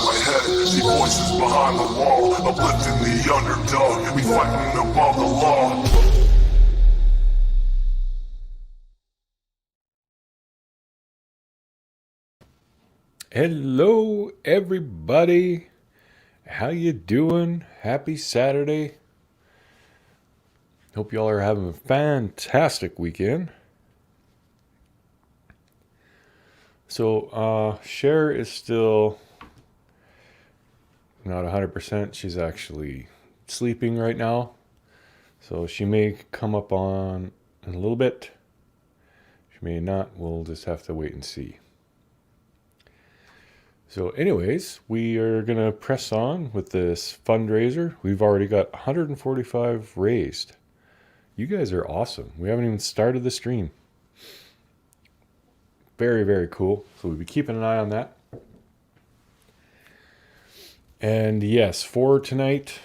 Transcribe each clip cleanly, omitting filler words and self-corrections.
my head. See voices behind the wall, uplifting the underdog. We fighting above the law. Hello everybody, how you doing? Happy Saturday. Hope y'all are having a fantastic weekend. So Cher is still not 100%. She's actually sleeping right now, so she may come up on in a little bit. She may not. We'll just have to wait and see. So anyways, we are going to press on with this fundraiser. We've already got 145 raised. You guys are awesome. We haven't even started the stream. Very, very cool. So we'll be keeping an eye on that. And yes, for tonight,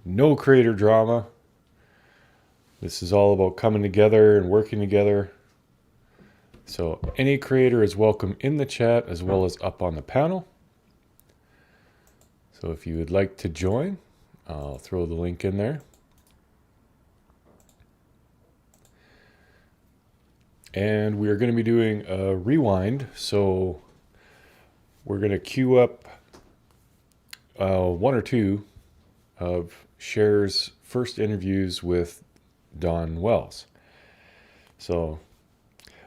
no creator drama. This is all about coming together and working together. So any creator is welcome in the chat as well as up on the panel. So if you would like to join, I'll throw the link in there. And we are going to be doing a rewind. So we're going to queue up one or two of Cher's first interviews with Don Wells. So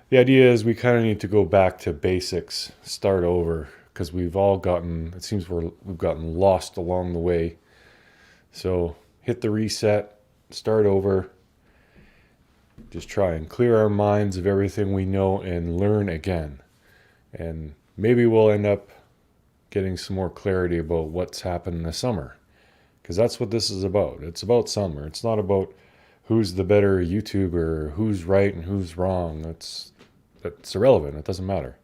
the idea is we kind of need to go back to basics, start over, because we've all gotten, it seems we've gotten lost along the way. So hit the reset, start over, just try and clear our minds of everything we know and learn again. And maybe we'll end up getting some more clarity about what's happened in the summer, because that's what this is about. It's about summer. It's not about who's the better YouTuber, who's right and who's wrong. That's irrelevant. It doesn't matter.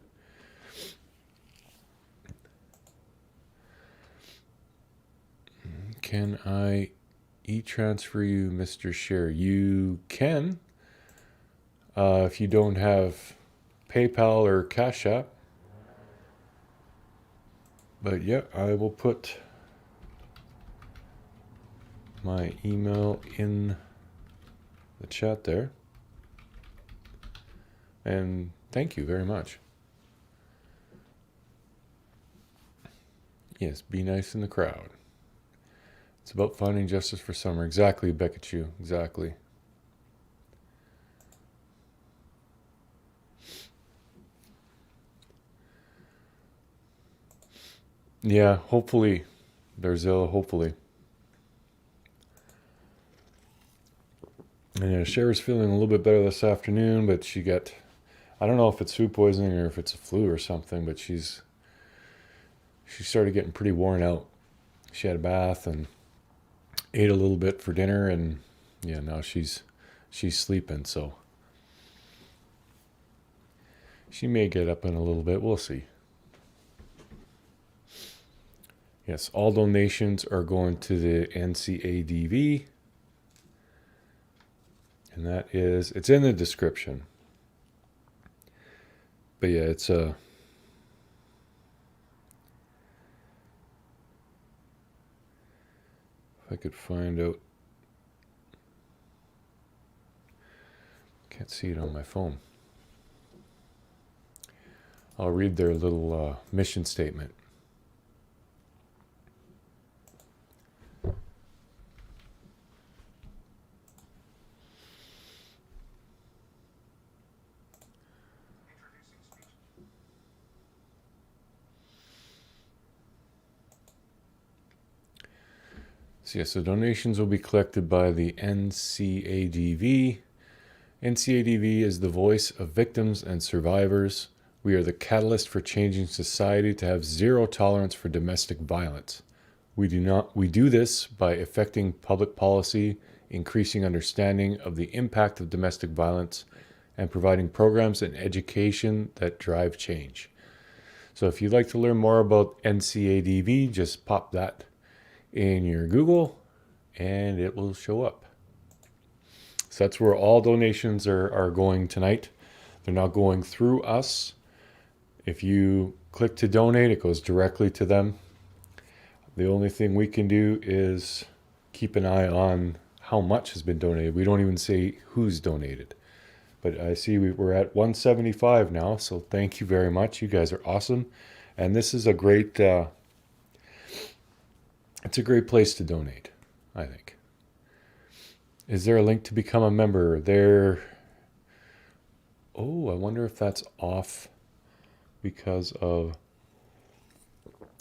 Can I e-transfer you, Mr. Cher? You can. If you don't have PayPal or Cash App. But yeah, I will put my email in the chat there. And thank you very much. Yes, be nice in the crowd. It's about finding justice for summer. Exactly, Beckachu. Exactly. Yeah, hopefully. There's hopefully. And yeah, Cher's feeling a little bit better this afternoon, but she got, I don't know if it's food poisoning or if it's a flu or something, but she started getting pretty worn out. She had a bath and ate a little bit for dinner, and yeah, now she's sleeping, so she may get up in a little bit. We'll see. Yes, all donations are going to the NCADV. And it's in the description. But yeah, it's if I could find out. Can't see it on my phone. I'll read their little mission statement. So yeah, so donations will be collected by the NCADV. NCADV is the voice of victims and survivors. We are the catalyst for changing society to have zero tolerance for domestic violence. We do this by affecting public policy, increasing understanding of the impact of domestic violence, and providing programs and education that drive change. So if you'd like to learn more about NCADV, just pop that in your Google and it will show up. So that's where all donations are going tonight. They're not going through us. If you click to donate, it goes directly to them. The only thing we can do is keep an eye on how much has been donated. We don't even say who's donated. But I see we're at 175 now, so thank you very much. You guys are awesome. And this is a great, it's a great place to donate, I think. Is there a link to become a member? Oh, I wonder if that's off because of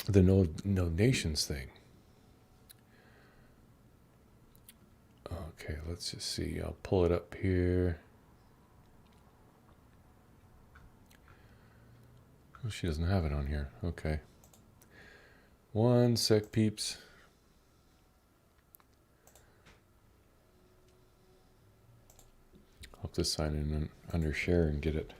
the no donations thing. Okay, let's just see. I'll pull it up here. Oh, she doesn't have it on here. Okay. One sec, peeps. I'll have to sign in under share and get it.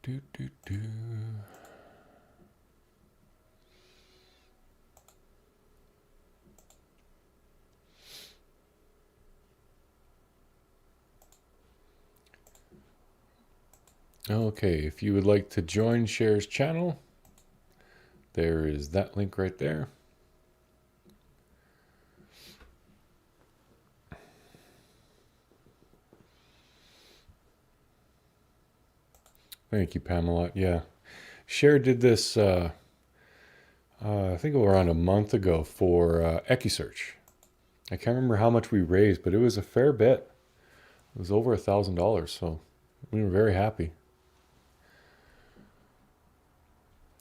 Do, do, do. Okay, if you would like to join Share's channel, there is that link right there. Thank you, Pamela. Yeah, Share did this, I think around a month ago for EquiSearch. I can't remember how much we raised, but it was a fair bit. It was over $1,000, so we were very happy.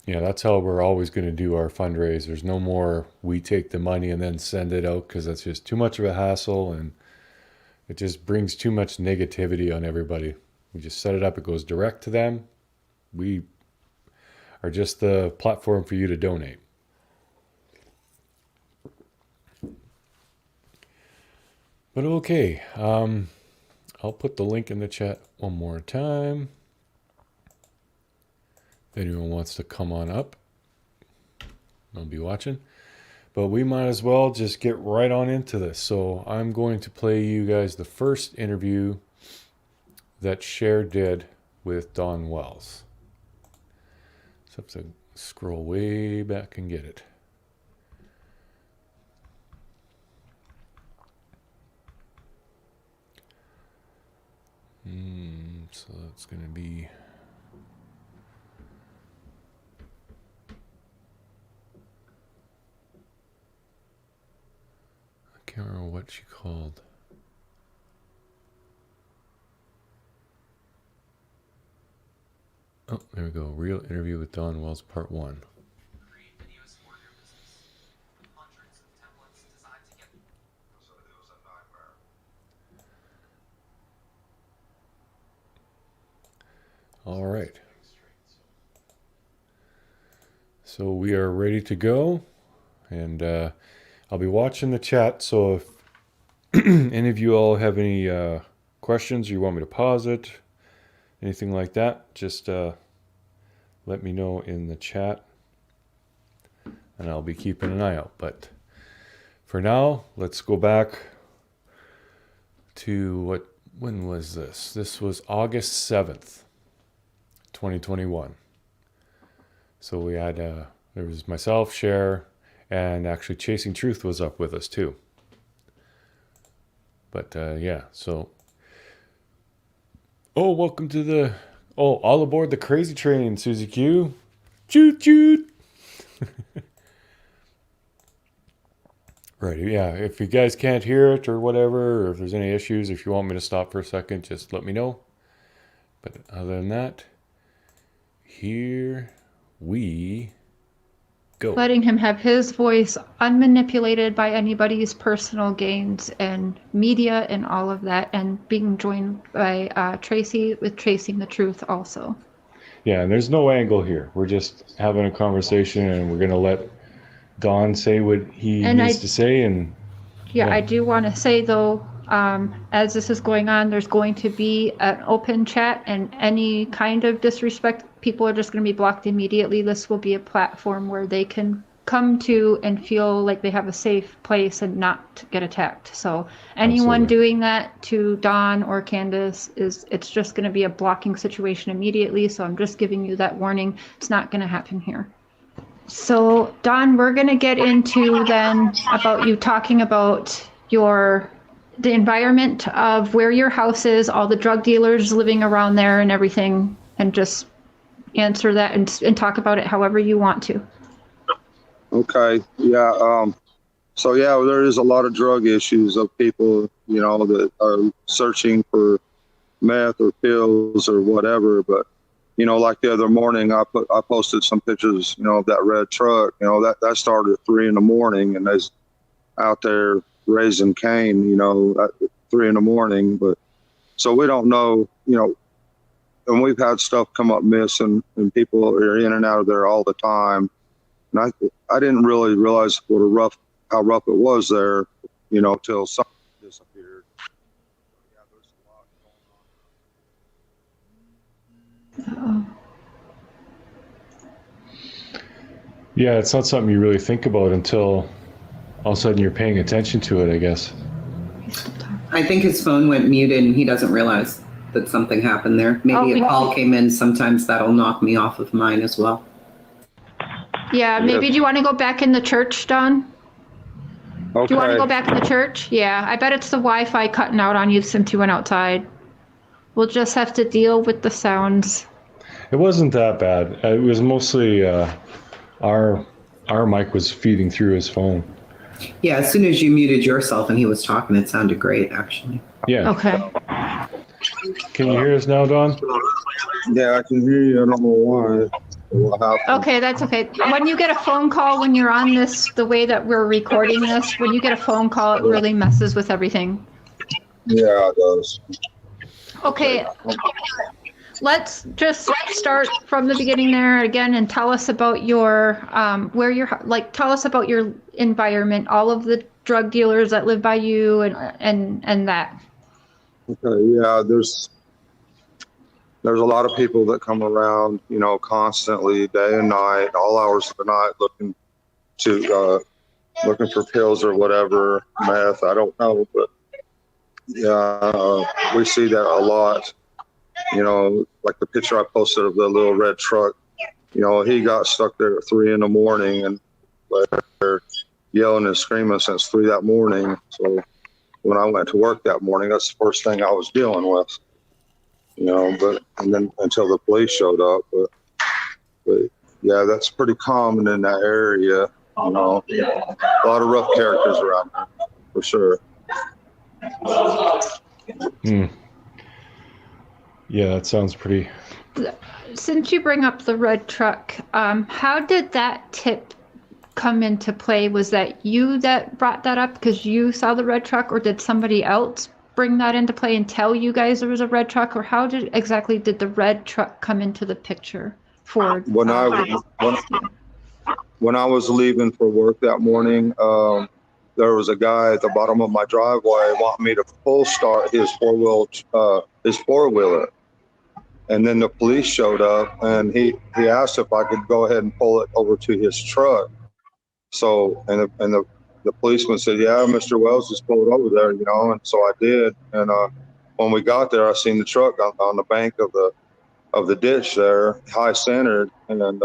Yeah, that's how we're always going to do our fundraisers. No more we take the money and then send it out, because that's just too much of a hassle and it just brings too much negativity on everybody. We just set it up, it goes direct to them. We are just the platform for you to donate. But okay, I'll put the link in the chat one more time. If anyone wants to come on up, I'll be watching. But we might as well just get right on into this. So I'm going to play you guys the first interview that Share did with Don Wells. So I have to scroll way back and get it. So that's going to be... I can't remember what she called. Oh, there we go. Real interview with Don Wells, part 1. Create videos for your business. Hundreds of templates designed to get... So it was a nightmare. All right. So we are ready to go. And I'll be watching the chat. So if any of you all have any questions, or you want me to pause it, anything like that, just let me know in the chat. And I'll be keeping an eye out. But for now, let's go back to when was this? This was August 7th, 2021. So we had, there was myself, Share, and actually Chasing Truth was up with us too. But yeah, so. Oh, welcome to the, all aboard the crazy train, Susie Q. Choot choot. Right, yeah, if you guys can't hear it or whatever, or if there's any issues, if you want me to stop for a second, just let me know. But other than that, here we go. Letting him have his voice unmanipulated by anybody's personal gains and media and all of that, and being joined by Tracy with Chasing the Truth also. Yeah, and there's no angle here. We're just having a conversation, and we're going to let Don say what he needs to say. And yeah, I do want to say, though, as this is going on, there's going to be an open chat, and any kind of disrespect, people are just going to be blocked immediately. This will be a platform where they can come to and feel like they have a safe place and not get attacked. So anyone Absolutely. doing that to Dawn or Candace it's just going to be a blocking situation immediately. So I'm just giving you that warning. It's not going to happen here. So Dawn, we're going to get into then about you talking about the environment of where your house is, all the drug dealers living around there and everything, and just answer that and talk about it however you want to. Okay. Yeah. So yeah, there is a lot of drug issues of people, that are searching for meth or pills or whatever. But like the other morning, I posted some pictures, of that red truck. That started at 3 a.m. and they's out there raising Cain, at 3 a.m. But so we don't know, and we've had stuff come up missing, and people are in and out of there all the time. And I didn't really realize how rough it was there, till something disappeared. Yeah, there's a lot going on. Yeah, it's not something you really think about until all of a sudden you're paying attention to it, I guess. I think his phone went muted and he doesn't realize that something happened there. Maybe a call came in. Sometimes that'll knock me off of mine as well. Yeah, maybe do you want to go back in the church, Dawn? Okay. Do you want to go back in the church? Yeah, I bet it's the Wi-Fi cutting out on you since you went outside. We'll just have to deal with the sounds. It wasn't that bad. It was mostly our mic was feeding through his phone. Yeah, as soon as you muted yourself and he was talking, it sounded great, actually. Yeah. Okay. Can you hear us now, Dawn? Yeah, I can hear you. I don't know why. What happened? Okay, that's okay. When you get a phone call, when you're on this, the way that we're recording this, when you get a phone call, it really messes with everything. Yeah, it does. Okay. Let's just start from the beginning there again and tell us about your, tell us about your environment, all of the drug dealers that live by you and that. Okay, yeah, there's a lot of people that come around, constantly, day and night, all hours of the night, looking for pills or whatever, meth, I don't know, but yeah, we see that a lot. Like the picture I posted of the little red truck, he got stuck there at 3 a.m. and they're yelling and screaming since 3 that morning. So when I went to work that morning, that's the first thing I was dealing with. And then until the police showed up, but yeah, that's pretty common in that area. A lot of rough characters around there, for sure. Yeah, that sounds pretty. Since you bring up the red truck, how did that tip come into play? Was that you that brought that up because you saw the red truck, or did somebody else bring that into play and tell you guys there was a red truck, or how exactly did the red truck come into the picture for when I was leaving for work that morning, there was a guy at the bottom of my driveway wanting me to full start his four-wheeler. And then the police showed up and he asked if I could go ahead and pull it over to his truck. So, and the policeman said, yeah, Mr. Wells, just pull it over there, and so I did. And when we got there, I seen the truck on the bank of the ditch there, high centered, and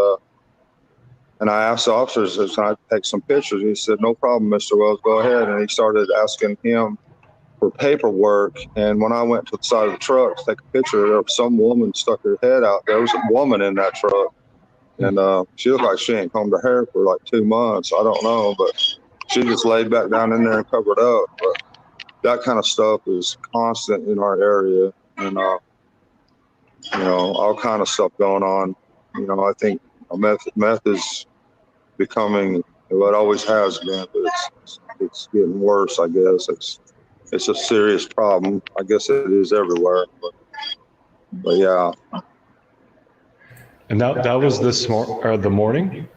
I asked the officers, can I take some pictures? He said, no problem, Mr. Wells, go ahead. And he started asking him for paperwork. And when I went to the side of the truck to take a picture, there was some woman stuck her head out. There was a woman in that truck. And she looked like she ain't combed her hair for like 2 months. I don't know, but she just laid back down in there and covered up. But that kind of stuff is constant in our area. And, all kind of stuff going on. I think meth is becoming, well, it always has been, but it's getting worse, I guess. It's a serious problem. I guess it is everywhere, but yeah. And that was the morning?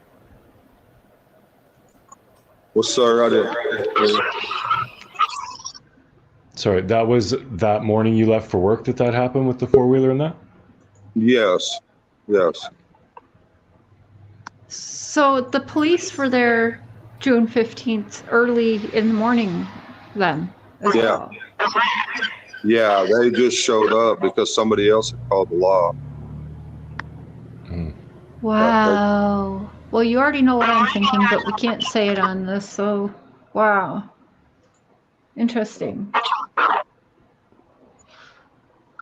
Well, sir, I didn't. Sorry, that was that morning you left for work that happened with the four-wheeler and that? Yes. So the police were there June 15th, early in the morning then as Yeah. well. Yeah, they just showed up because somebody else had called the law. Wow. Well, you already know what I'm thinking, but we can't say it on this, so wow. Interesting.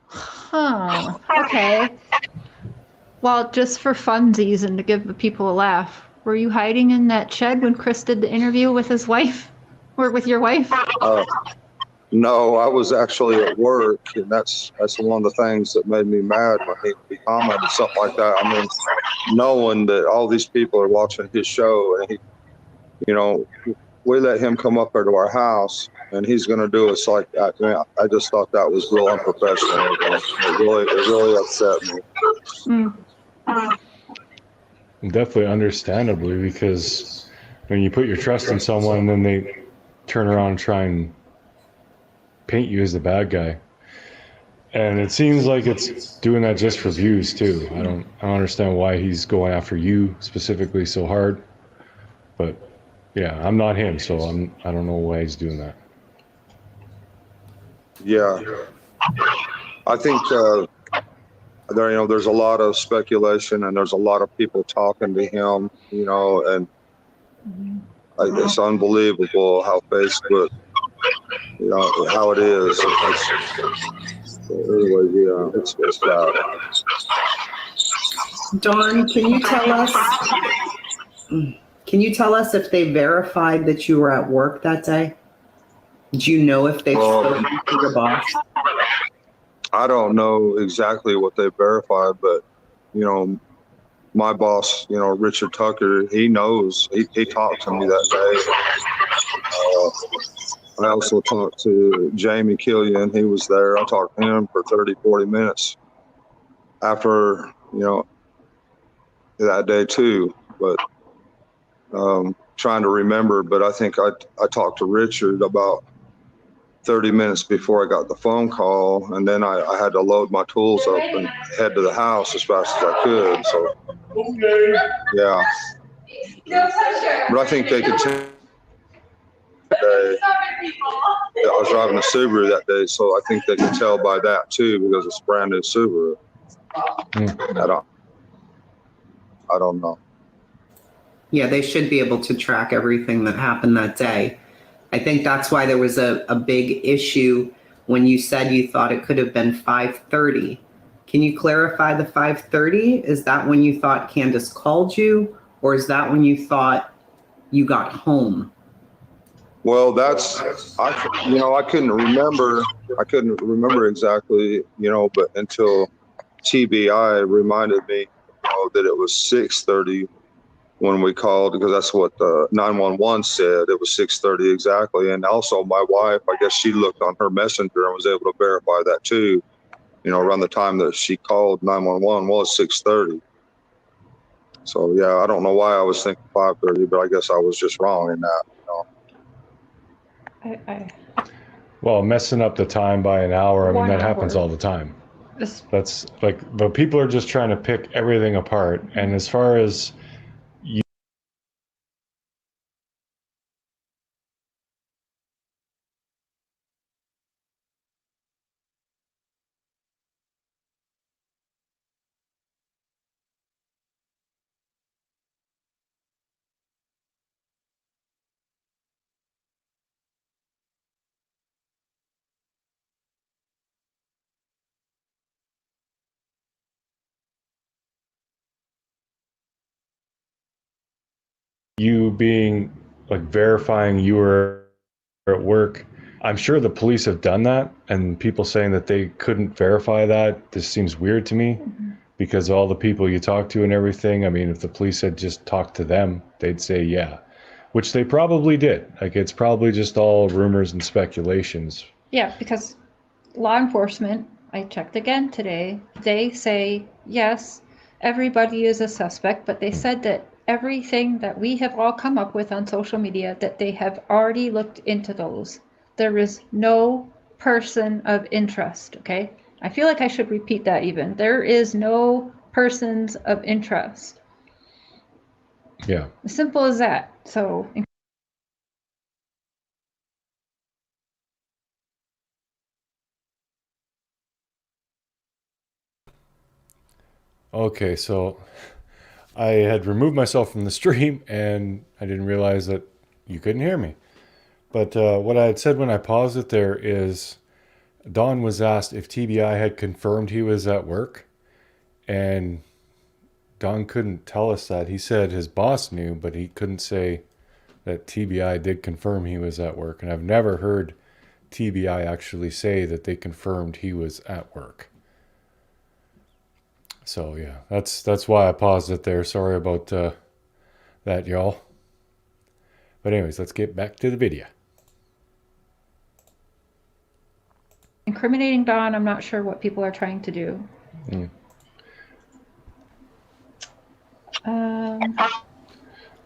Huh. Okay. Well, just for funsies and to give the people a laugh, were you hiding in that shed when Chris did the interview with his wife? Or with your wife? No, I was actually at work, and that's one of the things that made me mad when he commented something like that. I mean, knowing that all these people are watching his show, and we let him come up there to our house, and he's going to do us like that. I just thought that was real unprofessional. It really upset me. Definitely understandably, because when you put your trust in someone and then they turn around and try and paint you as the bad guy. And it seems like it's doing that just for views too. I don't understand why he's going after you specifically so hard. But yeah, I'm not him, so I don't know why he's doing that. Yeah, I think there's a lot of speculation, and there's a lot of people talking to him, and it's unbelievable how Facebook, how it is. Anyway, yeah, it's bad. Dawn, can you tell us if they verified that you were at work that day? Do you know if they've spoken to your boss? I don't know exactly what they verified, but my boss, Richard Tucker, he knows. He talked to me that day. I also talked to Jamie Killian. He was there. I talked to him for 30, 40 minutes after, that day too. But trying to remember, but I think I talked to Richard about 30 minutes before I got the phone call, and then I had to load my tools up and head to the house as fast as I could. So, yeah. But I think they could tell. I was driving a Subaru that day, so I think they could tell by that too, because it's a brand new Subaru. I don't know. Yeah, they should be able to track everything that happened that day. I think that's why there was a big issue when you said you thought it could have been 5:30. Can you clarify the 5:30? Is that when you thought Candace called you, or is that when you thought you got home? Well, I couldn't remember. I couldn't remember exactly, but until TBI reminded me, that it was 6:30 when we called, because that's what the 911 said. It was 6:30 exactly. And also my wife, I guess she looked on her messenger and was able to verify that too. Around the time that she called 911 was 6:30. So yeah, I don't know why I was thinking 5:30, but I guess I was just wrong in that. Well, messing up the time by an hour, I mean, that happens all the time. That's like, the people are just trying to pick everything apart. And as far as you being like verifying you were at work, I'm sure the police have done that, and people saying that they couldn't verify that, this seems weird to me, because all the people you talk to and everything. I mean, if the police had just talked to them, they'd say yeah, which they probably did. Like, it's probably just all rumors and speculations. Yeah, because law enforcement, I checked again today, they say, yes, everybody is a suspect, but they said that everything that we have all come up with on social media, that they have already looked into those. There is no person of interest, okay? I feel like I should repeat that even. There is no persons of interest. Yeah. As simple as that. So Okay, so I had removed myself from the stream and I didn't realize that you couldn't hear me. But what I had said when I paused it there is Don was asked if TBI had confirmed he was at work, and Don couldn't tell us that. He said his boss knew, but he couldn't say that TBI did confirm he was at work. And I've never heard TBI actually say that they confirmed he was at work. So yeah, that's why I paused it there. Sorry about that, y'all. But anyways, let's get back to the video. incriminating Don, I'm not sure what people are trying to do.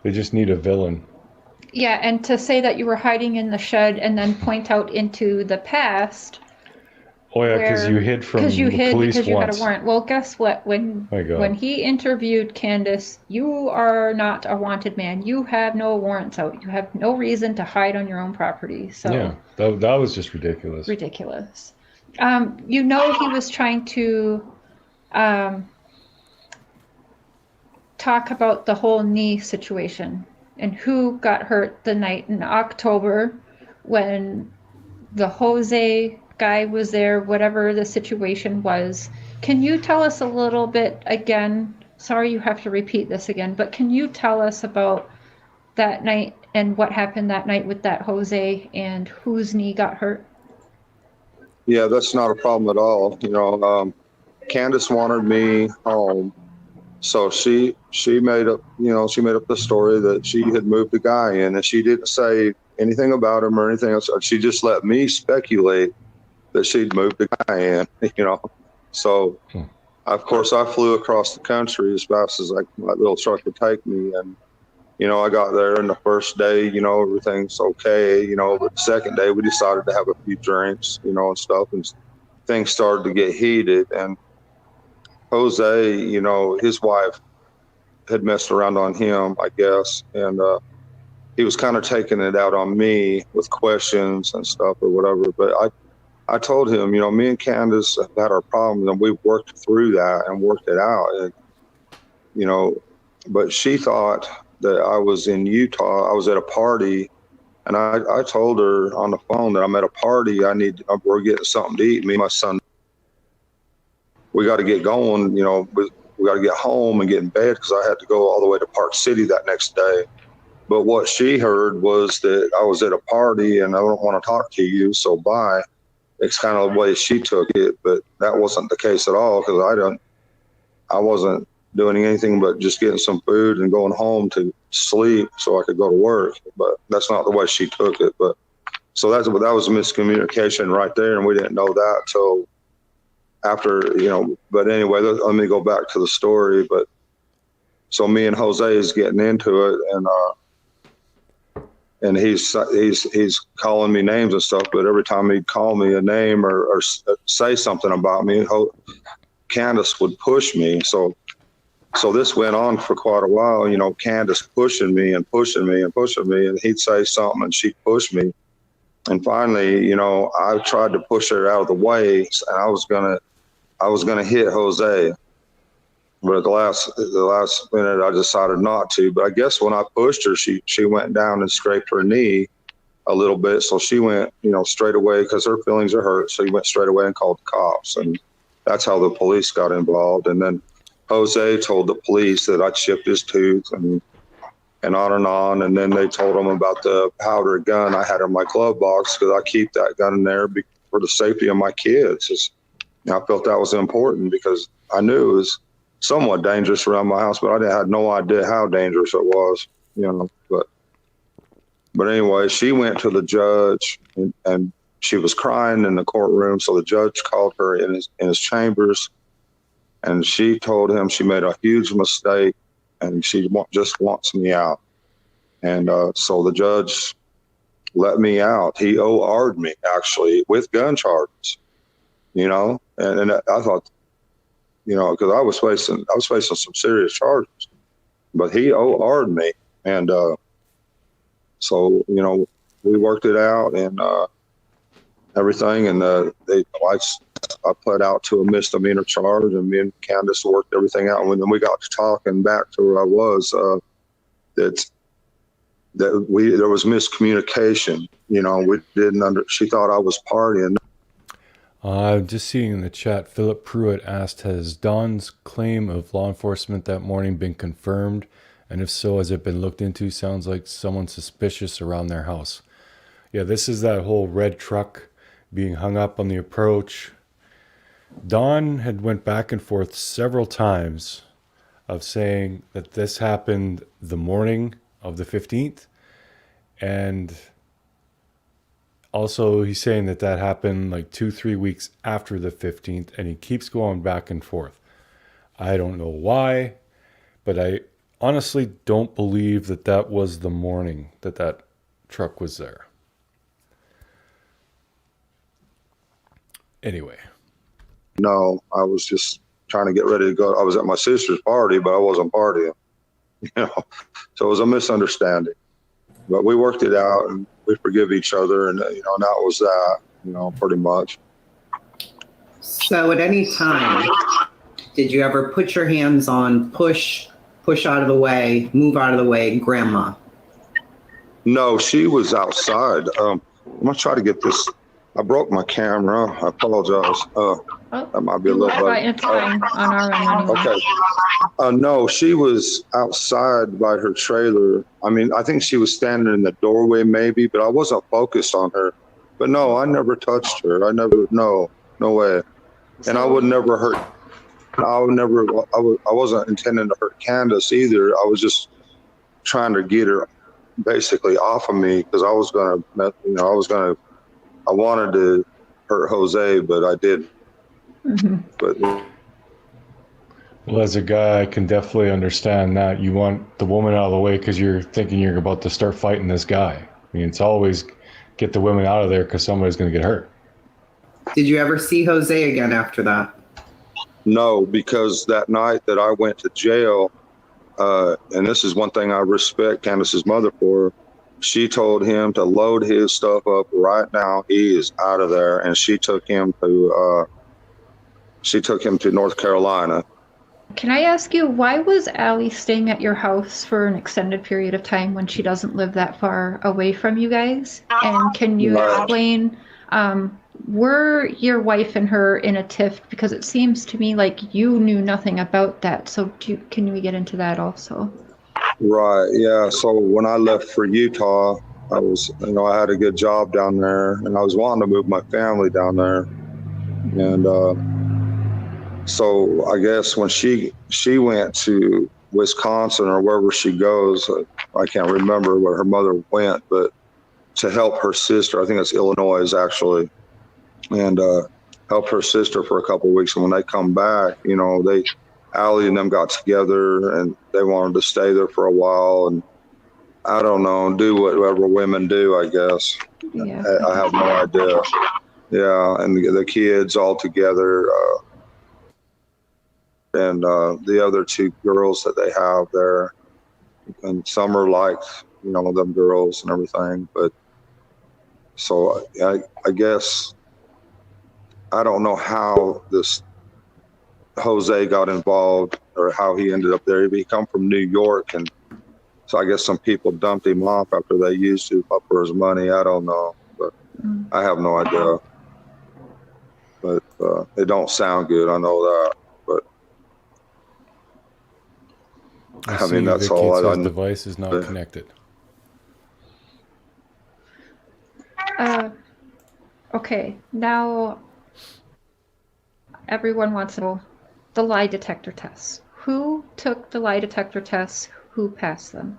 They just need a villain. Yeah, and to say that you were hiding in the shed and then point out into the past. Oh yeah, because you hid from the police because you had a once. warrant. Well, guess what? My God. When he interviewed Candace, you are not a wanted man. You have no warrants out. You have no reason to hide on your own property. So Yeah, that was just ridiculous. ridiculous. He was trying to talk about the whole knee situation and who got hurt the night in October when the Jose guy was there, whatever the situation was. Can you tell us a little bit again? Sorry you have to repeat this again, but can you tell us about that night and what happened that night with that Jose and whose knee got hurt? Yeah, that's not a problem at all. Candace wanted me home, so she made up the story that she had moved the guy in, and she didn't say anything about him or anything else. She just let me speculate that she'd moved the guy in. So of course I flew across the country as fast as my little truck would take me, and I got there, and the first day, everything's okay, but the second day we decided to have a few drinks, and stuff, and things started to get heated. And Jose, his wife had messed around on him, I guess, and he was kind of taking it out on me with questions and stuff or whatever. But I told him, me and Candace have had our problems, and we've worked through that and worked it out. And, but she thought that I was in Utah. I was at a party, and I told her on the phone that I'm at a party. We're getting something to eat. Me and my son, we got to get going. We got to get home and get in bed because I had to go all the way to Park City that next day. But what she heard was that I was at a party and I don't want to talk to you, so bye. It's kind of the way she took it, but that wasn't the case at all because I wasn't doing anything but just getting some food and going home to sleep so I could go to work. But that's not the way she took it. But so that was a miscommunication right there, and we didn't know that till after, But anyway, let me go back to the story. But so me and Jose is getting into it, and he's calling me names and stuff. But every time he'd call me a name or say something about me, Candace would push me. So this went on for quite a while, Candace pushing me and pushing me and pushing me, and he'd say something and she'd push me. And finally, I tried to push her out of the way, and I was gonna hit Jose. But at the last minute, I decided not to. But I guess when I pushed her, she went down and scraped her knee a little bit. So she went, straight away because her feelings are hurt. So he went straight away and called the cops, and that's how the police got involved. And then Jose told the police that I chipped his tooth and on and on. And then they told him about the powder gun I had in my glove box because I keep that gun in there for the safety of my kids. I felt that was important because I knew it was somewhat dangerous around my house, but I had no idea how dangerous it was, But anyway, she went to the judge and she was crying in the courtroom. So the judge called her in his chambers, and she told him she made a huge mistake and she just wants me out. And so the judge let me out. He OR'd me actually with gun charges, and I thought, because I was facing some serious charges. but he OR'd me. And so, we worked it out and everything. And I pled out to a misdemeanor charge, and me and Candace worked everything out. And then we got to talking back to where I was, there was miscommunication. She thought I was partying. Just seeing in the chat, Philip Pruitt asked, has Dawn's claim of law enforcement that morning been confirmed? And if so, has it been looked into? Sounds like someone suspicious around their house. Yeah, this is that whole red truck being hung up on the approach. Dawn had went back and forth several times of saying that this happened the morning of the 15th. And also, he's saying that happened like 2-3 weeks after the 15th, and he keeps going back and forth. I don't know why, but I honestly don't believe that was the morning that truck was there. Anyway. No, I was just trying to get ready to go. I was at my sister's party, but I wasn't partying, So it was a misunderstanding. But we worked it out, and we forgive each other, and and that was that, pretty much. So at any time, did you ever put your hands on push out of the way, move out of the way, grandma? No, she was outside. I'm gonna try to get this. I broke my camera. I apologize. That might be a little bit. It's fine on our end anyway. Okay. No, she was outside by her trailer. I mean, I think she was standing in the doorway maybe, but I wasn't focused on her. But no, I never touched her. No way. And I would never hurt. I wasn't intending to hurt Candace either. I was just trying to get her basically off of me because I wanted to hurt Jose, but I didn't. Mm-hmm. But Well, as a guy, I can definitely understand that. You want the woman out of the way because you're thinking you're about to start fighting this guy. I mean, it's always get the women out of there because somebody's going to get hurt. Did you ever see Jose again after that? no, because that night that I went to jail, and this is one thing I respect Candace's mother for, she told him to load his stuff up right now. He is out of there, and she took him to North Carolina. Can I ask you, why was Allie staying at your house for an extended period of time when she doesn't live that far away from you guys? And can you explain, were your wife and her in a tiff? Because it seems to me like you knew nothing about that. So can we get into that also? Right. Yeah. So when I left for Utah, I was, I had a good job down there, and I was wanting to move my family down there. And so I guess when she went to Wisconsin or wherever she goes, I can't remember where her mother went, but to help her sister, I think it's Illinois actually, and help her sister for a couple of weeks. And when they come back, Allie and them got together and they wanted to stay there for a while, and I don't know, do whatever women do, I guess. Yeah. I have no idea. Yeah, and the kids all together, and the other two girls that they have there, and Summer liked, them girls and everything. But so I guess I don't know how this Jose got involved or how he ended up there. He come from New York, and so I guess some people dumped him off after they used him up for his money. I don't know, but I have no idea. But it don't sound good. I know that. But I mean, that's Vicky, all. it says device is not connected. Okay, now everyone wants to know the lie detector tests. Who took the lie detector tests? Who passed them?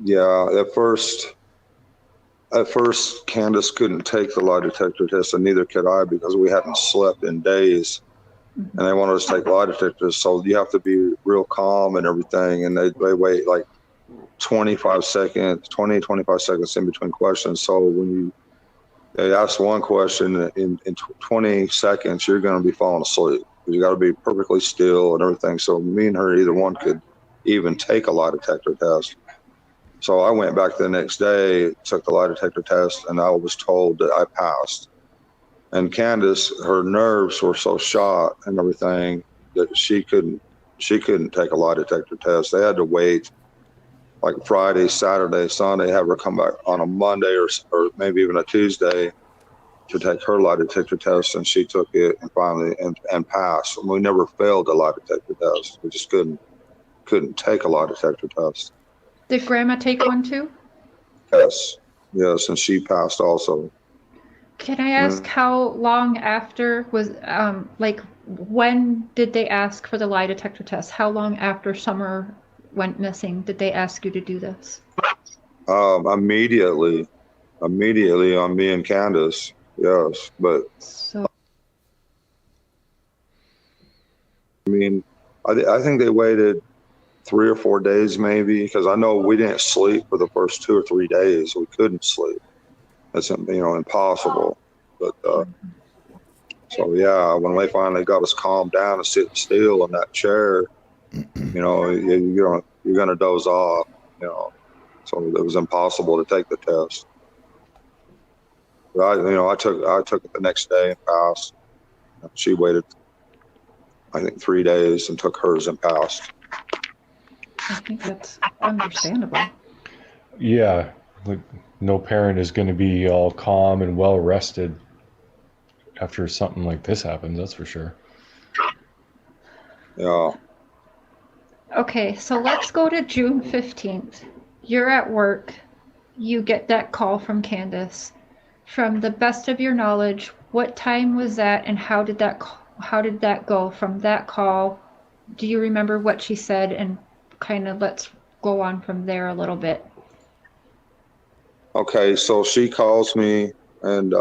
Yeah, at first, Candace couldn't take the lie detector test, and neither could I, because we hadn't slept in days. Mm-hmm. And they wanted us to take lie detectors, so you have to be real calm and everything. And they wait like 25 seconds in between questions. So when they ask one question in 20 seconds, you're going to be falling asleep. You got to be perfectly still and everything. So me and her, either one could even take a lie detector test. So I went back the next day, took the lie detector test, and I was told that I passed. And Candace, her nerves were so shot and everything that she couldn't take a lie detector test. They had to wait like Friday, Saturday, Sunday, have her come back on a Monday or maybe even a Tuesday to take her lie detector test, and she took it and finally and passed. And we never failed a lie detector test. We just couldn't take a lie detector test. Did Grandma take one too? Yes, and she passed also. Can I ask how long after was, like, when did they ask for the lie detector test? How long after Summer went missing did they ask you to do this? Immediately on me and Candace. Yes, but So, I mean, I think they waited 3 or 4 days maybe, because I know we didn't sleep for the first 2 or 3 days. We couldn't sleep. That's impossible. But so yeah, when they finally got us calmed down and sitting still in that chair, you're gonna doze off. So it was impossible to take the test. But I took it the next day and passed. She waited, I think, 3 days and took hers and passed. I think that's understandable. Yeah, like no parent is going to be all calm and well rested after something like this happens, that's for sure. Yeah. Okay, so let's go to June 15th. You're at work. You get that call from Candace. From the best of your knowledge, what time was that, and how did that go from that call? Do you remember what she said? And kind of let's go on from there a little bit. Okay, so she calls me, and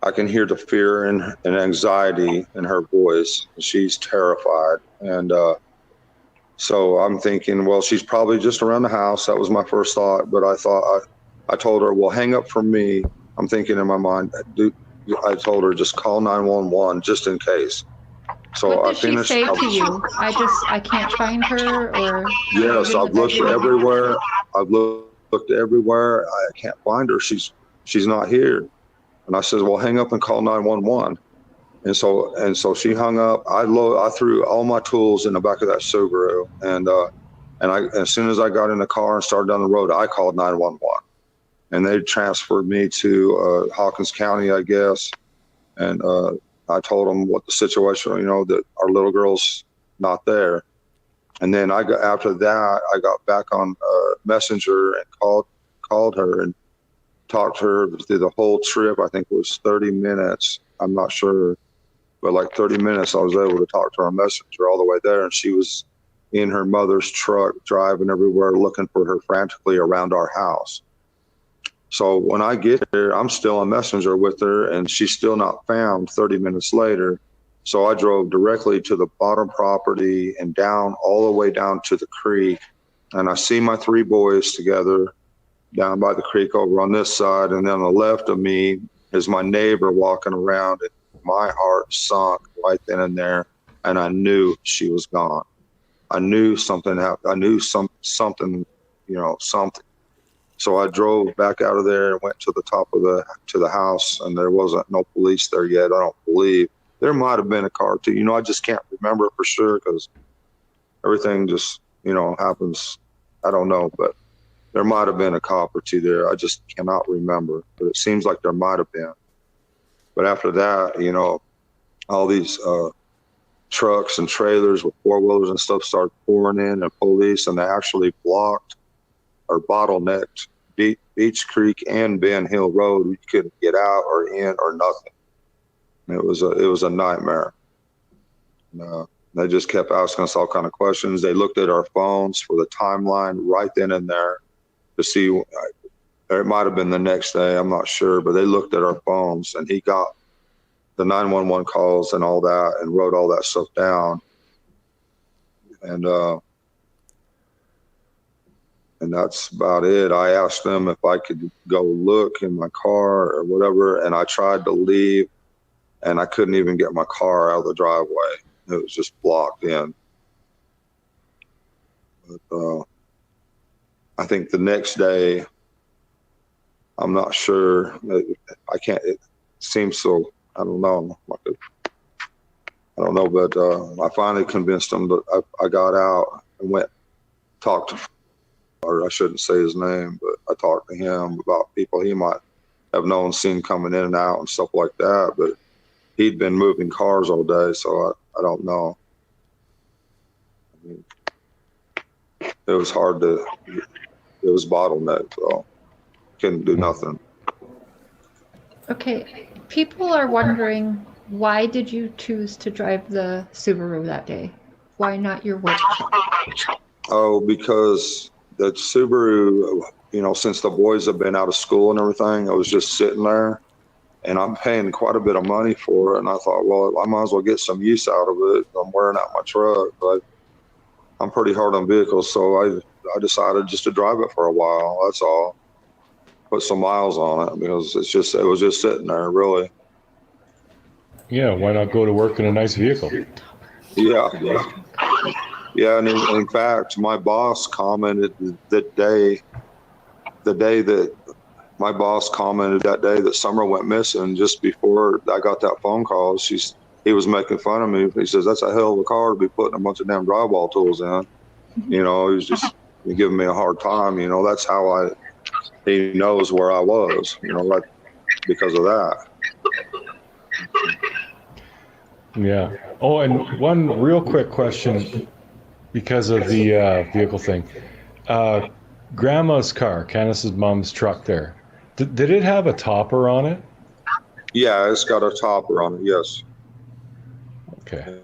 I can hear the fear and anxiety in her voice. She's terrified. And so I'm thinking, well, she's probably just around the house. That was my first thought. But I told her, well, hang up from me. I'm thinking in my mind, I told her, just call 911 just in case. So What did she say to you? I can't find her, or? Yes, I've looked everywhere. I've looked everywhere. I can't find her. She's not here. And I said, well, hang up and call 911. And so she hung up. I threw all my tools in the back of that Subaru, and as soon as I got in the car and started down the road, I called 911, and they transferred me to Hawkins County, I guess. And I told them what the situation, that our little girl's not there. And then after that, I got back on Messenger and called her and talked to her through the whole trip. I think it was 30 minutes. I'm not sure, but like 30 minutes, I was able to talk to her on Messenger all the way there. And she was in her mother's truck, driving everywhere, looking for her frantically around our house. So when I get there, I'm still on Messenger with her, and she's still not found 30 minutes later. So I drove directly to the bottom property and all the way down to the creek. And I see my 3 boys together down by the creek over on this side. And then on the left of me is my neighbor walking around, and my heart sunk right then and there. And I knew she was gone. I knew something happened. I knew something. So I drove back out of there and went to the top of the house, and there wasn't no police there yet. I don't believe. There might have been a car too. I just can't remember for sure because everything just, happens. I don't know, but there might have been a cop or two there. I just cannot remember, but it seems like there might have been. But after that, all these trucks and trailers with 4-wheelers and stuff started pouring in, and police, and they actually blocked or bottlenecked Beach Creek and Ben Hill Road. We couldn't get out or in or nothing. It was a nightmare. They just kept asking us all kind of questions. They looked at our phones for the timeline right then and there to see. It might have been the next day, I'm not sure, but they looked at our phones, and he got the 911 calls and all that and wrote all that stuff down. And that's about it. I asked them if I could go look in my car or whatever, and I tried to leave, and I couldn't even get my car out of the driveway. It was just blocked in. But, I think the next day, I'm not sure. I can't. It seems so. I don't know. I don't know, but I finally convinced him that I got out and went talked to, or I shouldn't say his name, but I talked to him about people he might have known, seen coming in and out and stuff like that. But he'd been moving cars all day, so I don't know. I mean, it was hard to. It was bottlenecked, so couldn't do nothing. Okay, people are wondering, why did you choose to drive the Subaru that day? Why not your work truck? Oh, because the Subaru, since the boys have been out of school and everything, I was just sitting there, and I'm paying quite a bit of money for it. And I thought, well, I might as well get some use out of it. I'm wearing out my truck, but I'm pretty hard on vehicles, so I decided just to drive it for a while. That's all. Put some miles on it because it was just sitting there, really. Yeah, why not go to work in a nice vehicle? Yeah. And in fact, my boss commented that my boss commented that day that Summer went missing, just before I got that phone call. He was making fun of me. He says, that's a hell of a car to be putting a bunch of damn drywall tools in. He was just giving me a hard time. That's how he knows where I was, like, because of that. Yeah. Oh, and one real quick question, because of the vehicle thing. Grandma's car, Candace's mom's truck there, did it have a topper on it? Yeah, it's got a topper on it, yes. Okay.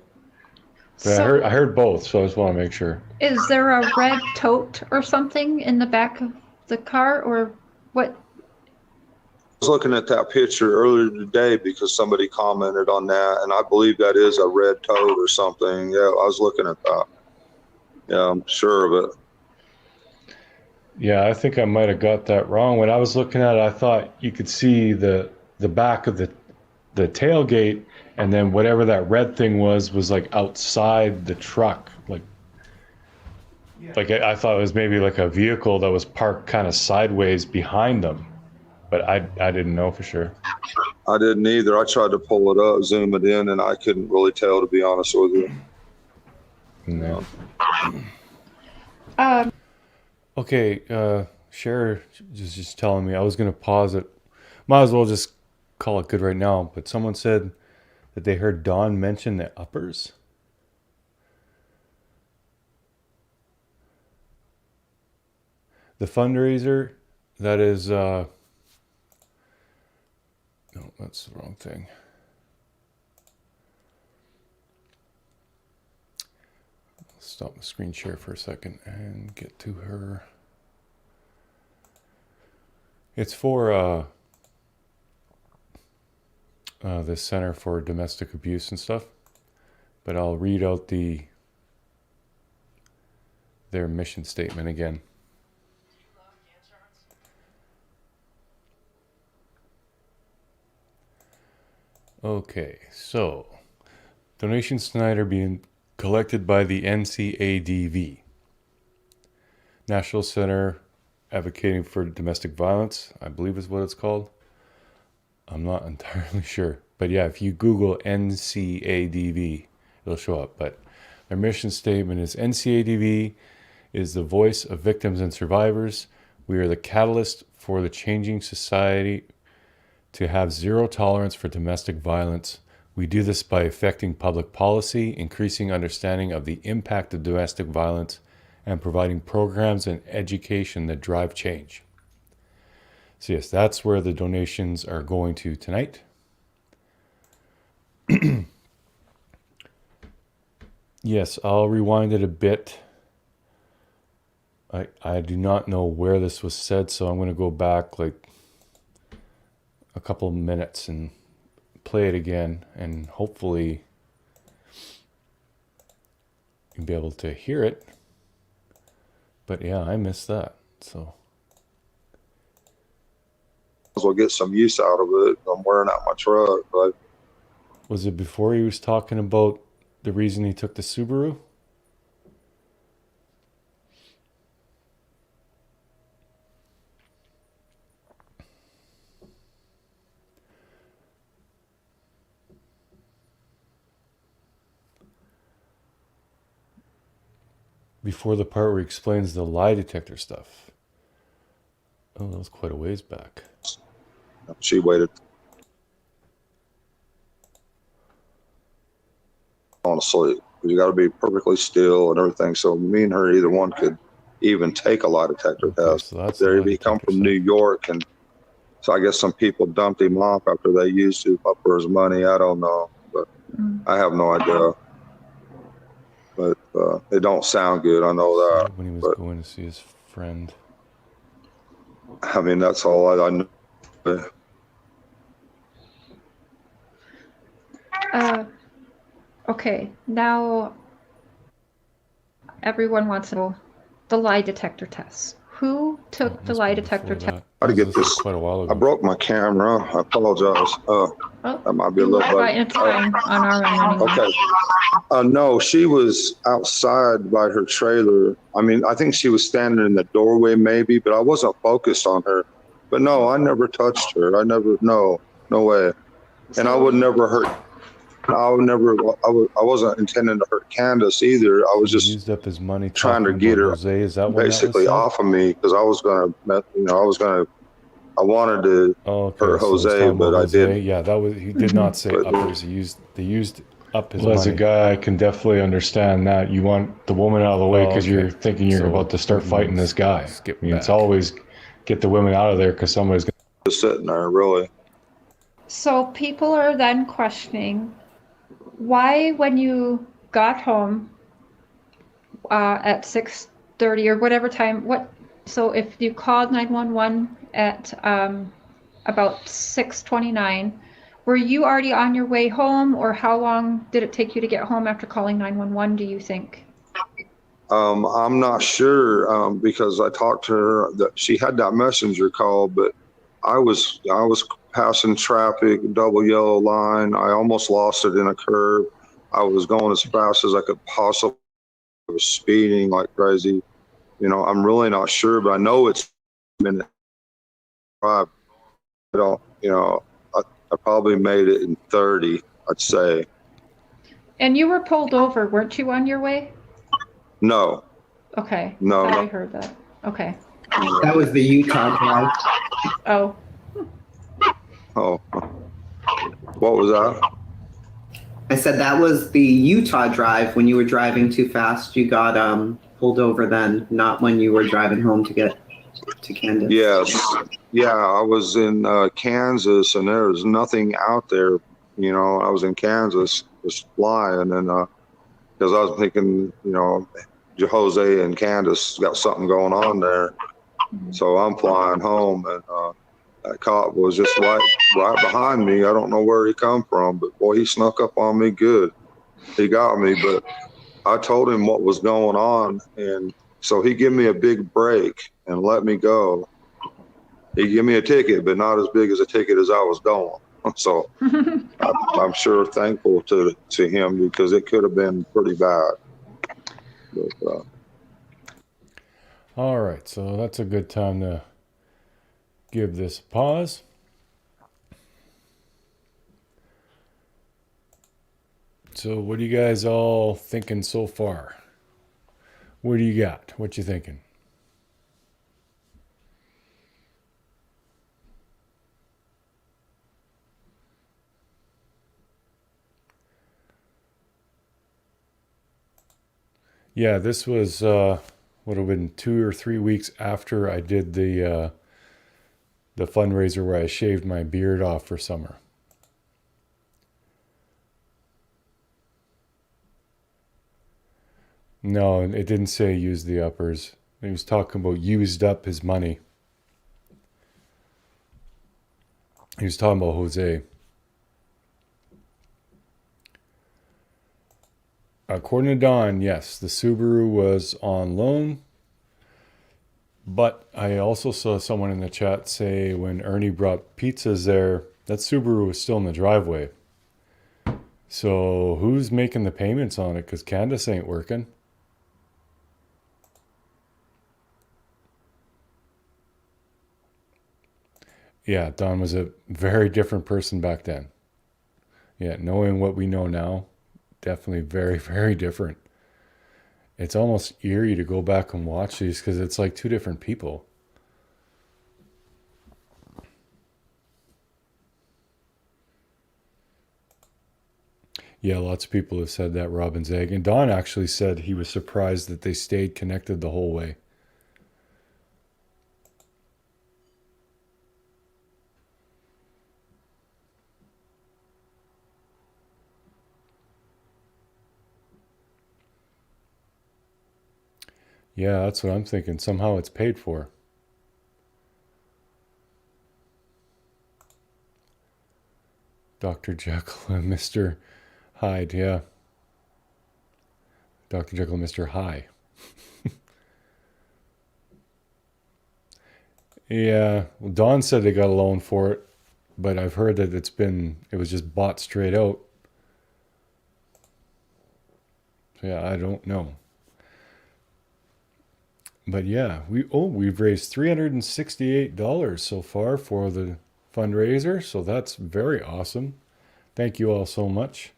So I heard both, so I just want to make sure. is there a red tote or something in the back of the car, or what? I was looking at that picture earlier today because somebody commented on that, and I believe that is a red tote or something. Yeah, I was looking at that. Yeah, I'm sure of it. Yeah, I think I might have got that wrong. When I was looking at it, I thought you could see the back of the tailgate, and then whatever that red thing was like outside the truck. Like I thought it was maybe like a vehicle that was parked kind of sideways behind them. But I didn't know for sure. I didn't either. I tried to pull it up, zoom it in, and I couldn't really tell, to be honest with you. No. Um, Okay, Cher is just telling me I was going to pause it. Might as well just call it good right now. But someone said that they heard Dawn mention the uppers. The fundraiser, that is... No, that's the wrong thing. Stop the screen share for a second and get to her. It's for the Center for Domestic Abuse and stuff, but I'll read out their mission statement again. Okay, so donations tonight are being collected by the NCADV, National Center Advocating for Domestic Violence, I believe is what it's called. I'm not entirely sure, but yeah, if you Google NCADV, it'll show up. But their mission statement is: NCADV is the voice of victims and survivors. We are the catalyst for the changing society to have zero tolerance for domestic violence. We do this by affecting public policy, increasing understanding of the impact of domestic violence, and providing programs and education that drive change. So yes, that's where the donations are going to tonight. Yes, I'll rewind it a bit. I do not know where this was said, so I'm going to go back like a couple of minutes and play it again, and hopefully you'll be able to hear it. But yeah, I missed that. So I'll get some use out of it. I'm wearing out my truck, but was it before he was talking about the reason he took the Subaru? before the part where he explains the lie detector stuff. Oh, that was quite a ways back. She waited on to sleep. You got to be perfectly still and everything. So me and her, either one could even take a lie detector test. So that's There, the lie he come detector from stuff. New York, and so I guess some people dumped him off after they used him up for his money. I don't know, but I have no idea. But it don't sound good. I know that. When he was But going to see his friend. I mean, that's all I know. Okay, now everyone wants to know the lie detector tests. Who took the lie detector test? How to get this? Quite a while I ago. broke my camera. I apologize. That might be a little late. It's fine on our end anyway. Okay. No, she was outside by her trailer. I mean, I think she was standing in the doorway maybe, but I wasn't focused on her. But no, I never touched her. I never, no way. And I would never hurt. I wasn't intending to hurt Candace either. I was He just used up his money trying to talking get about her Jose. Is that when basically that was off of me because I wanted to hurt Jose, but I didn't. Yeah, that was. He did not say uppers. They used up his Well, as a money. guy, I can definitely understand that. You want the woman out of the way because you're thinking you're about to start fighting this guy. Skip I mean, it's back. always get the women out of there because somebody's going Just sitting there, really. So people are then questioning why, when you got home at 6:30 or whatever time, so if you called 911 at about 6:29, were you already on your way home, or how long did it take you to get home after calling 911, do you think? I'm not sure because I talked to her that she had that messenger call, but I was passing traffic, double yellow line. I almost lost it in a curve. I was going as fast as I could possibly. I was speeding like crazy. You know, I'm really not sure, but I know it's a minute drive. I probably made it in 30, I'd say. And you were pulled over, weren't you, on your way? No. Okay. No. I heard that. Okay. That was the Utah drive. Oh. Oh. What was that? I said that was the Utah drive. When you were driving too fast, you got pulled over then, not when you were driving home to get to Candace. Yes. Yeah, I was in Kansas, and there was nothing out there. You know, I was in Kansas just flying, and because I was thinking, Jose and Candace got something going on there. So I'm flying home, and that cop was just right behind me. I don't know where he come from, but boy, he snuck up on me good. He got me, but I told him what was going on, and so he gave me a big break and let me go. He gave me a ticket, but not as big as a ticket as I was going. So I'm sure thankful to him because it could have been pretty bad. But, All right, so that's a good time to give this a pause. So what are you guys all thinking so far? What do you got? What you thinking? Yeah, this was would have been 2 or 3 weeks after I did the fundraiser where I shaved my beard off for summer. No, it didn't say use the uppers. He was talking about used up his money. He was talking about Jose. According to Don, yes, the Subaru was on loan. But I also saw someone in the chat say when Ernie brought pizzas there, that Subaru was still in the driveway. So who's making the payments on it? Because Candace ain't working. Yeah, Don was a very different person back then. Yeah, knowing what we know now, definitely very, very different. It's almost eerie to go back and watch these because it's like two different people. Yeah, lots of people have said that, Robin's Egg. And Don actually said he was surprised that they stayed connected the whole way. Yeah, that's what I'm thinking. Somehow it's paid for. Dr. Jekyll and Mr. Hyde, yeah. Dr. Jekyll and Mr. High. Yeah, well, Don said they got a loan for it, but I've heard that it was just bought straight out. So yeah, I don't know. But yeah, we've raised $368 so far for the fundraiser, so that's very awesome. Thank you all so much.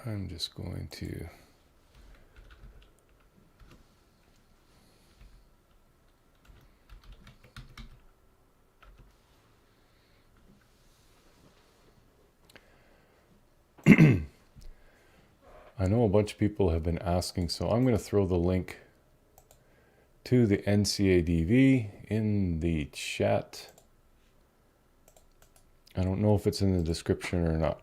I'm just going to I know a bunch of people have been asking, so I'm going to throw the link to the NCADV in the chat. I don't know if it's in the description or not.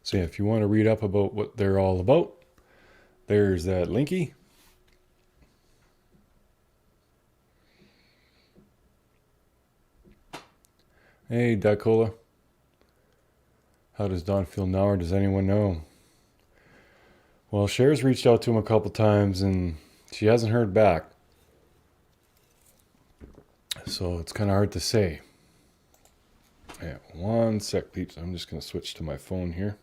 So yeah, if you want to read up about what they're all about, there's that linky. Hey, Dacola. How does Don feel now, or does anyone know? Well, Cher's reached out to him a couple times, and she hasn't heard back. So it's kind of hard to say. Yeah, one sec, peeps. I'm just going to switch to my phone here.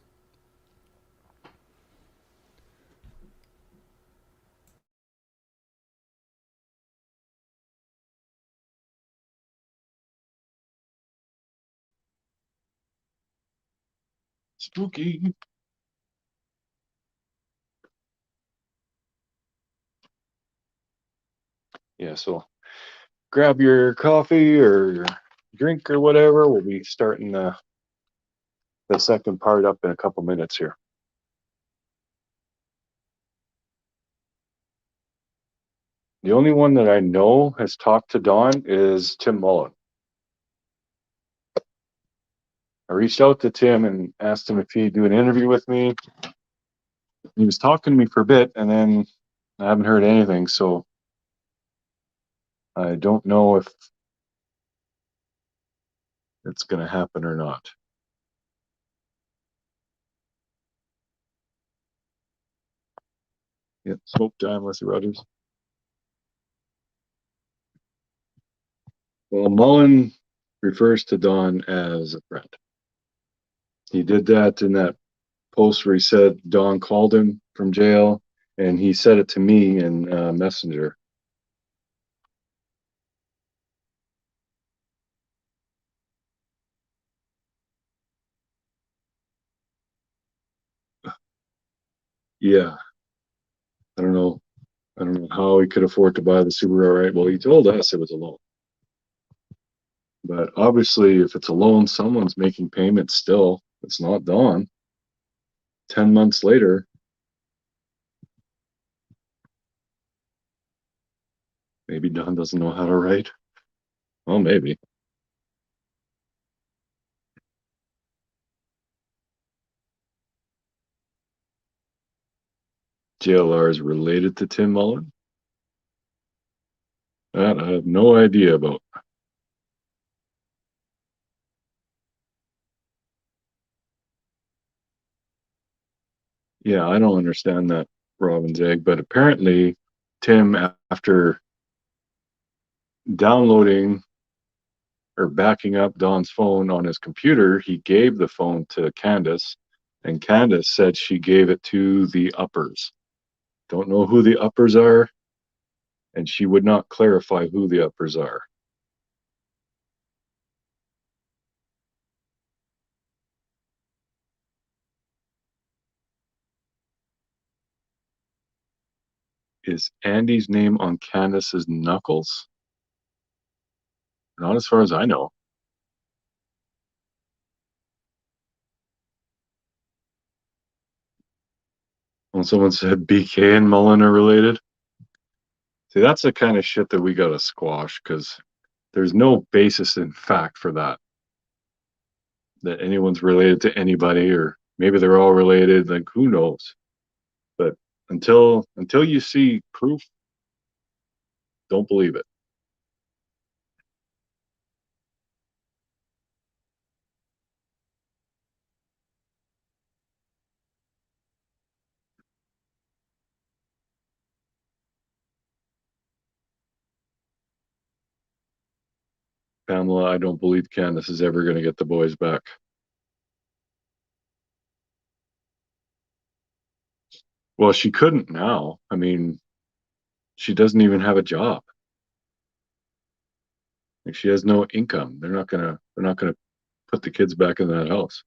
Spooky. Yeah, so grab your coffee or your drink or whatever. We'll be starting the second part up in a couple minutes here. The only one that I know has talked to Don is Tim Mullen. I reached out to Tim and asked him if he'd do an interview with me. He was talking to me for a bit, and then I haven't heard anything, so I don't know if it's going to happen or not. Yeah, smoke time, Leslie Rogers. Well, Mullen refers to Don as a friend. He did that in that post where he said Don called him from jail, and he said it to me in Messenger. Yeah, I don't know. I don't know how he could afford to buy the Subaru, right? Well, he told us it was a loan. But obviously, if it's a loan, someone's making payments still. It's not Don. 10 months later, maybe Don doesn't know how to write. Well, maybe. JLR is related to Tim Mullen? That I have no idea about. Yeah, I don't understand that Robin's Egg, but apparently Tim, after downloading or backing up Don's phone on his computer, he gave the phone to Candace, and Candace said she gave it to the uppers. Don't know who the uppers are, and she would not clarify who the uppers are. Is Andy's name on Candace's knuckles? Not as far as I know. When someone said BK and Mullen are related. See, that's the kind of shit that we gotta squash, because there's no basis in fact for that. That anyone's related to anybody, or maybe they're all related, like who knows? But until you see proof, don't believe it. Pamela, I don't believe Candace is ever going to get the boys back. Well, she couldn't now. I mean, she doesn't even have a job. Like, she has no income. They're not gonna put the kids back in that house.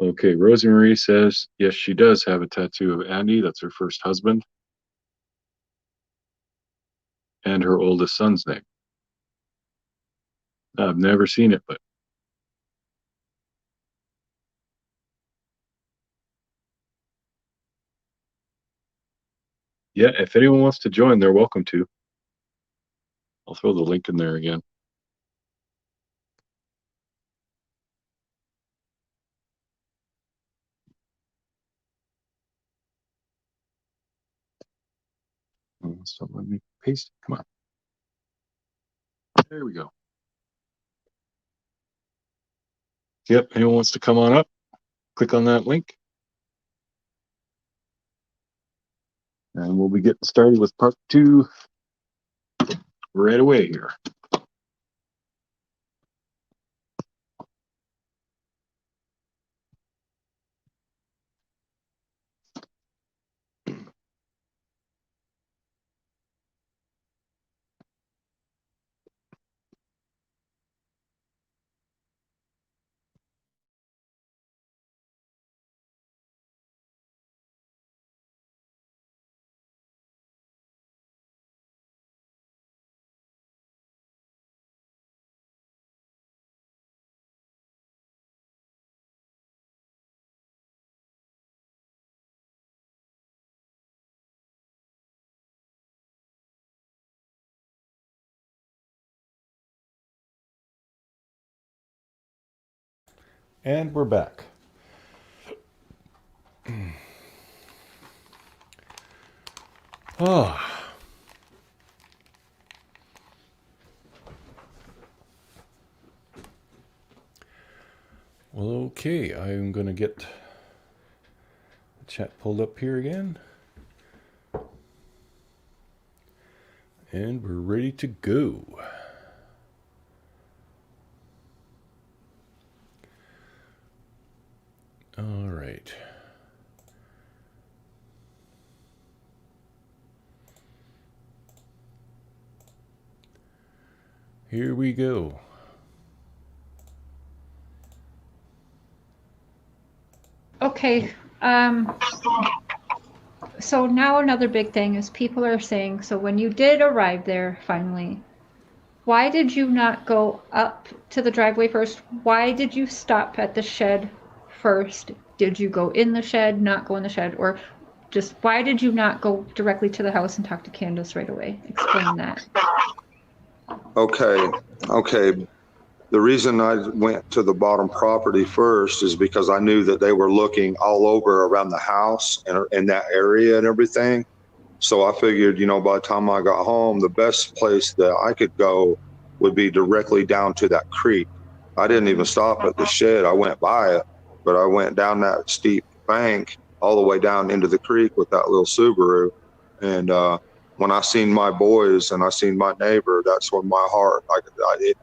Okay, Rosie Marie says yes, she does have a tattoo of Andy. That's her first husband. And her oldest son's name. I've never seen it, but yeah, if anyone wants to join, they're welcome to. I'll throw the link in there again. So let me paste it. Come on. There we go. Yep, anyone wants to come on up, click on that link. And we'll be getting started with part 2 right away here. And we're back. Oh. Well, okay, I'm going to get the chat pulled up here again. And we're ready to go. All right. Here we go. Okay. So now another big thing is people are saying, so when you did arrive there finally, why did you not go up to the driveway first? Why did you stop at the shed first? Did you go in the shed, not go in the shed, or just why did you not go directly to the house and talk to Candace right away? Explain that. Okay. The reason I went to the bottom property first is because I knew that they were looking all over around the house and in that area and everything. So I figured, by the time I got home, the best place that I could go would be directly down to that creek. I didn't even stop at the shed. I went by it, but I went down that steep bank all the way down into the creek with that little Subaru. And when I seen my boys and I seen my neighbor, that's when my heart,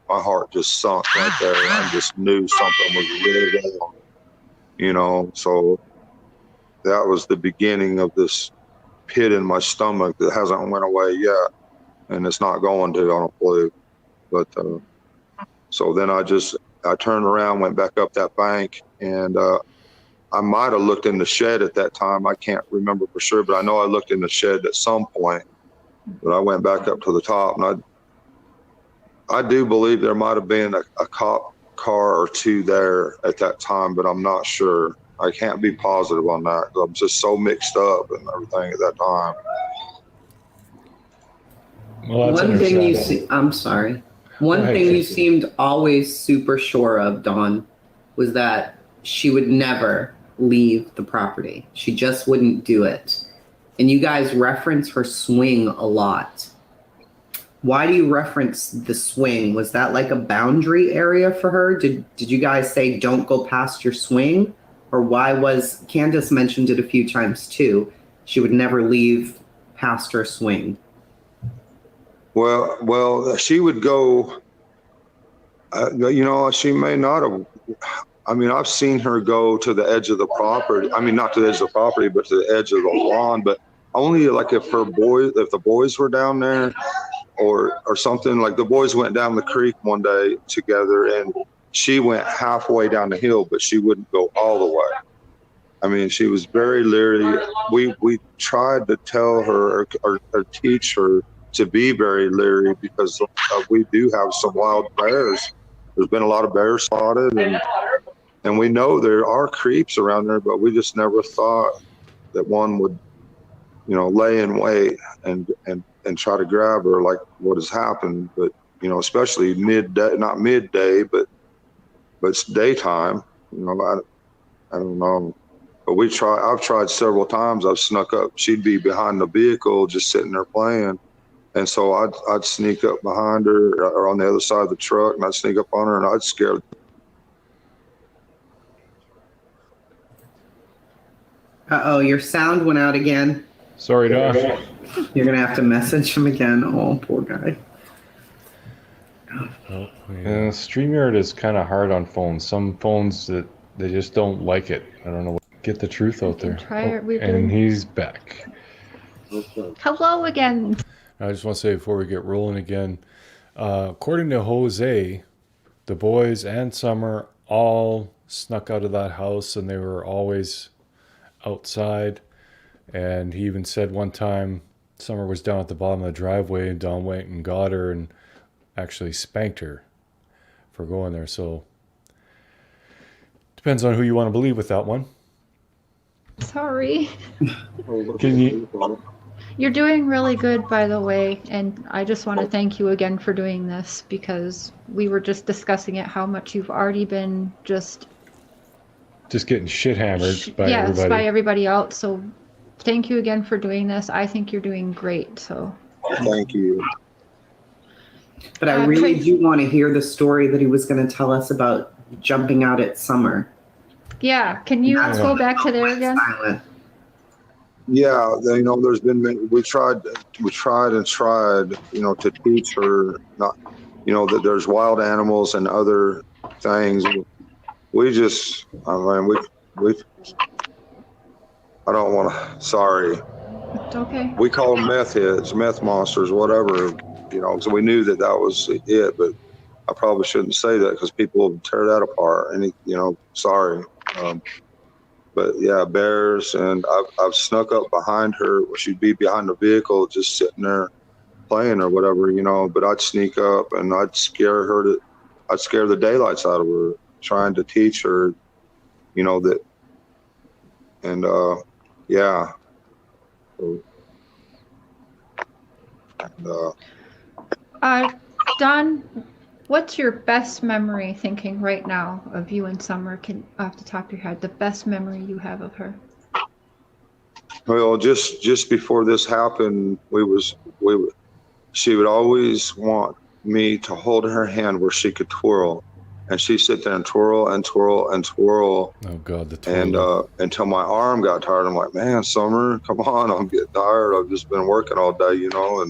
my heart just sunk right there. I just knew something was really wrong, you know. So that was the beginning of this pit in my stomach that hasn't went away yet, and it's not going to, I don't believe. But so then I turned around, went back up that bank, and I might have looked in the shed at that time. I can't remember for sure, but I know I looked in the shed at some point. But I went back up to the top, and I do believe there might have been a cop car or two there at that time, but I'm not sure. I can't be positive on that. I'm just so mixed up and everything at that time. Well, that's One thing you understandable. I'm sorry. One Go ahead, thing you Casey. seemed always super sure of, Dawn, was that she would never leave the property. She just wouldn't do it. And you guys reference her swing a lot. Why do you reference the swing? Was that like a boundary area for her? Did you guys say don't go past your swing? Or why was, Candace mentioned it a few times too, she would never leave past her swing? Well, she would go, you know, she may not have. I mean, I've seen her go to the edge of the property. I mean, not to the edge of the property, but to the edge of the lawn, but only like if the boys were down there or something. Like the boys went down the creek one day together and she went halfway down the hill, but she wouldn't go all the way. I mean, she was very leery. We tried to tell her or teach her to be very leery because we do have some wild bears. There's been a lot of bears spotted, and we know there are creeps around there, but we just never thought that one would, you know, lay in wait and try to grab her like what has happened. But, you know, especially midday, not midday, but it's daytime, you know, I don't know. But I've tried several times. I've snuck up. She'd be behind the vehicle just sitting there playing. And so I'd sneak up behind her or on the other side of the truck, and I'd sneak up on her and I'd scare her. Uh-oh, your sound went out again. Sorry, Don. You're going to have to message him again. Oh, poor guy. Oh, yeah. StreamYard is kind of hard on phones. Some phones that they just don't like it. I don't know. Get the truth out there. Try it. We've And been- he's back. Hello again. I just want to say before we get rolling again, according to Jose, the boys and Summer all snuck out of that house and they were always outside. And he even said one time Summer was down at the bottom of the driveway and Don went and got her and actually spanked her for going there. So depends on who you want to believe with that one. Sorry. Can you? You're doing really good, by the way, and I just want to thank you again for doing this because we were just discussing it, how much you've already been just Getting shit hammered by yes, everybody. by everybody else. So thank you again for doing this. I think you're doing great. So Thank you. But I really do want to hear the story that he was going to tell us about jumping out at Summer. yeah, can you That's go what back to there again? Yeah, you know, there's been we tried, you know, to teach her not, you know, that there's wild animals and other things. We just, I mean, I don't want to. Sorry. It's okay. We call them meth heads, meth monsters, whatever. You know, so we knew that was it, but I probably shouldn't say that because people will tear that apart. And you know, sorry. But yeah, bears, and I've snuck up behind her. She'd be behind the vehicle, just sitting there playing or whatever, you know. But I'd sneak up and I'd scare the daylights out of her, trying to teach her, you know, that. And yeah. And, Don, what's your best memory thinking right now of you and Summer? Can off the top of your head, the best memory you have of her? Well, just before this happened, she would always want me to hold her hand where she could twirl, and she sit there and twirl and twirl and twirl. Oh God, the And twirl. until my arm got tired. I'm like, man, Summer, come on, I'm getting tired. I've just been working all day, you know.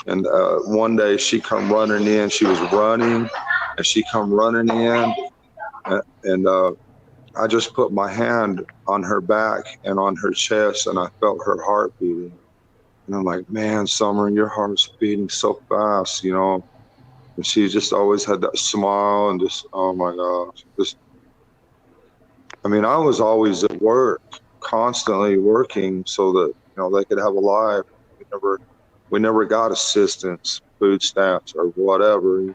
And one day she come running in. She was running, and she come running in, and I just put my hand on her back and on her chest, and I felt her heart beating. And I'm like, man, Summer, your heart's beating so fast, you know. And she just always had that smile and just, oh my gosh, just. I mean, I was always at work, constantly working, so that they could have a life. We never got assistance, food stamps, or whatever,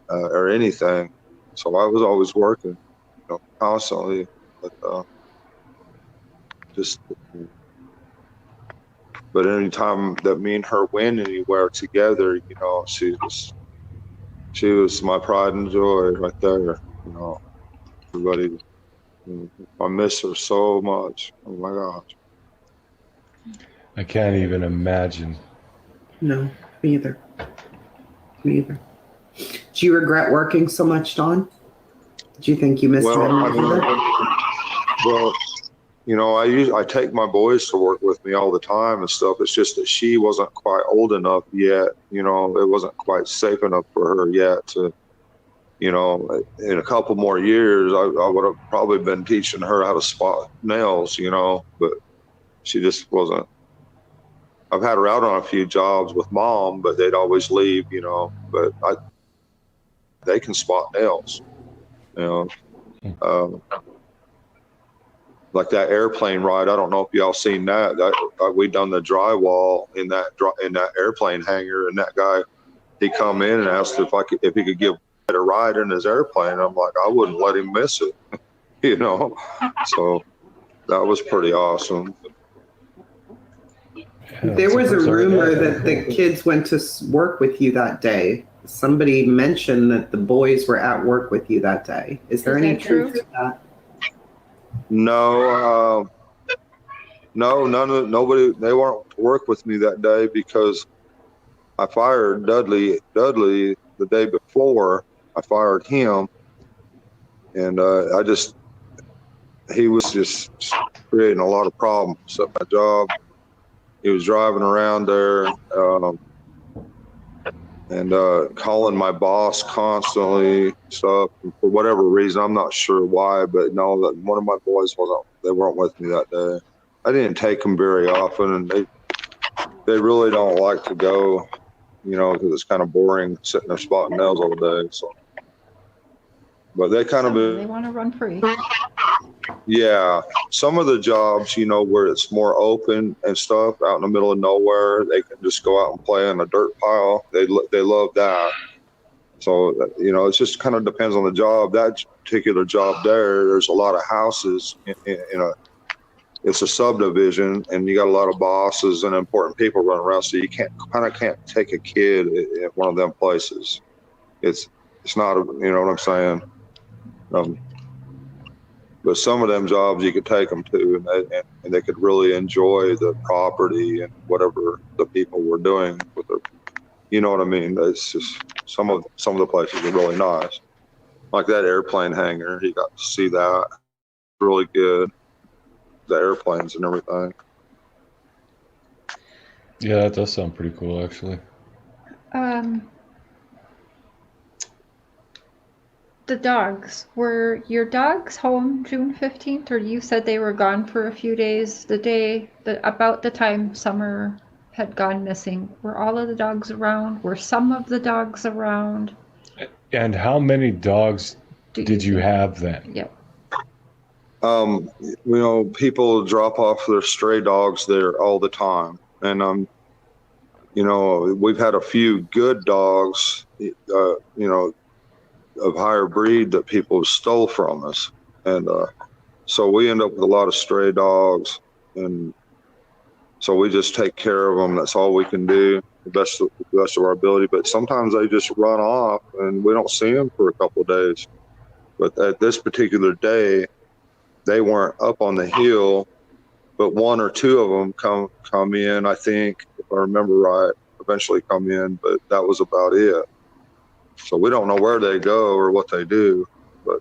or anything. So I was always working, constantly. But just, but any time that me and her went anywhere together, she was my pride and joy right there. Everybody. I miss her so much. Oh my gosh. I can't even imagine. No, me either. Me either. Do you regret working so much, Don? Do you think you missed her? I take my boys to work with me all the time and stuff. It's just that she wasn't quite old enough yet. It wasn't quite safe enough for her yet to. In a couple more years, I would have probably been teaching her how to spot nails, but she just wasn't. I've had her out on a few jobs with Mom, but they'd always leave, but they can spot nails, like that airplane ride. I don't know if y'all seen that. We done the drywall in that airplane hangar, and that guy, he come in and asked if he could give a ride in his airplane. I'm like, I wouldn't let him miss it, so that was pretty awesome. There was a rumor that the kids went to work with you that day. Somebody mentioned that the boys were at work with you that day. Is there any truth to that? No, nobody. They weren't to work with me that day because I fired Dudley the day before. I fired him, and he was just creating a lot of problems at my job. He was driving around there and calling my boss constantly, stuff, for whatever reason. I'm not sure why, but no, that one of my boys weren't with me that day. I didn't take them very often, and they really don't like to go, because it's kind of boring sitting there spotting nails all day. So, but they kind of They want to run free. Yeah, some of the jobs, where it's more open and stuff out in the middle of nowhere, they can just go out and play in a dirt pile. They love that. So, it just kind of depends on the job. That particular job there's a lot of houses it's a subdivision, and you got a lot of bosses and important people running around. So you can't take a kid at one of them places. It's not, you know what I'm saying? But some of them jobs you could take them to, and they could really enjoy the property and whatever the people were doing with their, you know what I mean? It's just some of the places are really nice, like that airplane hangar. He got to see that, really good, the airplanes and everything. Yeah, that does sound pretty cool, actually. The dogs, were your dogs home June 15th, or you said they were gone for a few days about the time Summer had gone missing? Were all of the dogs around? Were some of the dogs around? And how many dogs did you have then? Yep. People drop off their stray dogs there all the time. And, we've had a few good dogs, of higher breed that people stole from us. And so we end up with a lot of stray dogs. And so we just take care of them. That's all we can do, the best of our ability. But sometimes they just run off and we don't see them for a couple of days. But at this particular day, they weren't up on the hill, but one or two of them come in, I think, if I remember right, eventually come in, but that was about it. So we don't know where they go or what they do, but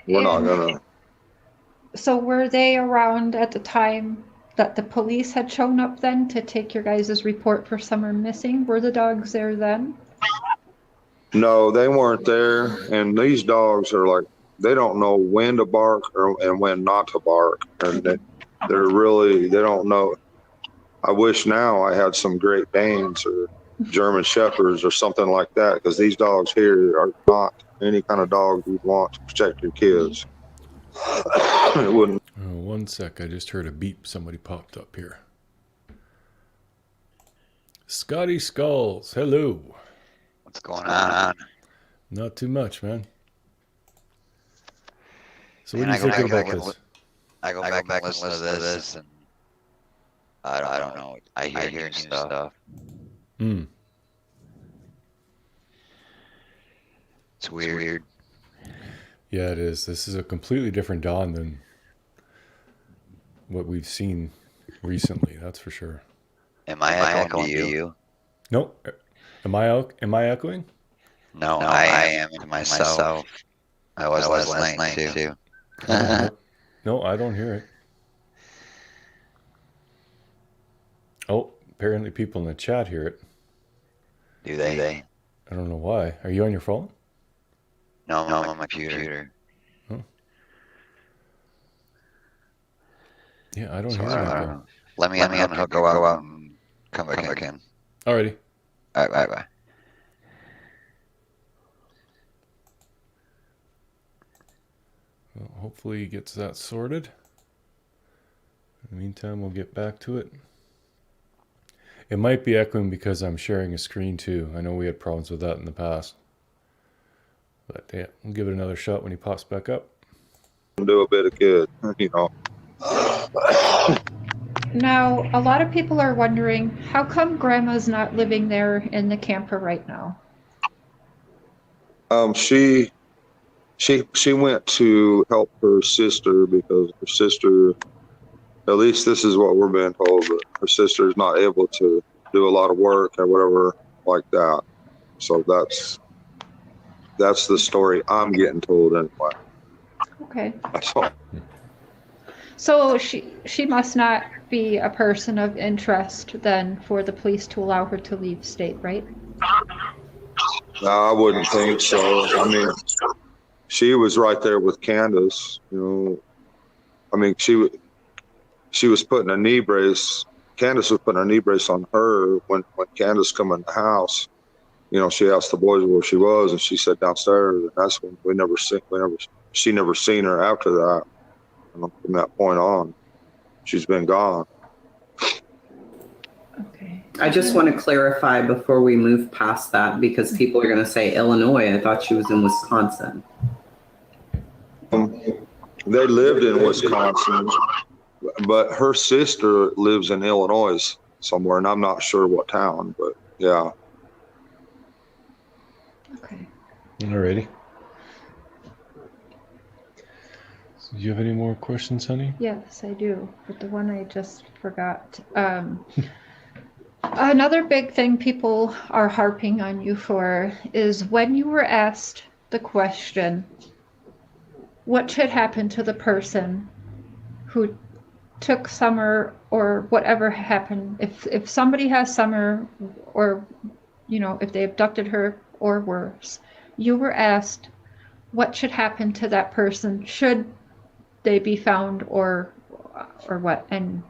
we're not And gonna. so were they around at the time that the police had shown up then to take your guys' report for Summer missing? Were the dogs there then? No, they weren't there. And these dogs are like, they don't know when to bark and when not to bark. And they're really, they don't know. I wish now I had some Great Danes or German Shepherds or something like that, because these dogs here are not any kind of dog you'd want to protect your kids. It wouldn't. Oh, one sec. I just heard a beep. Somebody popped up here. Scotty Skulls. Hello. What's going on? Not too much, man. So what Man, do you think about this? I go back and listen to this, and I don't know. I hear new stuff. Hmm. It's weird. Yeah, it is. This is a completely different Dawn than what we've seen recently. That's for sure. Am I echoing to you? Nope. Am I echoing? No, I am to myself. I was last night too. No, I don't hear it. Oh, apparently people in the chat hear it. Do they? I don't know why. Are you on your phone? No, I'm on my computer. Oh. Yeah, I don't hear I it. don't know. Let me unhook, go out, and come back in. Alrighty. All right, bye. Well, hopefully he gets that sorted. In the meantime, we'll get back to it. It might be echoing because I'm sharing a screen too. I know we had problems with that in the past. But yeah, we'll give it another shot when he pops back up. Do a bit of good, you know. Now, a lot of people are wondering, how come Grandma's not living there in the camper right now? She went to help her sister because her sister, at least this is what we're being told, that her sister is not able to do a lot of work or whatever like that. So that's the story I'm getting told anyway. Okay. That's all. So she must not be a person of interest then for the police to allow her to leave state, right? No, I wouldn't think so. I mean, she was right there with Candace, you know. I mean, she was putting a knee brace. Candace was putting a knee brace on her when Candace come in the house. You know, she asked the boys where she was, and she said downstairs. And that's when she never seen her after that. And from that point on, she's been gone. Okay. I just want to clarify before we move past that, because people are going to say Illinois. I thought she was in Wisconsin. They lived in Wisconsin, but her sister lives in Illinois somewhere, and I'm not sure what town, but yeah. Okay. Alrighty. So do you have any more questions, honey? Yes, I do. But the one I just forgot. Another big thing people are harping on you for is when you were asked the question, what should happen to the person who took Summer or whatever happened? If somebody has Summer, or, you know, if they abducted her or worse, you were asked what should happen to that person should they be found or what? And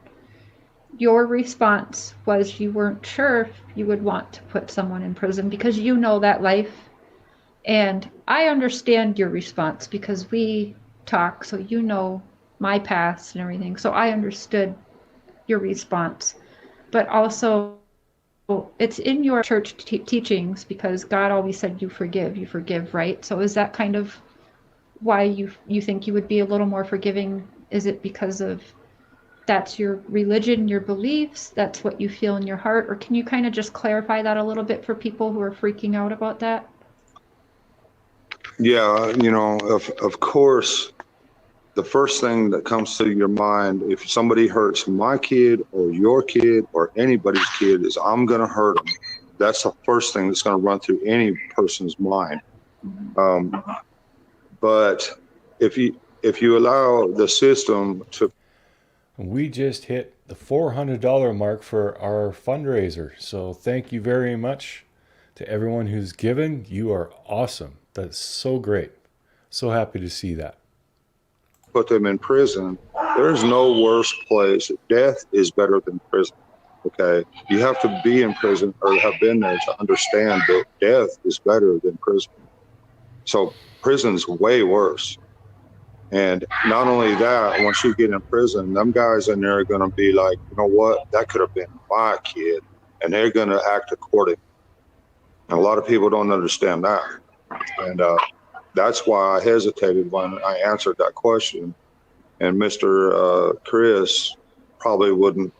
your response was you weren't sure if you would want to put someone in prison because you know that life. And I understand your response because we talk, so you know my past and everything. So I understood your response. But also, it's in your church teachings because God always said you forgive, right? So is that kind of why you think you would be a little more forgiving? Is it because of that's your religion, your beliefs, that's what you feel in your heart? Or can you kind of just clarify that a little bit for people who are freaking out about that? Yeah, you know, of course, the first thing that comes to your mind, if somebody hurts my kid or your kid or anybody's kid, is I'm going to hurt them. that's the first thing that's going to run through any person's mind. But if you allow the system to, We just hit the $400 mark for our fundraiser. So thank you very much to everyone who's given. You are awesome. That's so great. So happy to see that. put them in prison, there's no worse place. Death is better than prison. Okay, you have to be in prison or have been there to understand that death is better than prison. So prison's way worse. And not only that, once you get in prison, them guys in there are going to be like, you know what, that could have been my kid, and they're going to act accordingly. And a lot of people don't understand that, and that's why I hesitated when I answered that question. And Mr. Chris probably wouldn't.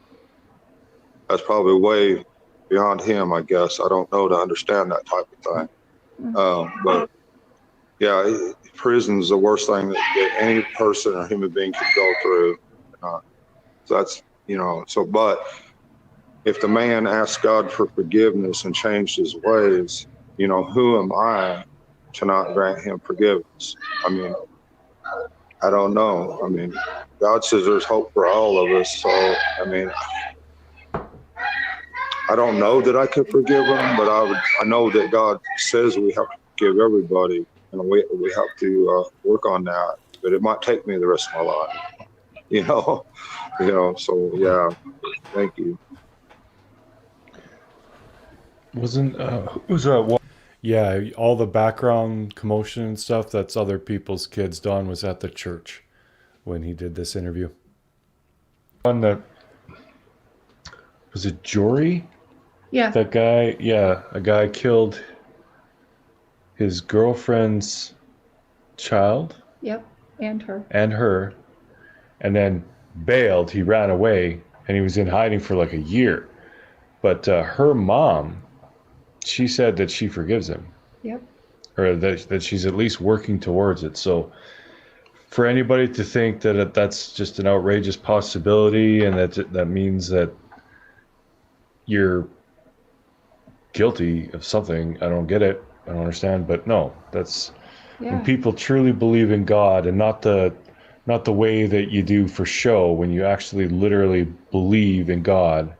That's probably way beyond him, I guess. I don't know to understand that type of thing. But yeah, prison's the worst thing that any person or human being could go through. So that's, but if the man asked God for forgiveness and changed his ways, who am I to not grant him forgiveness? I mean, I don't know. I mean, God says there's hope for all of us. So, I mean, I don't know that I could forgive him, but I know that God says we have to forgive everybody, and we have to work on that. But it might take me the rest of my life, So yeah, thank you. Wasn't who's that? Yeah, all the background commotion and stuff, that's other people's kids. Don was at the church when he did this interview. On the, was it Jory? Yeah. That guy, a guy killed his girlfriend's child. Yep. And her. And then bailed. He ran away, and he was in hiding for like a year. But her mom, she said that she forgives him. Yep. Or that she's at least working towards it. So for anybody to think that that's just an outrageous possibility and that means that you're guilty of something, I don't get it. I don't understand. But no, that's when people truly believe in God, and not the way that you do for show, when you actually literally believe in God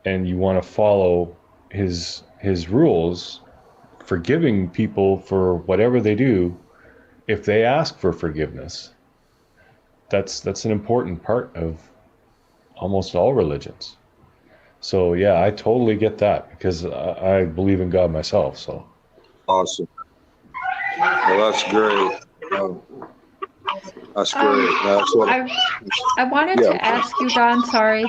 and you want to follow his rules, forgiving people for whatever they do if they ask for forgiveness. That's an important part of almost all religions. So yeah, I totally get that, because I believe in God myself. So awesome. Well, that's great. That's great. That's what I wanted to ask you, Don, sorry.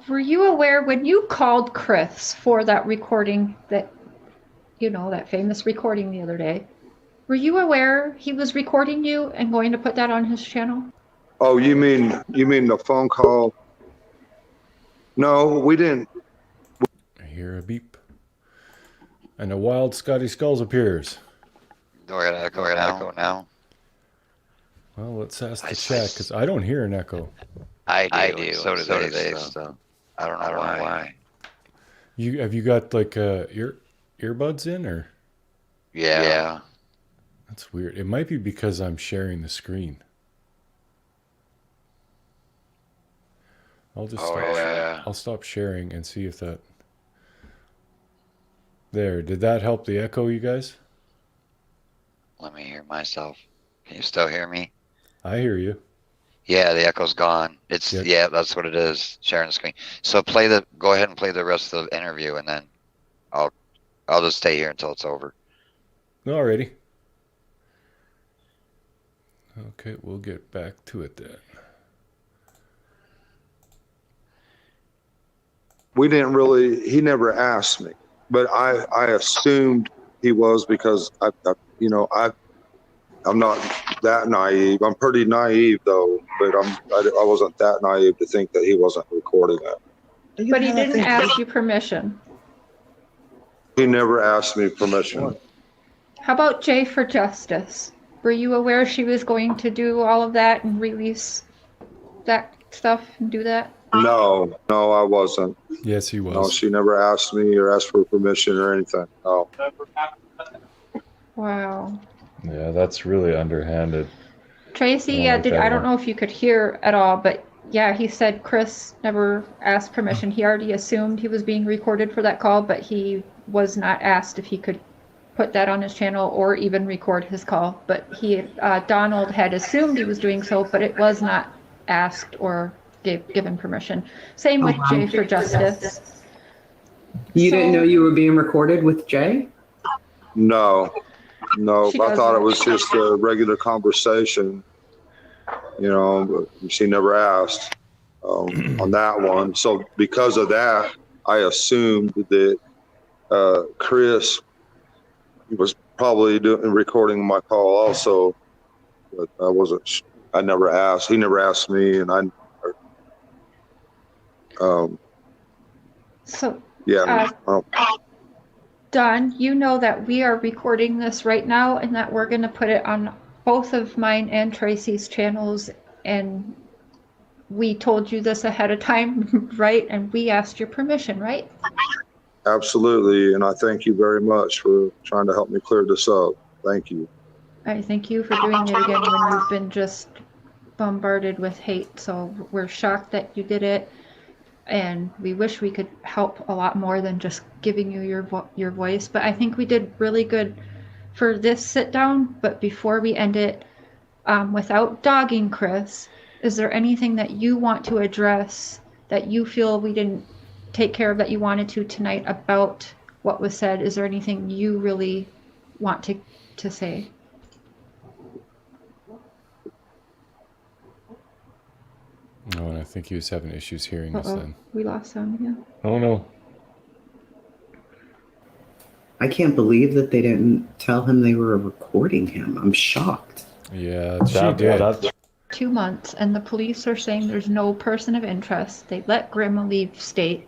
Were you aware when you called Chris for that recording, that famous recording the other day, were you aware he was recording you and going to put that on his channel? Oh, you mean the phone call? No, we didn't. I hear a beep, and a wild Scotty Skulls appears. Do I got an echo now? Well, let's ask the chat, because I don't hear an echo. I do. So do they. So I don't know why. Have you got like earbuds in, or? Yeah. That's weird. It might be because I'm sharing the screen. I'll just I'll stop sharing and see if that. There, did that help the echo, you guys? Let me hear myself. Can you still hear me? I hear you. Yeah, the echo's gone. It's Yep. That's what it is. Sharing the screen. So go ahead and play the rest of the interview, and then I'll just stay here until it's over. Alrighty. Okay, we'll get back to it then. We didn't really. He never asked me, but I assumed he was, because I'm not that naive. I'm pretty naive though, but I wasn't that naive to think that he wasn't recording it. But he didn't ask you permission. He never asked me permission. How about Jay for Justice? Were you aware she was going to do all of that and release that stuff and do that? No, I wasn't. Yes, he No, was. she never asked me or asked for permission or anything. No. Wow. Yeah, that's really underhanded. Tracy, I don't yeah, like that I at don't all. know if you could hear at all, but yeah, he said Chris never asked permission. He already assumed he was being recorded for that call, but he was not asked if he could put that on his channel or even record his call. But Donald had assumed he was doing so, but it was not asked or given permission. Same Oh, with wow. Jay for Justice. You So- didn't know you were being recorded with Jay? No, She I thought it doesn't. was just a regular conversation, but she never asked on that one. So because of that, I assumed that Chris was probably recording my call also, but I wasn't. I never asked. He never asked me, and So, yeah. Don, you know that we are recording this right now and that we're going to put it on both of mine and Tracy's channels. And we told you this ahead of time, right? And we asked your permission, right? Absolutely, and I thank you very much for trying to help me clear this up. Thank you. I thank you for doing it again when you've been just bombarded with hate. So we're shocked that you did it. And we wish we could help a lot more than just giving you your voice. But I think we did really good for this sit down. But before we end it, without dogging Chris, is there anything that you want to address that you feel we didn't take care of that you wanted to tonight about what was said? Is there anything you really want to say? Oh, and I think he was having issues hearing us then. We lost him, yeah. Oh, no. I can't believe that they didn't tell him they were recording him. I'm shocked. Yeah, she did. That's 2 months, and the police are saying there's no person of interest. They let Grandma leave state.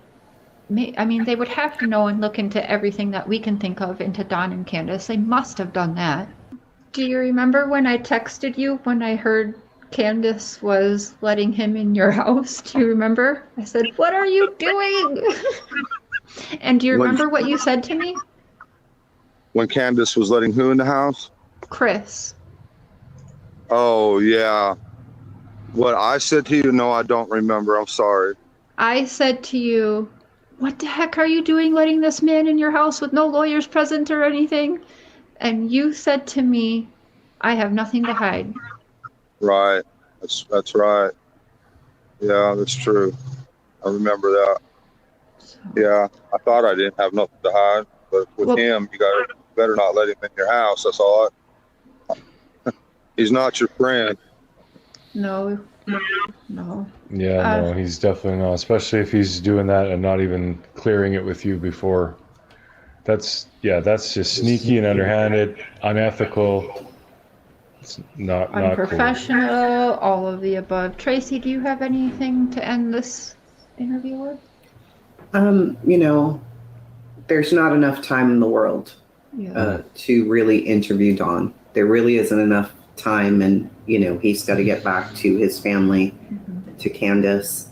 I mean, they would have to know and look into everything that we can think of into Don and Candace. They must have done that. Do you remember when I texted you when I heard Candace was letting him in your house? Do you remember? I said, "What are you doing?" And do you remember what you said to me? When Candace was letting who in the house? Chris. Oh, yeah. What I said to you? No, I don't remember. I'm sorry. I said to you, "What the heck are you doing letting this man in your house with no lawyers present or anything?" And you said to me, "I have nothing to hide." Right. That's right. Yeah, that's true. I remember that. So, Yeah, I thought I didn't have nothing to hide, but with him, you better not let him in your house. That's all. He's not your friend. no. Yeah, no, he's definitely not. Especially if he's doing that and not even clearing it with you before. That's just sneaky and underhanded, unethical. It's not cool. Unprofessional, all of the above. Tracy, do you have anything to end this interview with? There's not enough time in the world to really interview Don. There really isn't enough time, and he's got to get back to his family, to Candace.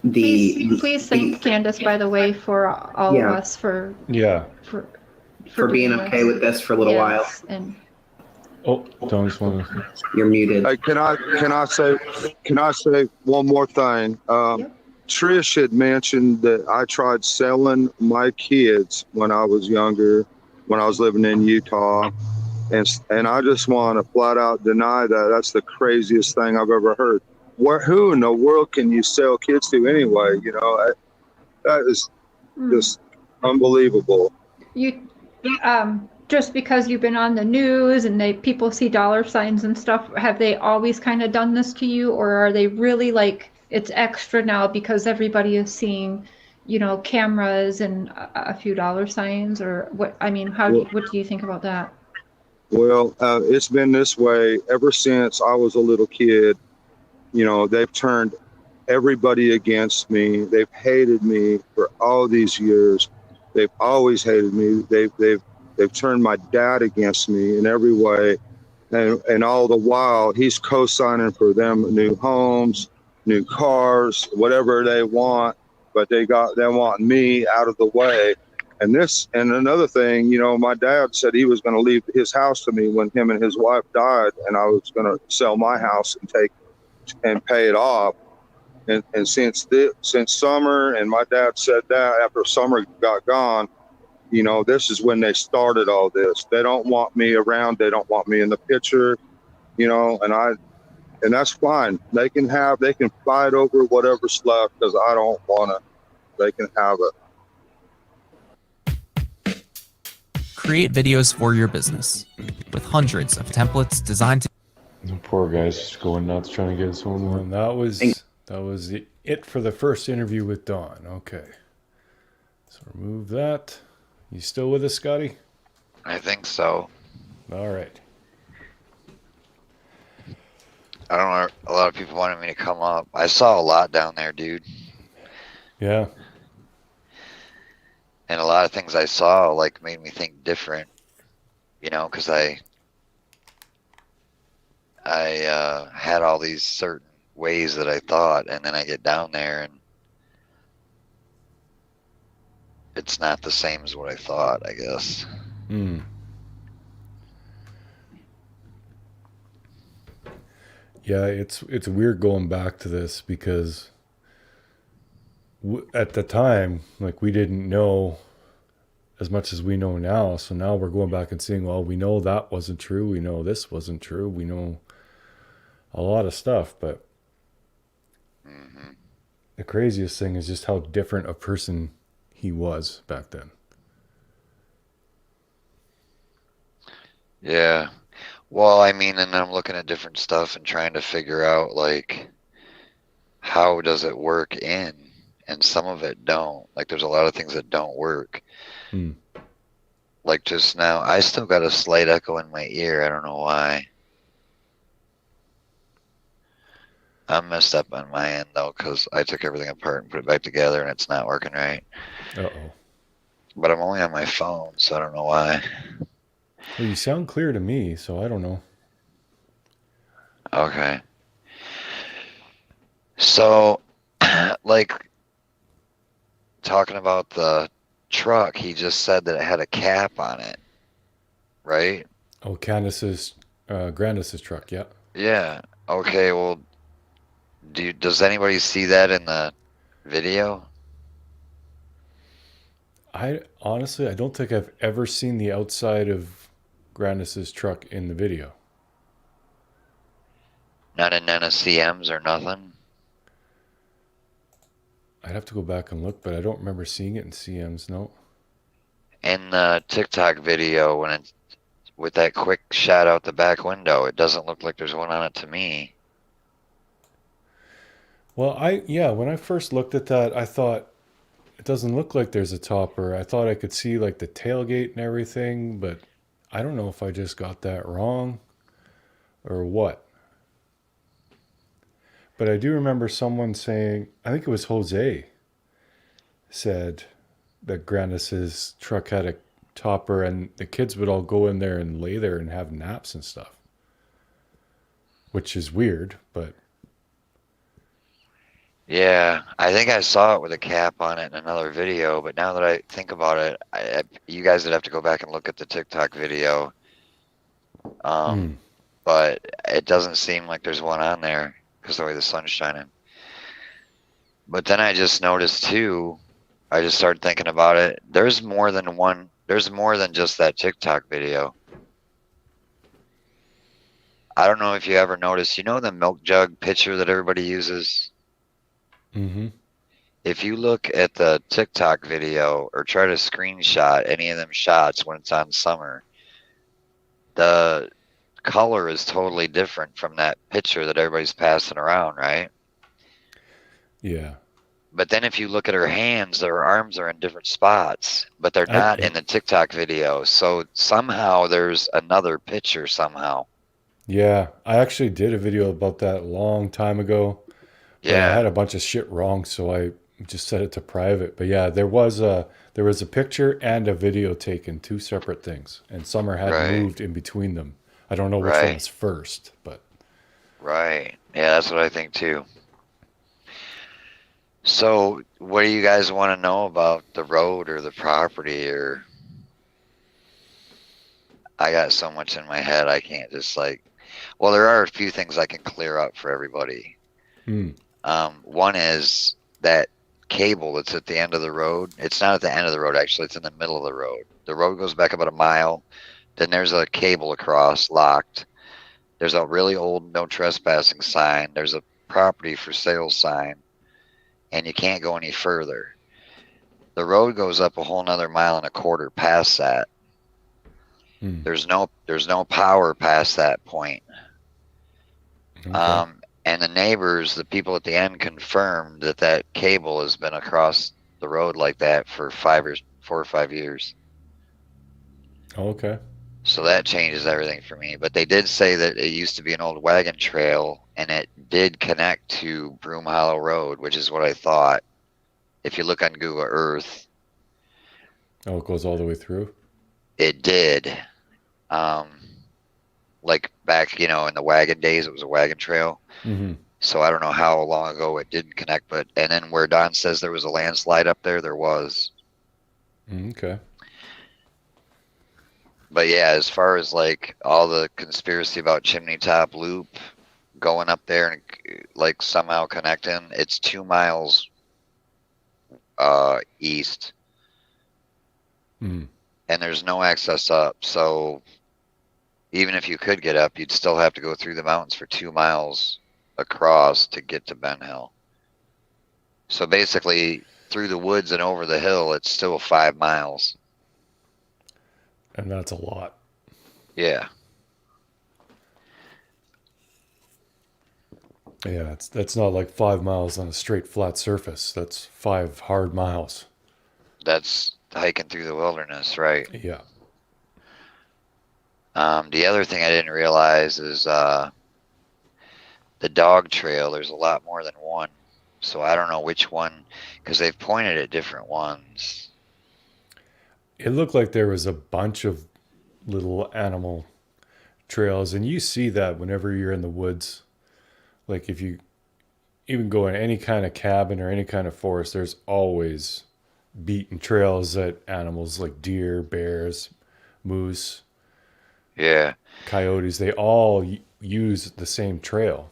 Please thank Candace, by the way, for all of us for being doing okay with this for a little while. And Don't just want to. You're muted. Hey, can I say one more thing? Trish had mentioned that I tried selling my kids when I was younger, when I was living in Utah, and I just want to flat out deny that. That's the craziest thing I've ever heard. Who in the world can you sell kids to anyway? That is just unbelievable. Just because you've been on the news and people see dollar signs and stuff, have they always kind of done this to you, or are they really like it's extra now because everybody is seeing, cameras and a few dollar signs, or what? I mean, what do you think about that? Well, it's been this way ever since I was a little kid. They've turned everybody against me. They've hated me for all these years. They've always hated me. They've turned my dad against me in every way. And all the while, he's co-signing for them new homes, new cars, whatever they want, but they want me out of the way. And another thing, you know, my dad said he was going to leave his house to me when him and his wife died, and I was going to sell my house and pay it off. And since summer, and my dad said that after summer got gone, you know, this is when they started all this. They don't want me around. They don't want me in the picture, you know, and that's fine. They can fight over whatever's left, because I don't want to. They can have it. Create videos for your business with hundreds of templates designed to. The poor guy's just going nuts trying to get his own one. That was it for the first interview with Don. Okay. So remove that. You still with us, Scotty? I think so. All right. I don't know. A lot of people wanted me to come up. I saw a lot down there, dude. Yeah. And a lot of things I saw like made me think different, you know, because I had all these certain ways that I thought, and then I get down there and it's not the same as what I thought, I guess. Yeah, it's weird going back to this because at the time, like, we didn't know as much as we know now. So now we're going back and seeing, well, we know that wasn't true. We know this wasn't true. We know a lot of stuff, but the craziest thing is just how different a person he was back then. Yeah. Well, I mean, and I'm looking at different stuff and trying to figure out, like, how does it work in? And some of it don't. Like, there's a lot of things that don't work. Like just now, I still got a slight echo in my ear. I don't know why. I'm messed up on my end, though, because I took everything apart and put it back together, and it's not working right. Uh-oh. But I'm only on my phone, so I don't know why. Well, you sound clear to me, so I don't know. Okay. So, like, talking about the truck, he just said that it had a cap on it, right? Oh, Candace's, Grandis's truck, yeah. Yeah. Okay, well, does anybody see that in the video? I don't think I've ever seen the outside of Grandis's truck in the video. Not in none of CMs or nothing? I'd have to go back and look, but I don't remember seeing it in CMs, no. In the TikTok video, when it's with that quick shot out the back window, it doesn't look like there's one on it to me. Well, when I first looked at that, I thought it doesn't look like there's a topper. I thought I could see like the tailgate and everything, but I don't know if I just got that wrong or what. But I do remember someone saying, I think it was Jose, said that Grandis's truck had a topper and the kids would all go in there and lay there and have naps and stuff. Which is weird, but... Yeah, I think I saw it with a cap on it in another video, but now that I think about it, you guys would have to go back and look at the TikTok video. But it doesn't seem like there's one on there because of the way the sun's shining. But then I just noticed too, I just started thinking about it. There's more than one, there's more than just that TikTok video. I don't know if you ever noticed, you know the milk jug picture that everybody uses? If you look at the TikTok video or try to screenshot any of them shots when it's on summer, the color is totally different from that picture that everybody's passing around, right? Yeah. But then if you look at her hands, her arms are in different spots, but they're not in the TikTok video. So somehow there's another picture somehow. Yeah, I actually did a video about that a long time ago. Yeah, I had a bunch of shit wrong, so I just set it to private. But yeah, there was a picture and a video taken, two separate things, and Summer had moved in between them. I don't know which one was first, but right. Yeah, that's what I think too. So, what do you guys want to know about the road or the property? Or I got so much in my head, I can't just like. Well, there are a few things I can clear up for everybody. Hmm. One is that cable that's at the end of the road. It's not at the end of the road, actually. It's in the middle of the road. The road goes back about a mile. Then there's a cable across, locked. There's a really old no trespassing sign. There's a property for sale sign. And you can't go any further. The road goes up a whole nother mile and a quarter past that. Hmm. There's no power past that point. Okay. And the neighbors, the people at the end, confirmed that that cable has been across the road like that for 4 or 5 years. Okay. So that changes everything for me. But they did say that it used to be an old wagon trail, and it did connect to Broom Hollow Road, which is what I thought. If you look on Google Earth, Oh, it goes all the way through? it did. Like back, in the wagon days, it was a wagon trail. Mm-hmm. So I don't know how long ago it didn't connect, and then where Don says there was a landslide up there, there was. Okay. But yeah, as far as like all the conspiracy about Chimney Top Loop going up there and like somehow connecting, it's 2 miles east, Mm. and there's no access up. So even if you could get up, you'd still have to go through the mountains for 2 miles across to get to Ben Hill. So basically, through the woods and over the hill, it's still 5 miles. And that's a lot. Yeah. Yeah, that's not like 5 miles on a straight flat surface. That's 5 hard miles. That's hiking through the wilderness, right? Yeah. The other thing I didn't realize is the dog trail. There's a lot more than one. So I don't know which one, because they've pointed at different ones. It looked like there was a bunch of little animal trails, and you see that whenever you're in the woods. Like if you even go in any kind of cabin or any kind of forest, there's always beaten trails that animals like deer, bears, moose, Yeah. coyotes, they all use the same trail.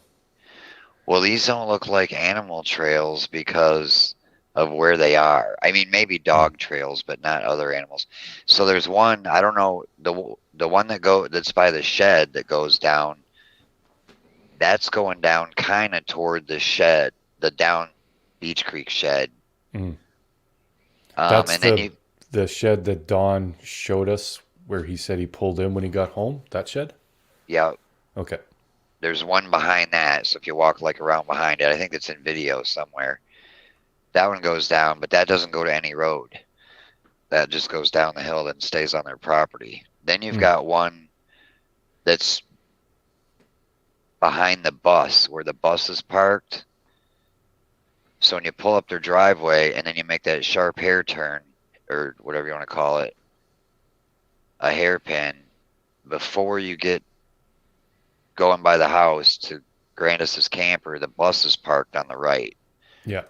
Well, these don't look like animal trails because of where they are. I mean, maybe dog trails, but not other animals. So there's one, I don't know, the one that's by the shed that goes down. That's going down kind of toward the shed, the down Beach Creek shed. Mm. That's And then the shed that Don showed us where he said he pulled in when he got home. That shed? yeah, Okay. there's one behind that. So if you walk like around behind it, I think it's in video somewhere. That one goes down, but that doesn't go to any road. That just goes down the hill and stays on their property. Then you've got one that's behind the bus where the bus is parked. So when you pull up their driveway and then you make that sharp hair turn, or whatever you want to call it, a hairpin, before you get going by the house to Grandis's camper, the bus is parked on the right. Yeah.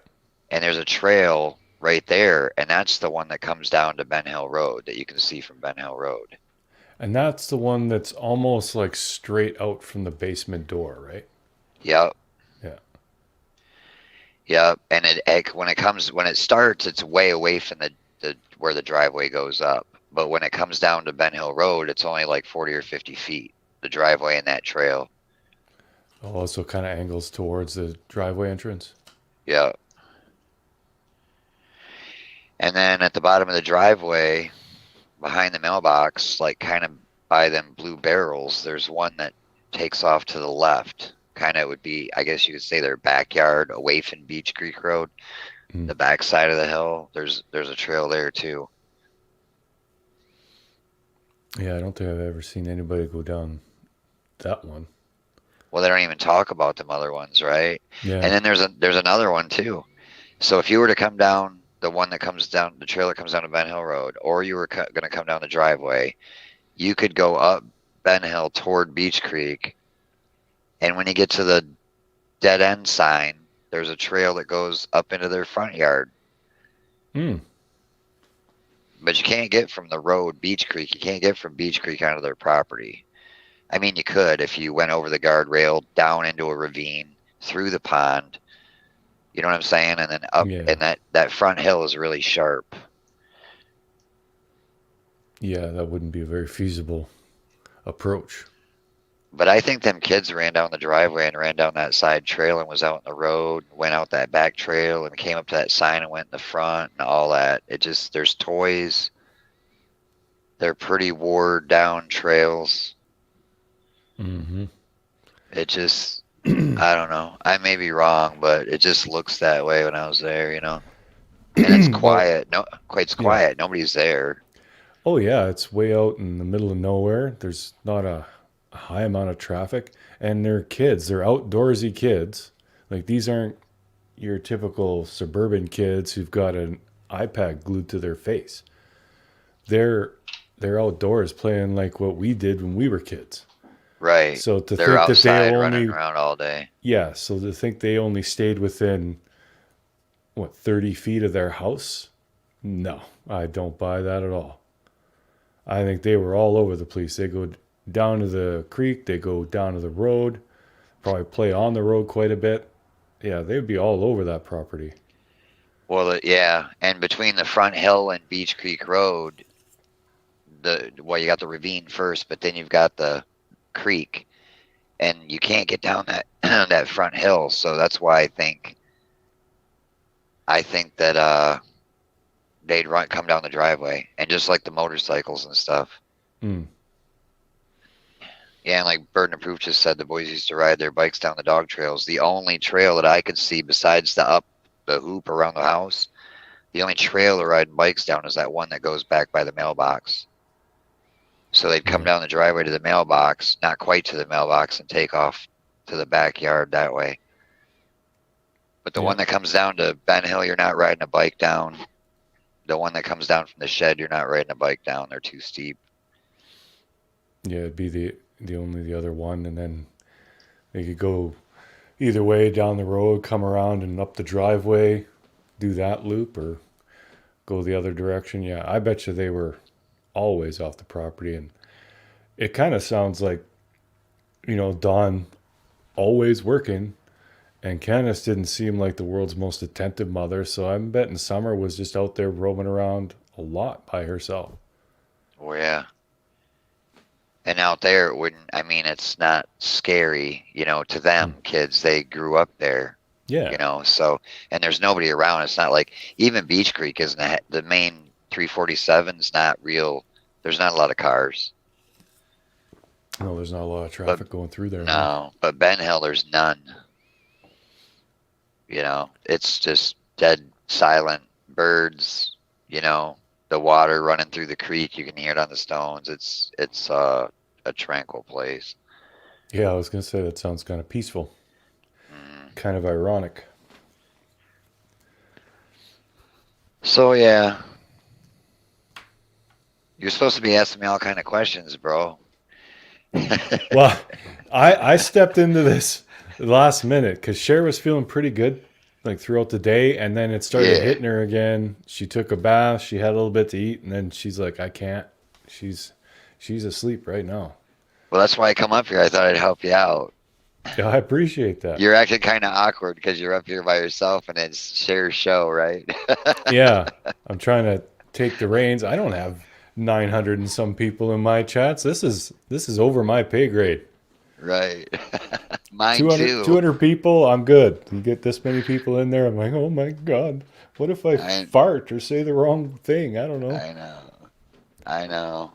And there's a trail right there, and that's the one that comes down to Ben Hill Road that you can see from Ben Hill Road. And that's the one that's almost like straight out from the basement door, right? Yep. Yeah. Yep. And when it starts, it's way away from the where the driveway goes up. But when it comes down to Ben Hill Road, it's only like 40 or 50 feet, the driveway and that trail. Also kind of angles towards the driveway entrance. Yeah. And then at the bottom of the driveway, behind the mailbox, like kind of by them blue barrels, there's one that takes off to the left. Kind of would be, I guess you could say, their backyard away from Beach Creek Road. The back side of the hill, there's a trail there too. Yeah, I don't think I've ever seen anybody go down that one. Well, they don't even talk about them other ones, right? Yeah. And then there's another one too. So if you were to come down the one that comes down, the trail that comes down to Ben Hill Road, or you were going to come down the driveway, you could go up Ben Hill toward Beach Creek. And when you get to the dead end sign, there's a trail that goes up into their front yard. Hmm. But you can't get from the road, Beach Creek. You can't get from Beach Creek onto their property. I mean, you could if you went over the guardrail, down into a ravine, through the pond. You know what I'm saying? And then up, Yeah. and that front hill is really sharp. Yeah, that wouldn't be a very feasible approach. But I think them kids ran down the driveway and ran down that side trail and was out in the road, went out that back trail and came up to that sign and went in the front and all that. It just, there's toys. They're pretty wore down trails. Mm-hmm. It just, I don't know. I may be wrong, but it just looks that way when I was there, you know. And it's quiet. No, it's quiet. Nobody's there. Oh yeah, it's way out in the middle of nowhere. There's not a high amount of traffic, and they're kids. They're outdoorsy kids. Like, these aren't your typical suburban kids who've got an iPad glued to their face. They're outdoors playing like what we did when we were kids. Right. So to They're think that outside they running only, around all day. yeah, so to think they only stayed within, what, 30 feet of their house? No, I don't buy that at all. I think they were all over the place. They go down to the creek, they go down to the road, probably play on the road quite a bit. Yeah, they'd be all over that property. Well, yeah, and between the front hill and Beach Creek Road, you got the ravine first, but then you've got the creek, and you can't get down that that front hill. So that's why I think that they'd come down the driveway, and just like the motorcycles and stuff. Mm. Yeah, and like Burden of Proof just said, the boys used to ride their bikes down the dog trails. The only trail that I could see besides the hoop around the house, the only trail they're riding bikes down is that one that goes back by the mailbox. So they'd come down the driveway to the mailbox, not quite to the mailbox, and take off to the backyard that way. But the one that comes down to Ben Hill, you're not riding a bike down. The one that comes down from the shed, you're not riding a bike down. They're too steep. Yeah, it'd be the other one, and then they could go either way down the road, come around and up the driveway, do that loop, or go the other direction. Yeah, I bet you they were always off the property, and it kind of sounds like, Dawn always working, and Candace didn't seem like the world's most attentive mother, so I'm betting Summer was just out there roaming around a lot by herself. Oh, yeah. And out there, it's not scary, to them kids. They grew up there, Yeah. so, and there's nobody around. It's not like, even Beach Creek isn't the main 347 is not real. There's not a lot of cars. No, there's not a lot of traffic going through there. No, but Ben Hill, there's none. It's just dead silent. Birds, the water running through the creek. You can hear it on the stones. It's a tranquil place. Yeah, I was going to say that sounds kind of peaceful. Kind of ironic. So, yeah. You're supposed to be asking me all kind of questions, bro. Well, I stepped into this last minute because Cher was feeling pretty good like throughout the day, and then it started hitting her again. She took a bath, she had a little bit to eat, and then she's like, I can't. She's asleep right now. Well, that's why I come up here. I thought I'd help you out. Yeah, I appreciate that. You're acting kind of awkward because you're up here by yourself and it's Cher's show, right? Yeah, I'm trying to take the reins. I don't have 900 and some people in my chats. This is over my pay grade. Right. Mine 200, too. 200 people, I'm good. You get this many people in there, I'm like, oh my God, what if I fart or say the wrong thing? I don't know. I know.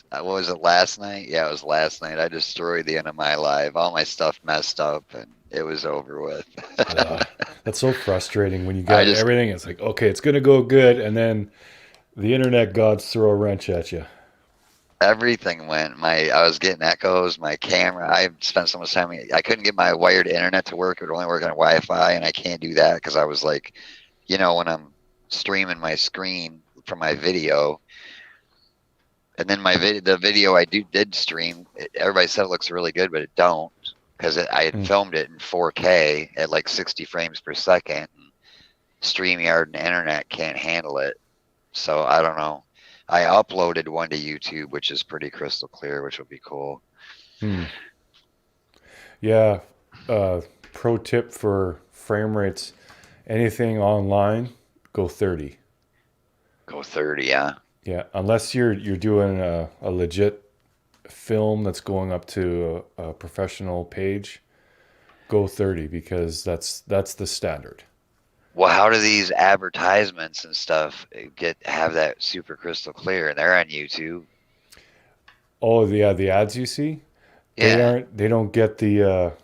What was it, last night? Yeah, it was last night. I destroyed the end of my life. All my stuff messed up and it was over with. That's so frustrating when you got everything. It's like, okay, it's going to go good. And then the internet gods throw a wrench at you. Everything went. I was getting echoes. My camera. I spent so much time. I couldn't get my wired internet to work. It would only work on Wi-Fi, and I can't do that because I was like, when I'm streaming my screen from my video, and then the video I did stream. Everybody said it looks really good, but it don't. because I had filmed it in 4K at like 60 frames per second. And StreamYard and internet can't handle it, so I don't know. I uploaded one to YouTube, which is pretty crystal clear, which will be cool. Yeah. Pro tip for frame rates: anything online, go 30. Go 30, yeah. Yeah, unless you're doing a legit film that's going up to a professional page, go 30 because that's the standard. Well, how do these advertisements and stuff have that super crystal clear? And they're on YouTube. Oh yeah, the ads you see, Yeah. they don't get the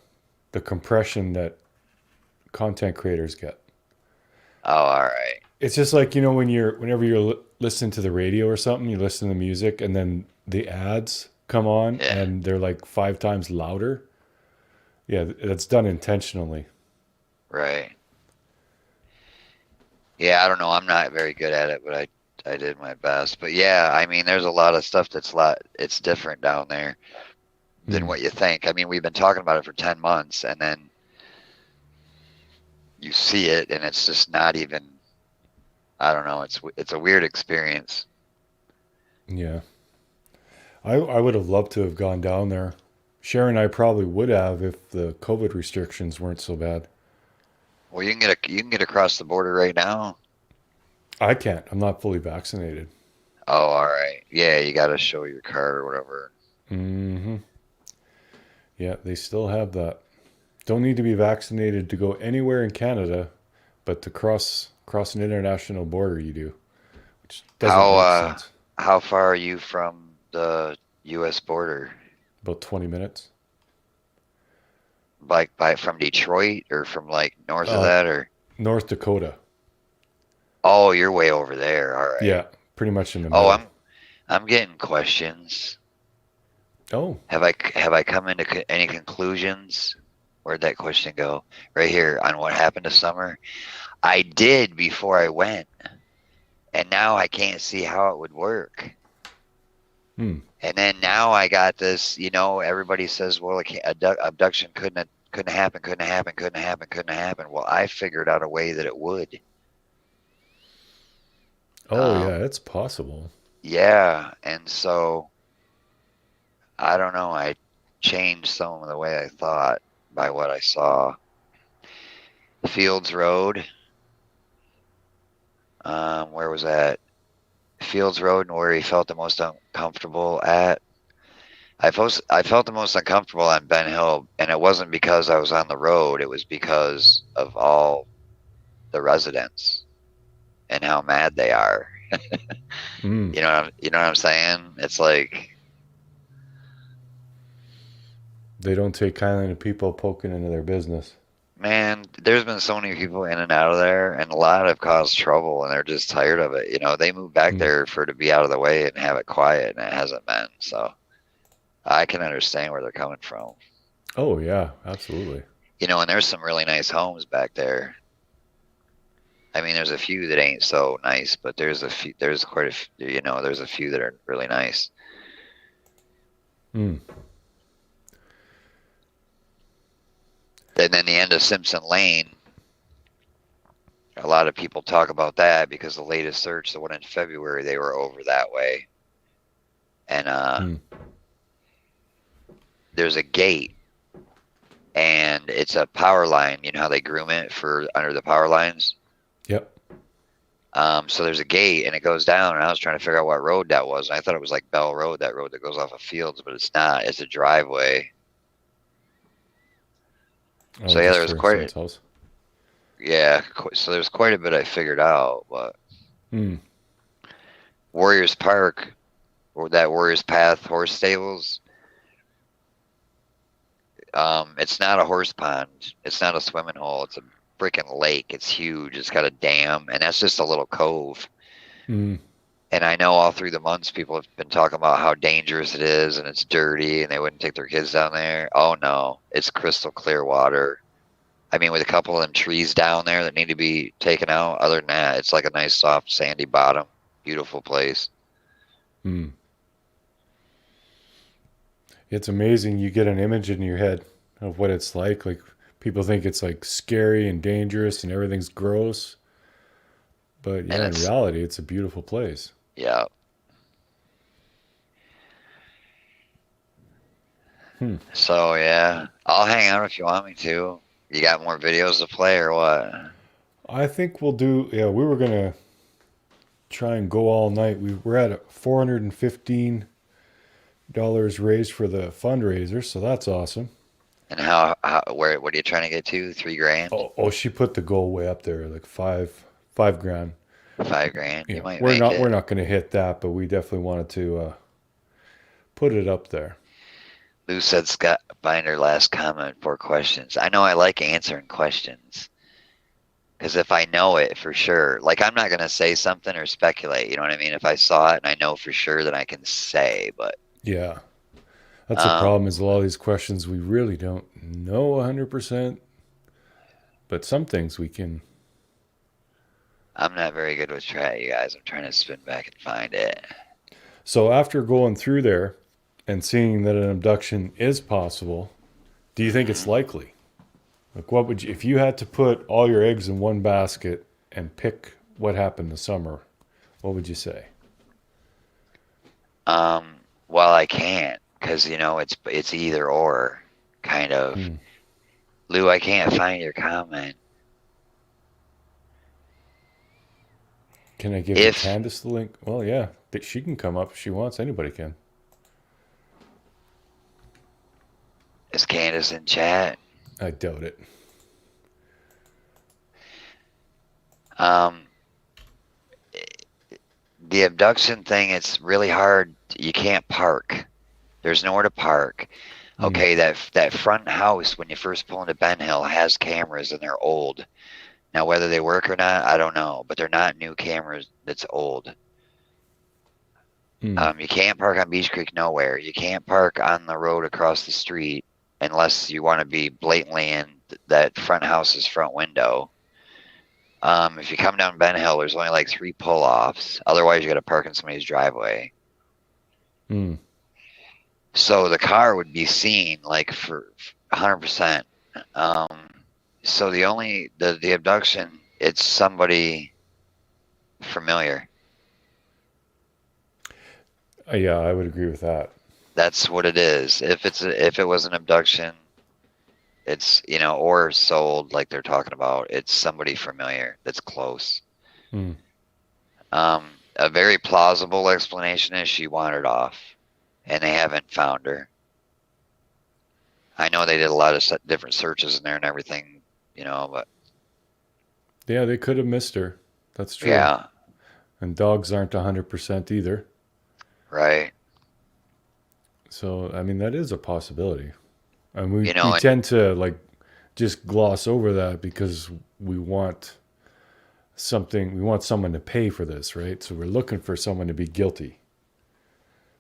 compression that content creators get. Oh, all right. It's just like, whenever you're listening to the radio or something, you listen to music and then the ads come on Yeah. and they're like 5 times louder. Yeah, that's done intentionally. Right. Yeah, I don't know. I'm not very good at it, but I did my best. But yeah, I mean, there's a lot of stuff it's different down there than what you think. I mean, we've been talking about it for 10 months, and then you see it, and it's just not even. I don't know. It's a weird experience. Yeah. I would have loved to have gone down there. Sharon and I probably would have if the COVID restrictions weren't so bad. Well, you can get across the border right now. I can't. I'm not fully vaccinated. Oh, all right. Yeah, you got to show your card or whatever. Mm-hmm. Yeah, they still have that. Don't need to be vaccinated to go anywhere in Canada, but to cross an international border you do, which doesn't make sense. How far are you from the U.S. border? About 20 minutes. Like from Detroit or from like north of that or? North Dakota. Oh, you're way over there. All right. Yeah, pretty much in the middle. Oh, I'm getting questions. Oh. Have I come into any conclusions? Where'd that question go? Right here on what happened to Summer. I did before I went, and now I can't see how it would work. And then now I got this. Everybody says, "Well, abduction couldn't happen." Well, I figured out a way that it would. Oh yeah, it's possible. Yeah, and so I don't know. I changed some of the way I thought by what I saw. Fields Road. Where was that? Fields Road, and where he felt the most uncomfortable at. I felt the most uncomfortable on Ben Hill, and it wasn't because I was on the road. It was because of all the residents and how mad they are. You know what I'm saying? It's like they don't take kindly to people poking into their business. Man, there's been so many people in and out of there, and a lot have caused trouble, and they're just tired of it. They moved back there for it to be out of the way and have it quiet, and it hasn't been. So I can understand where they're coming from. Oh yeah, absolutely. And there's some really nice homes back there. I mean, there's a few that ain't so nice, but there's quite a few, there's a few that are really nice. And then the end of Simpson Lane, a lot of people talk about that because the latest search, the one in February, they were over that way. And there's a gate, and it's a power line. You know how they groom it for under the power lines? Yep. So there's a gate, and it goes down, and I was trying to figure out what road that was. And I thought it was like Bell Road, that road that goes off of Fields, but it's not. It's a driveway. Oh, So yeah, there was quite. House. Yeah, so there's quite a bit I figured out, but Warriors Park, or that Warriors Path horse stables. It's not a horse pond. It's not a swimming hole. It's a freaking lake. It's huge. It's got a dam, and that's just a little cove. And I know all through the months people have been talking about how dangerous it is and it's dirty and they wouldn't take their kids down there. Oh no, it's crystal clear water. I mean, with a couple of them trees down there that need to be taken out, other than that, it's like a nice soft sandy bottom. Beautiful place. It's amazing. You get an image in your head, of what it's like. Like people think it's like scary and dangerous and everything's gross. But yeah, in it's reality, it's a beautiful place. yeah. Hmm. So yeah, I'll hang out if you want me to. You got more videos to play or what? I think we'll do, yeah, we were going to try and go all night. We're at $415 raised for the fundraiser, so that's awesome. And where what are you trying to get to? 3 grand? Oh, she put the goal way up there, like five grand. 5 grand? You You know, might we're make not it. we're not going to hit that, but we definitely wanted to put it up there. Lou said Scott Binder last comment 4 questions. I know I like answering questions. Because if I know it for sure, like I'm not going to say something or speculate, you know what I mean? If I saw it and I know for sure, then I can say, but Yeah, that's the problem. Is a lot of these questions we really don't know 100%, but some things we can. I'm not very good with chat, you guys. I'm trying to spin back and find it. So after going through there and seeing that an abduction is possible, do you think it's likely? Like, what would you, if you had to put all your eggs in one basket and pick what happened this summer, what would you say? Well, I can't because you know it's either or kind of. Hmm. Lou, I can't find your comment. Can I give If Candace the link? Well, yeah, she can come up if she wants. Anybody can. is Candace in chat? I doubt it. The abduction thing, it's really hard. You can't park. There's nowhere to park. Okay, that front house when you first pull into Ben Hill has cameras and they're old. Now whether they work or not, I don't know, but they're not new cameras. That's old. You can't park on Beach Creek nowhere. You can't park on the road across the street unless you want to be blatantly in that front house's front window. If you come down Ben Hill, there's only like 3 pull-offs. Otherwise, you got to park in somebody's driveway. So the car would be seen like for 100%. So the abduction, it's somebody familiar. Yeah, I would agree with that. That's what it is. If it was an abduction, it's or sold like they're talking about. It's somebody familiar that's close. A very plausible explanation is she wandered off, and they haven't found her. I know they did a lot of different searches in there and everything, but yeah, they could have missed her. That's true. Yeah. And dogs aren't 100% either. Right. So, I mean, that is a possibility. And we and tend to like just gloss over that because we want someone to pay for this, right? So we're looking for someone to be guilty.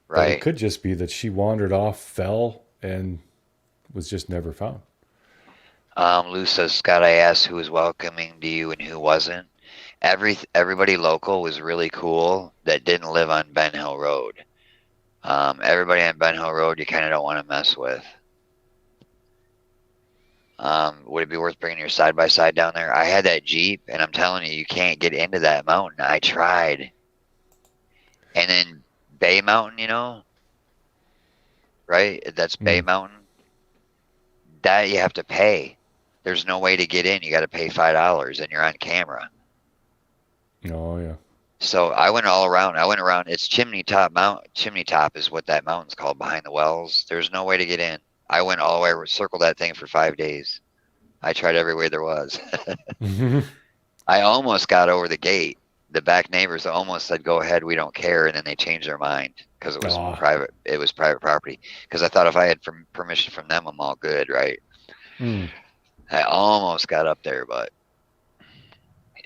But right. it could just be that she wandered off, fell, and was just never found. Lou says, Scott, I asked who was welcoming to you and who wasn't. Everybody local was really cool that didn't live on Ben Hill Road. Everybody on Ben Hill Road you kind of don't want to mess with. Would it be worth bringing your side-by-side down there? I had that Jeep, and I'm telling you, you can't get into that mountain. I tried. And then Bay Mountain, right? That's Bay Mountain. That you have to pay. There's no way to get in. You got to pay $5, and you're on camera. Oh, yeah. So I went all around. I went around. It's Chimney Top Mountain. Chimney Top is what that mountain's called behind the wells. There's no way to get in. I went all the way, circled that thing for 5 days. I tried every way there was. I almost got over the gate. The back neighbors almost said, "Go ahead, we don't care," and then they changed their mind because it was private. It was private property. Because I thought if I had permission from them, I'm all good, right? I almost got up there, but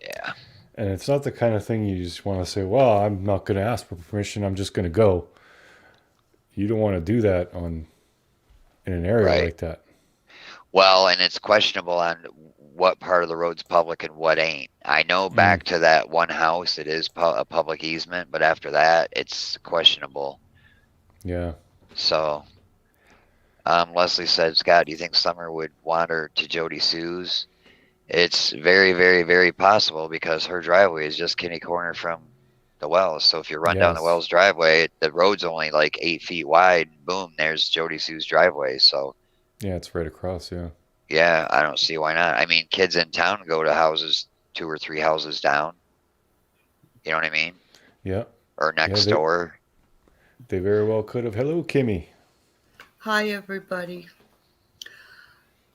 yeah. And it's not the kind of thing you just want to say, well, I'm not going to ask for permission. I'm just going to go. You don't want to do that in an area like that. Well, and it's questionable on what part of the road's public and what ain't. I know back to that one house, it is a public easement, but after that, it's questionable. Yeah. So, Leslie said, Scott, do you think Summer would wander to Jody Sue's? It's very, very, very possible because her driveway is just kitty corner from the Wells. So if you run down the Yes. Wells driveway, the road's only like 8 feet wide. Boom, there's Jody Sue's driveway. So Yeah, it's right across. Yeah. yeah, I don't see why not. I mean, kids in town go to houses 2 or 3 houses down. You know what I mean? Yeah. Or next they- door. They very well could have. Hello, Kimmy. Hi, everybody.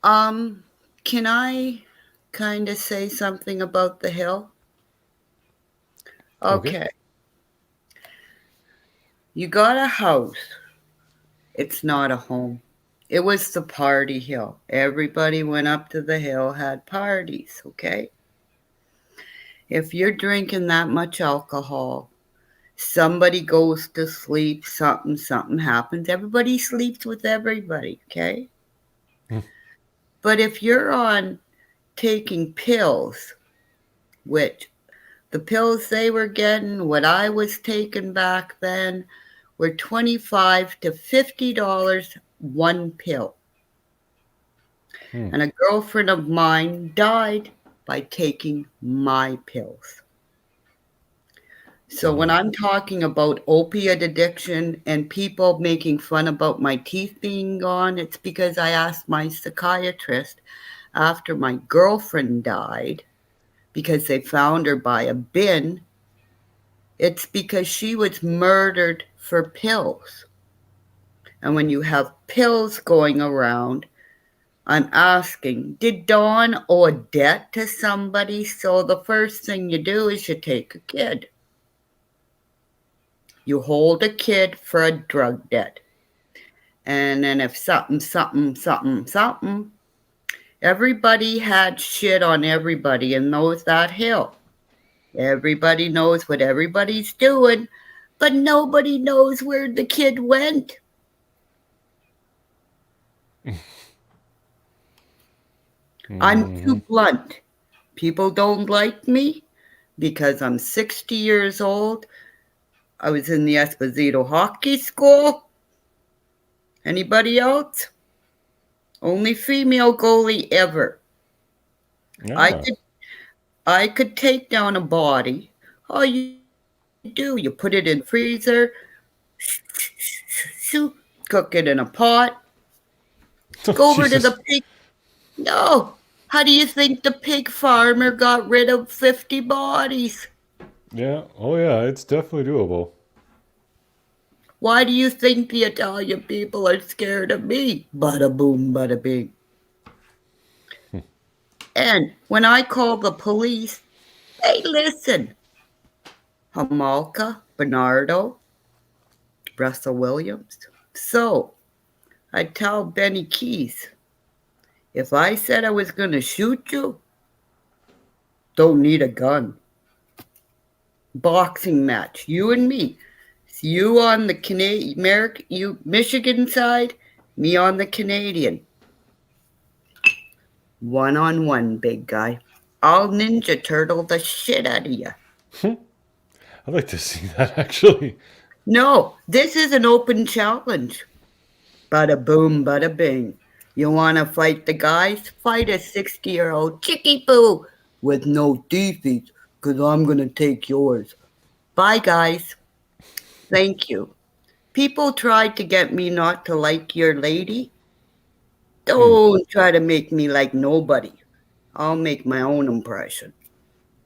Can I kind of say something about the hill? Okay. You got a house. It's not a home. It was the party hill. Everybody went up to the hill, had parties, okay? If you're drinking that much alcohol, somebody goes to sleep, something happens. Everybody sleeps with everybody, okay? But if you're on taking pills, which the pills they were getting, what I was taking back then, were $25 to $50 one pill. And a girlfriend of mine died by taking my pills. So when I'm talking about opiate addiction and people making fun about my teeth being gone, it's because I asked my psychiatrist after my girlfriend died, because they found her by a bin, it's because she was murdered for pills. And when you have pills going around, I'm asking, did Dawn owe a debt to somebody? So the first thing you do is you take a kid. You hold a kid for a drug debt. And then if something, everybody had shit on everybody and knows that hill. Everybody knows what everybody's doing, but nobody knows where the kid went. I'm too blunt. People don't like me because I'm 60 years old. I was in the Esposito Hockey School. Anybody else? Only female goalie ever. Yeah. I could take down a body. All you do, you put it in the freezer, cook it in a pot, go over to the pig. No. How do you think the pig farmer got rid of 50 bodies? Yeah. Oh, yeah. It's definitely doable. Why do you think the Italian people are scared of me? Bada boom, bada bing. And when I call the police, they listen. Hamalka, Bernardo, Russell Williams. So I tell Benny Keys, if I said I was going to shoot you, don't need a gun. Boxing match, you and me. You on the Michigan side, me on the Canadian. One-on-one, big guy. I'll Ninja Turtle the shit out of you. I'd like to see that, actually. No, this is an open challenge. Bada boom, bada bing. You want to fight the guys? Fight a 60-year-old chickie poo with no defeats, because I'm going to take yours. Bye, guys. Thank you. People tried to get me not to like your lady. Don't try to make me like nobody. I'll make my own impression.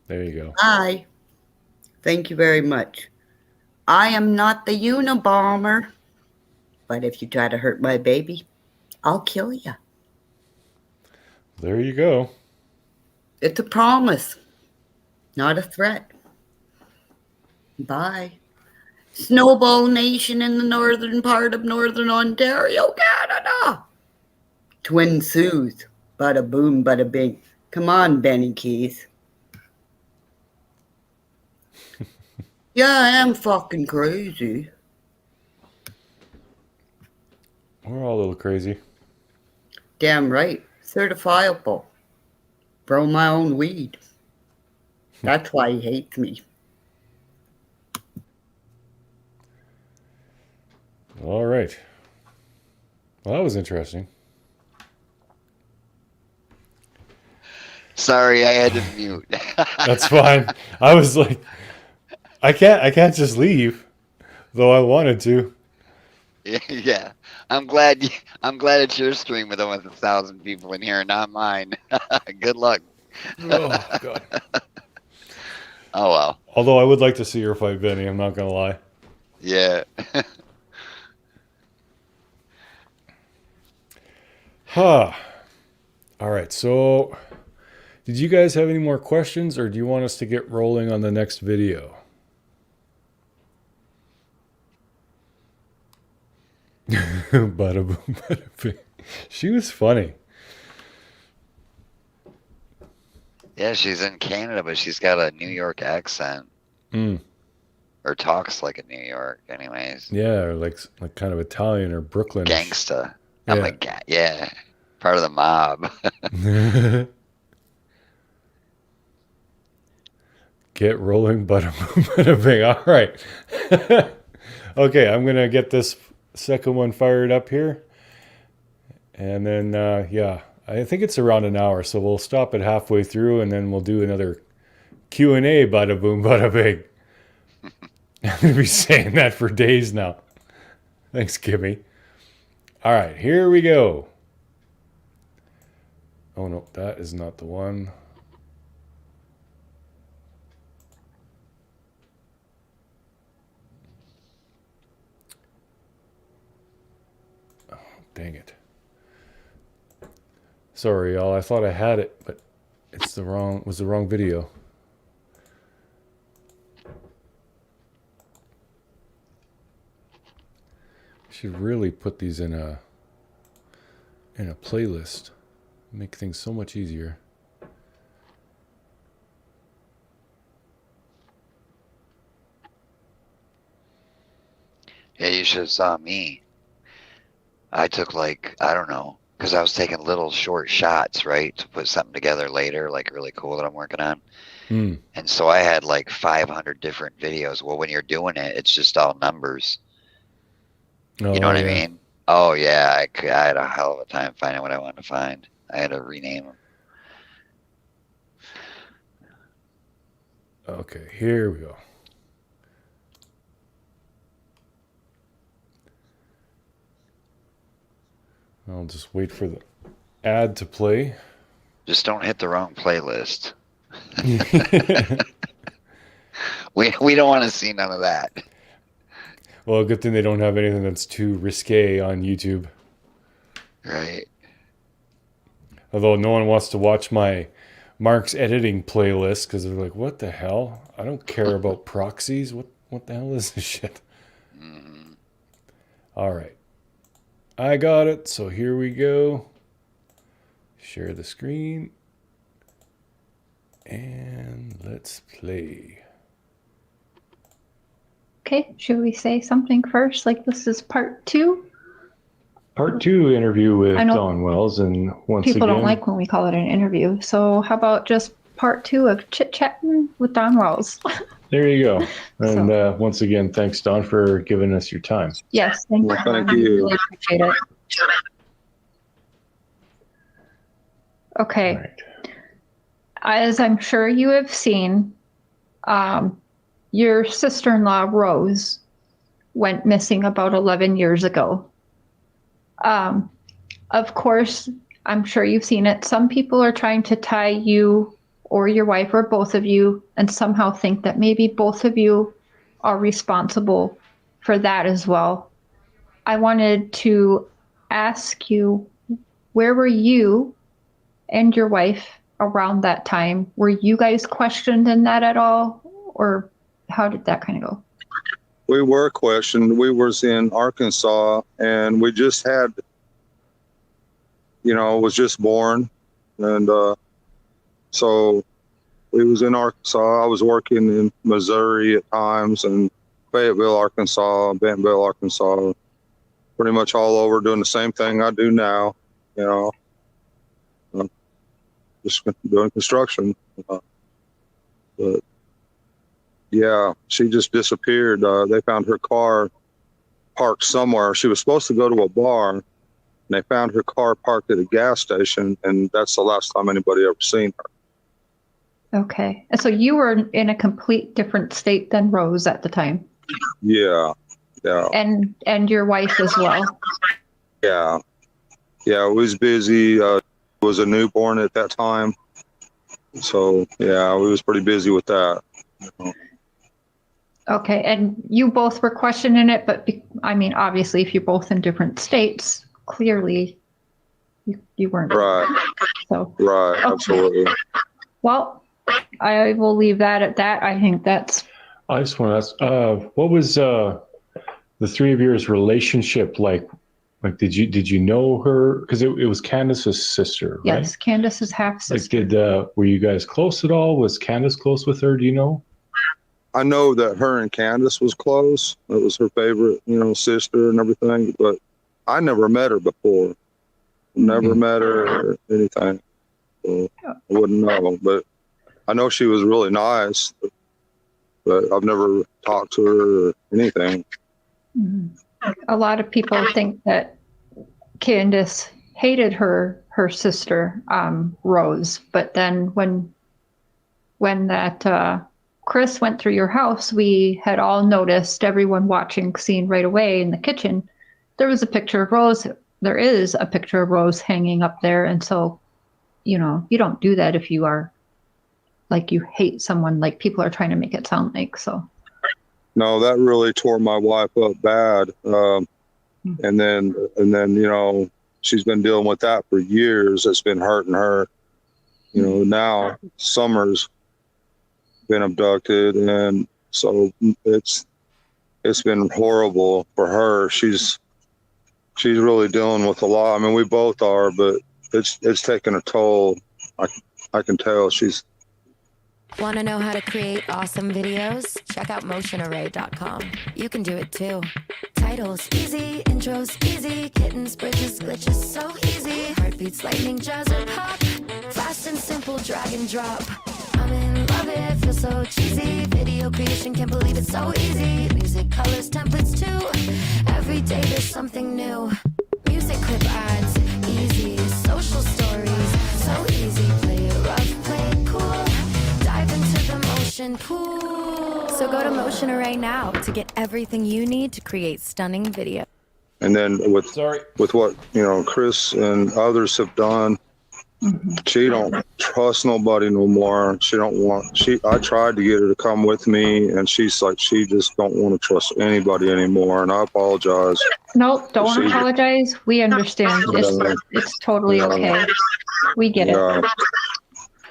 There you go. Bye. Thank you very much. I am not the Unabomber, but if you try to hurt my baby, I'll kill you. There you go. It's a promise, not a threat. Bye. Snowball Nation in the northern part of Northern Ontario, Canada. Twin Sues. Bada boom, bada bing. Come on, Benny Keys. Yeah, I am fucking crazy. We're all a little crazy. Damn right. Certifiable. Grow my own weed. That's why he hates me. All right. Well, that was interesting. Sorry, I had to mute. That's fine. I was like, I can't just leave, though I wanted to. Yeah, I'm glad it's your stream with almost 1,000 people in here, not mine. Good luck. Oh God. Oh well. Although I would like to see her fight Benny. I'm not gonna lie. Yeah. Huh. All right. So, did you guys have any more questions, or do you want us to get rolling on the next video? Bada boom, bada bing. She was funny. Yeah, she's in Canada, but she's got a New York accent. Mm. Or talks like a New York, anyways. Yeah, or like kind of Italian or Brooklyn. Gangsta. Yeah. Oh my God. Yeah. Part of the mob. Get rolling, bada boom, bada bing. All right. Okay, I'm gonna get this second one fired up here, and then yeah, I think it's around an hour, so we'll stop it halfway through, and then we'll do another Q&A. Bada boom, bada bing. I'm gonna be saying that for days now. Thanks, Kimmy. All right, here we go. Oh no, that is not the one. Oh, dang it. Sorry, y'all. I thought I had it, but it's the wrong video. Should really put these in a playlist. Make things so much easier. Yeah, you should have saw me. I took like, I don't know, because I was taking little short shots, right, to put something together later, like really cool that I'm working on. Mm. And so I had like 500 different videos. Well, when you're doing it, it's just all numbers. Oh, You know what I yeah. mean? Oh yeah, I had a hell of a time finding what I wanted to find. I had to rename them. Okay, here we go. I'll just wait for the ad to play. Just don't hit the wrong playlist. We don't want to see none of that. Well, good thing they don't have anything that's too risque on YouTube. Right. Although no one wants to watch my Mark's editing playlist because they're like, what the hell? I don't care about proxies. What the hell is this shit? Mm-hmm. All right. I got it. So here we go. Share the screen. And let's play. Okay, should we say something first? Like this is part 2? Part 2 interview with I know Dawn Wells. And once People again, don't like when we call it an interview. So how about just part 2 of chit-chatting with Dawn Wells? there you go. And once again, thanks, Dawn, for giving us your time. Yes, thank Well, you. thank I you. really appreciate it. Okay. All right. As I'm sure you have seen, your sister-in-law, Rose, went missing about 11 years ago. Of course, I'm sure you've seen it. Some people are trying to tie you or your wife or both of you and somehow think that maybe both of you are responsible for that as well. I wanted to ask you, where were you and your wife around that time? Were you guys questioned in that at all? Or how did that kind of go? We were questioned. We was in Arkansas, and we just had, was just born, and so we was in Arkansas. I was working in Missouri at times, and Fayetteville, Arkansas, Bentonville, Arkansas, pretty much all over doing the same thing I do now, just doing construction. But yeah, she just disappeared. They found her car parked somewhere. She was supposed to go to a bar, they found her car parked at a gas station, and that's the last time anybody ever seen her. Okay. And so you were in a complete different state than Rose at the time. Yeah. And your wife as well. Yeah. Yeah, it was busy. Was a newborn at that time. So, yeah, we was pretty busy with that. Okay. And you both were questioning it, but I mean, obviously, if you're both in different states, clearly you weren't. Right. So, Right, okay. absolutely. Well, I will leave that at that. I think that's. I just want to ask, what was the three of yours relationship like? Like, did you know her? Because it was Candace's sister, right? Yes, Candace's half sister. Like, were you guys close at all? Was Candace close with her? Do you know? I know that her and Candace was close. It was her favorite, sister and everything. But I never met her before. Never met her or anything. So I wouldn't know. But I know she was really nice. But I've never talked to her or anything. A lot of people think that Candace hated her sister, Rose. But then when that Chris went through your house, we had all noticed, everyone watching, seeing right away in the kitchen, there was a picture of Rose. There is a picture of Rose hanging up there. And so, you don't do that if you are like you hate someone, like people are trying to make it sound like. So. No, that really tore my wife up bad. And then, she's been dealing with that for years. It's been hurting her. Now Summer's been abducted, and so it's been horrible for her. She's really dealing with a lot. I mean, we both are, but it's taken a toll. I can tell she's. Want to know how to create awesome videos? Check out motionarray.com. You can do it too. Titles easy, intros easy, kittens, bridges, glitches so easy. Heartbeats, lightning, jazz or pop. Fast and simple, drag and drop. I'm in love, it feels so cheesy. Video creation, can't believe it's so easy. Music, colors, templates too. Every day there's something new. Music clip ads, easy. Social stories, so easy. Play it rough, play it cool. Dive into the motion pool. So go to Motion Array now to get everything you need to create stunning video. And then with what Chris and others have done, she don't trust nobody no more. I tried to get her to come with me, and she's like, she just don't want to trust anybody anymore. And I apologize. No, don't apologize. We understand. It's totally okay. We get it.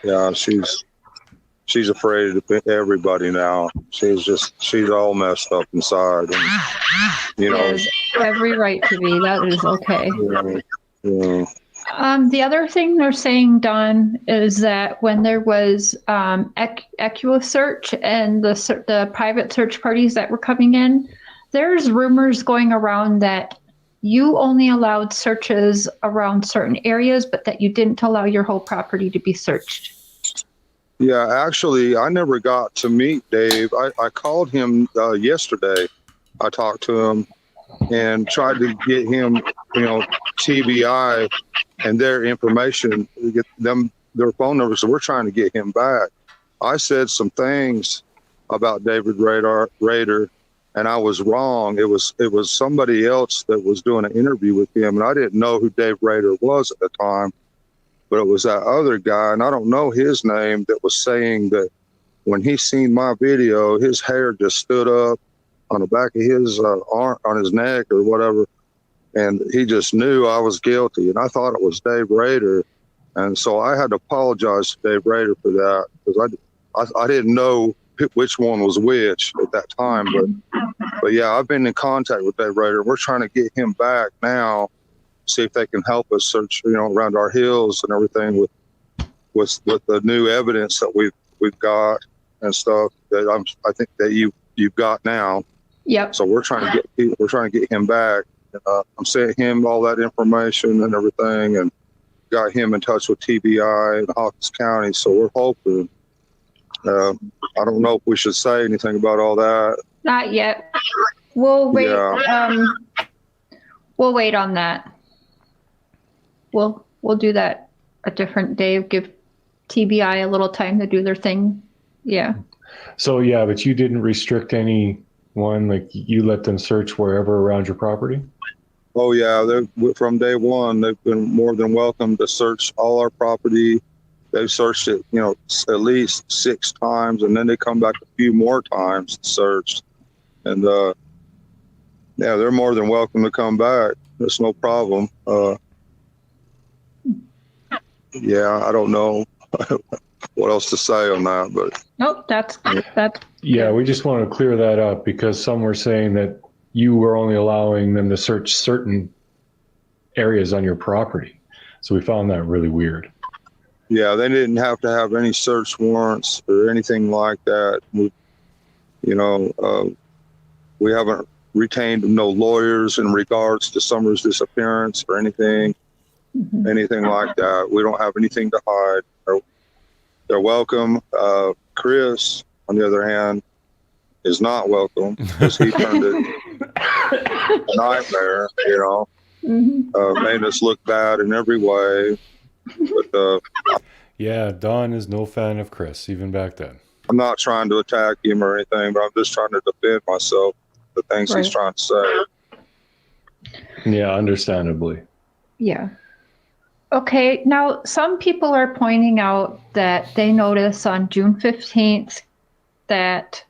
Yeah, she's afraid of everybody now. She's all messed up inside. And, She has every right to be. That is okay. Yeah. The other thing they're saying, Don, is that when there was EquuSearch and the private search parties that were coming in, there's rumors going around that you only allowed searches around certain areas, but that you didn't allow your whole property to be searched. Yeah, actually, I never got to meet Dave. I called him yesterday. I talked to him and tried to get him, TBI and their information, get them their phone numbers. So we're trying to get him back. I said some things about David Rader, and I was wrong. It was somebody else that was doing an interview with him, and I didn't know who Dave Rader was at the time. But it was that other guy, and I don't know his name, that was saying that when he seen my video, his hair just stood up on the back of his arm, on his neck or whatever, and he just knew I was guilty. And I thought it was Dave Rader, and so I had to apologize to Dave Rader for that, because I didn't know which one was which at that time. But yeah, I've been in contact with Dave Rader. We're trying to get him back now. See if they can help us search, around our hills and everything with the new evidence that we've got and stuff that I think that you've got now. Yep. So we're trying to get him back. I'm sending him all that information and everything, and got him in touch with TBI in Hawkins County. So we're hoping. I don't know if we should say anything about all that. Not yet. We'll wait. Yeah. We'll wait on that. we'll do that a different day. Give TBI a little time to do their thing. Yeah. So yeah, but you didn't restrict anyone, like you let them search wherever around your property? Oh yeah, from day one, they've been more than welcome to search all our property. They've searched it, at least 6 times, and then they come back a few more times and searched. And yeah, they're more than welcome to come back. There's no problem. Yeah, I don't know what else to say on that, but Nope, that's Yeah, we just want to clear that up because some were saying that you were only allowing them to search certain areas on your property. So we found that really weird. yeah, they didn't have to have any search warrants or anything like that. We haven't retained no lawyers in regards to Summer's disappearance or anything like that. We don't have anything to hide. They're welcome. Chris, on the other hand, is not welcome because he turned it a nightmare, made us look bad in every way. But Yeah, Don is no fan of Chris, even back then. I'm not trying to attack him or anything, but I'm just trying to defend myself, the things he's trying to say. Yeah, understandably. Yeah. Okay, now some people are pointing out that they notice on June 15th that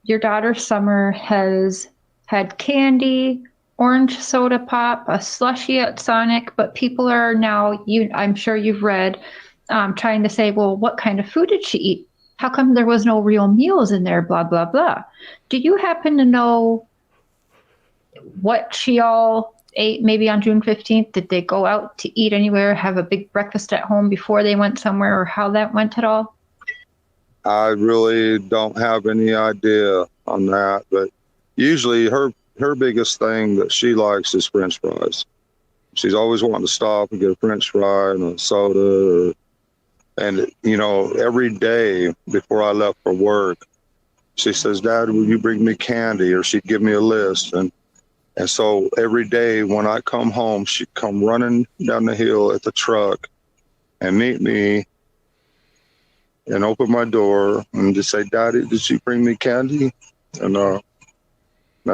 your daughter Summer has had candy, orange soda pop, a slushie at Sonic, but people are now, I'm sure you've read, trying to say, well, what kind of food did she eat? How come there was no real meals in there, blah, blah, blah. Do you happen to know what she all ate maybe on June 15th? Did they go out to eat anywhere, have a big breakfast at home before they went somewhere, or how that went at all? I really don't have any idea on that, but usually her biggest thing that she likes is French fries. She's always wanting to stop and get a French fry and a soda. And every day before I left for work, she says, "Dad, will you bring me candy?" Or she'd give me a list. And so every day when I come home, she'd come running down the hill at the truck and meet me and open my door and just say, "Daddy, did you bring me candy?" And I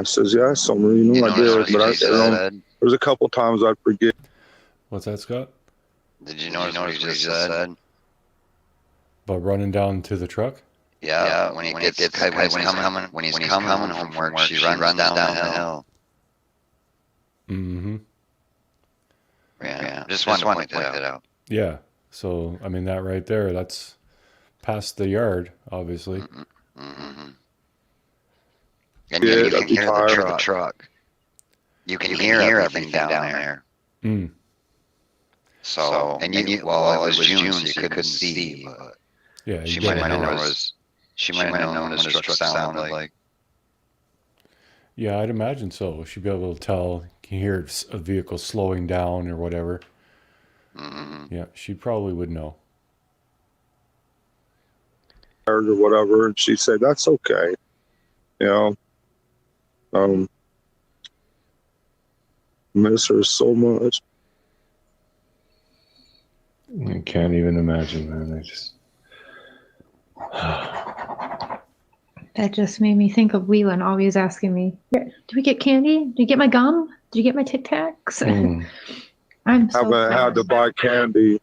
says, "Yeah, Summer, I did." But there's a couple times I'd forget. What's that, Scott? Did you notice what he just said? About running down to the truck? Yeah, when he's coming home from work, she runs down the hill. Mm-hmm. Yeah, just wanted to point that out. Yeah, so, I mean, that right there, that's past the yard, obviously. Mm-hmm. And you can hear the truck. You can hear everything down there. Mm. So, and it was June, so you couldn't see, but yeah, she might have known what his truck sounded like. Yeah, I'd imagine so. She'd be able to tell, you can hear a vehicle slowing down or whatever. Mm-hmm. Yeah, she probably would know. Or whatever, and she'd say, "That's okay." Miss her so much. I can't even imagine, man. That just made me think of Whelan always asking me, "Did we get candy? Did you get my gum? Did you get my Tic Tacs?" I'm so haven't had to buy candy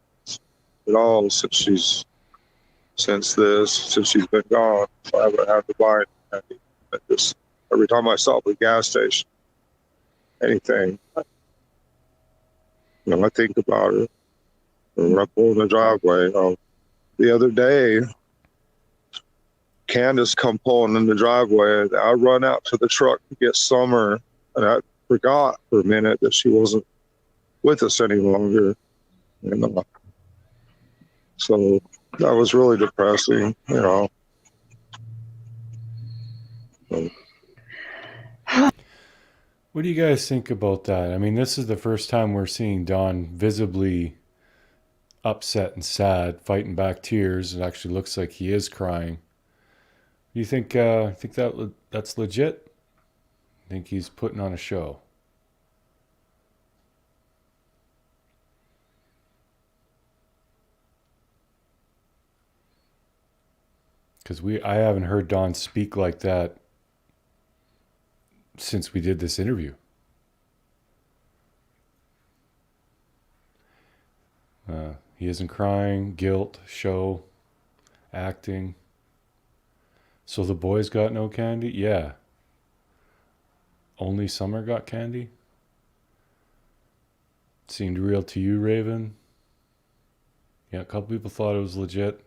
at all since she's been gone. So I haven't had to buy candy. Just every time I stop at a gas station, anything, I think about it. When I pull in the driveway, the other day, Candace come pulling in the driveway, and I run out to the truck to get Summer, and I forgot for a minute that she wasn't with us any longer. So that was really depressing, What do you guys think about that? I mean, this is the first time we're seeing Don visibly upset and sad, fighting back tears. It actually looks like he is crying. Do you think that's legit? I think he's putting on a show. Because I haven't heard Don speak like that since we did this interview. He isn't crying, guilt, show, acting. So the boys got no candy? Yeah. Only Summer got candy? Seemed real to you, Raven? Yeah, a couple people thought it was legit.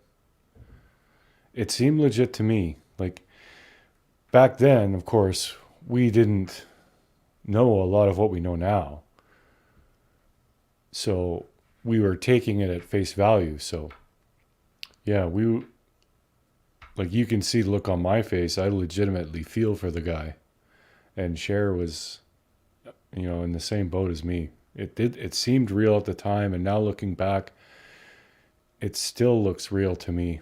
It seemed legit to me. Like, back then, of course, we didn't know a lot of what we know now. So we were taking it at face value. So, yeah, like, you can see the look on my face. I legitimately feel for the guy. And Cher was, in the same boat as me. It seemed real at the time, and now looking back, it still looks real to me.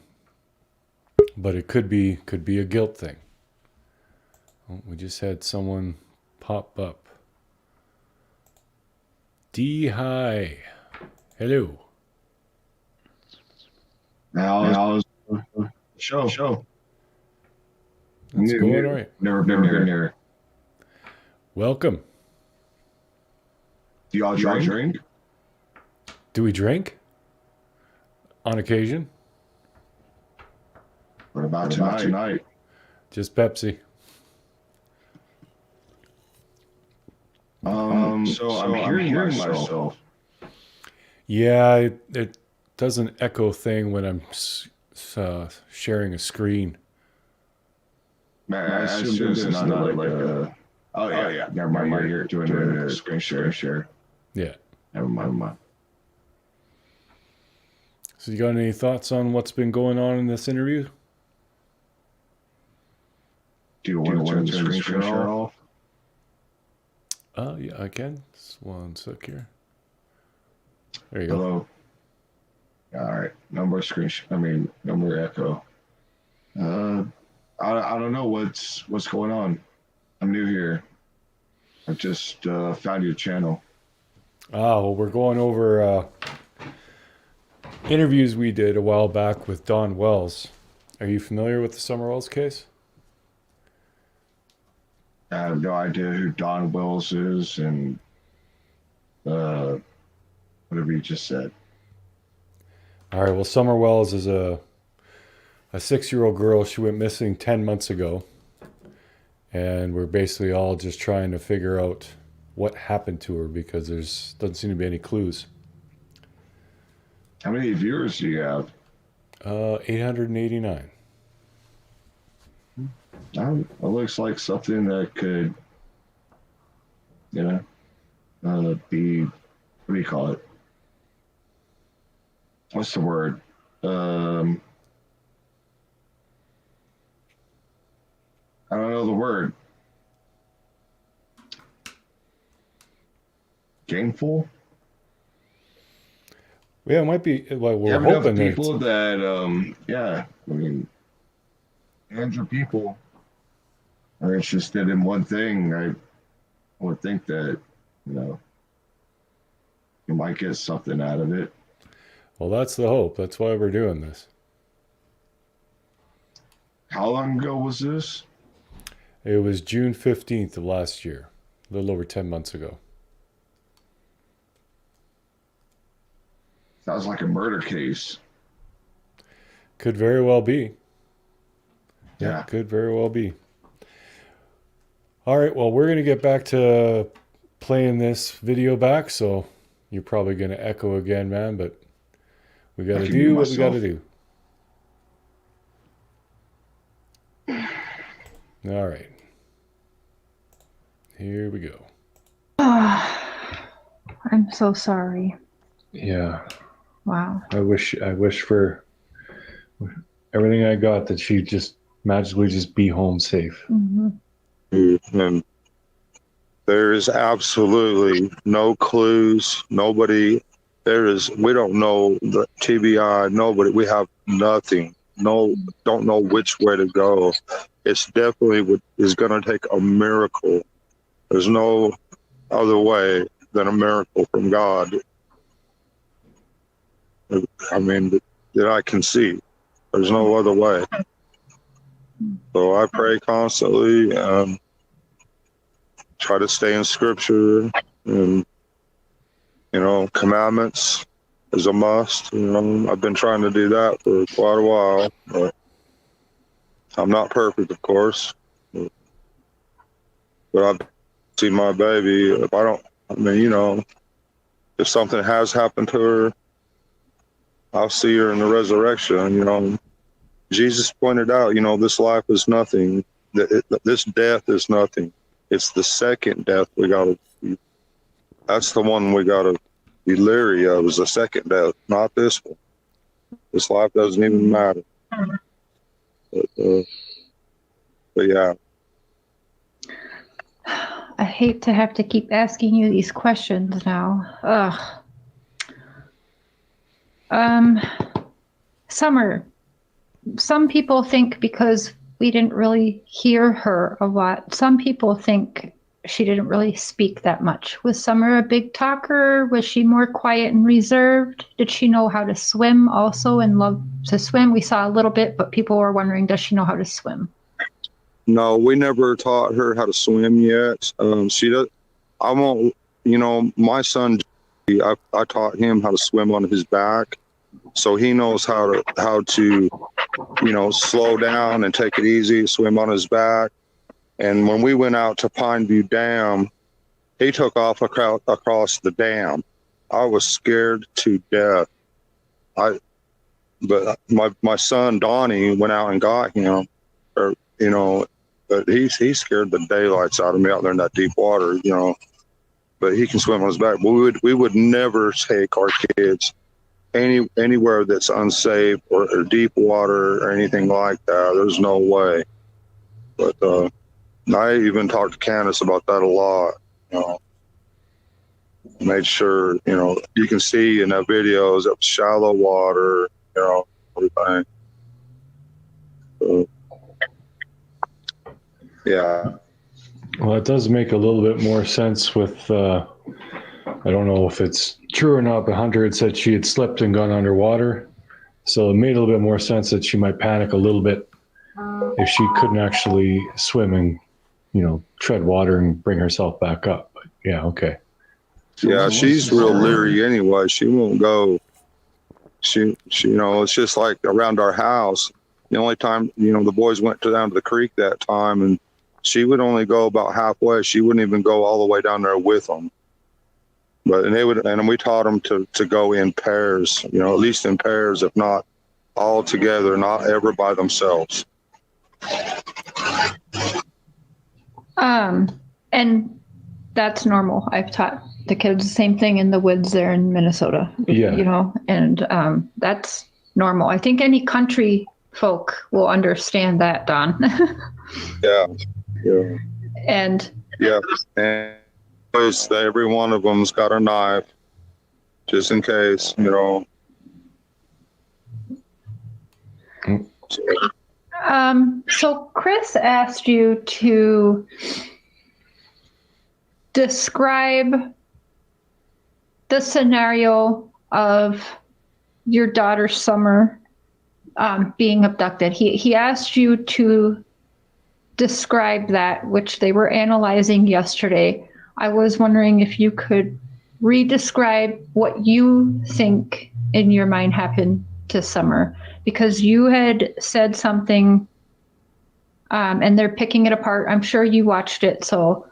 But it could be a guilt thing. Oh, we just had someone pop up. D-Hi. Hello. How's the show? It's going all right. Never been here. Welcome. Do y'all drink? Do we drink? On occasion. What about tonight? Just Pepsi. So I'm hearing myself. Yeah, it does an echo thing when I'm sharing a screen. I assume this is not like a... Oh, yeah. Never mind. You're doing a screen share. Yeah. Never mind. So you got any thoughts on what's been going on in this interview? Do you want to turn the screen share off? Yeah, I can. Just one sec here. There you go. Hello. All right. No more no more echo. I don't know what's going on. I'm new here. I just found your channel. Well, we're going over interviews we did a while back with Don Wells. Are you familiar with the Summer Wells case? I have no idea who Don Wells is and whatever you just said. All right. Well, Summer Wells is a 6-year-old girl. She went missing 10 months ago. And we're basically all just trying to figure out what happened to her because doesn't seem to be any clues. How many viewers do you have? 889. It looks like something that could, be, what do you call it? What's the word? I don't know the word. Gainful? Yeah, it might be. Well, we're enough hoping people that, Andrew people are interested in one thing. I would think that, you might get something out of it. Well, that's the hope. That's why we're doing this. How long ago was this? It was June 15th of last year, a little over 10 months ago. Sounds like a murder case. Could very well be. Yeah. Could very well be. All right, well, we're going to get back to playing this video back, so you're probably going to echo again, man, but we got to do what we got to do. All right. Here we go. I'm so sorry. Yeah. Wow. I wish for everything I got that she'd just magically just be home safe. Mm-hmm. And there is absolutely no clues. Nobody. We don't know the TBI. Nobody. We have nothing. No, don't know which way to go. It's definitely is going to take a miracle. There's no other way than a miracle from God. I mean, that I can see. There's no other way. So I pray constantly, try to stay in scripture, and, commandments is a must. I've been trying to do that for quite a while, but I'm not perfect, of course. But I've seen my baby. If something has happened to her, I'll see her in the resurrection. Jesus pointed out, this life is nothing. This death is nothing. It's the second death that's the one we got to be leery of, is the second death, not this one. This life doesn't even matter. But yeah. I hate to have to keep asking you these questions now. Summer, some people think because we didn't really hear her a lot, some people think she didn't really speak that much. Was Summer a big talker? Was she more quiet and reserved? Did she know how to swim also and love to swim? We saw a little bit, but people were wondering, does she know how to swim? No, we never taught her how to swim yet. She does. I won't. My son, I taught him how to swim on his back, so he knows how to, slow down and take it easy, swim on his back. And when we went out to Pineview Dam, he took off across the dam. I was scared to death. But my son Donnie went out and got him, but he scared the daylights out of me out there in that deep water, But he can swim on his back. We would never take our kids anywhere that's unsafe or deep water or anything like that. There's no way. But I even talked to Candace about that a lot. Made sure you can see in the videos of shallow water, everything. So, yeah. Well, it does make a little bit more sense with, I don't know if it's true or not, but Hunter had said she had slipped and gone underwater. So it made a little bit more sense that she might panic a little bit if she couldn't actually swim and, tread water and bring herself back up. But yeah, okay. Yeah, she's real leery anyway. She won't go. She it's just like around our house. The only time, the boys went down to the creek that time, and she would only go about halfway. She wouldn't even go all the way down there with them. And we taught them to go in pairs, at least in pairs, if not all together, not ever by themselves. And that's normal. I've taught the kids the same thing in the woods there in Minnesota. Yeah. And that's normal. I think any country folk will understand that, Don. Yeah. And every one of them's got a knife, just in case, So Chris asked you to describe the scenario of your daughter Summer being abducted. He asked you to describe that, which they were analyzing yesterday. I was wondering if you could re-describe what you think in your mind happened to Summer, because you had said something, and they're picking it apart. I'm sure you watched it, so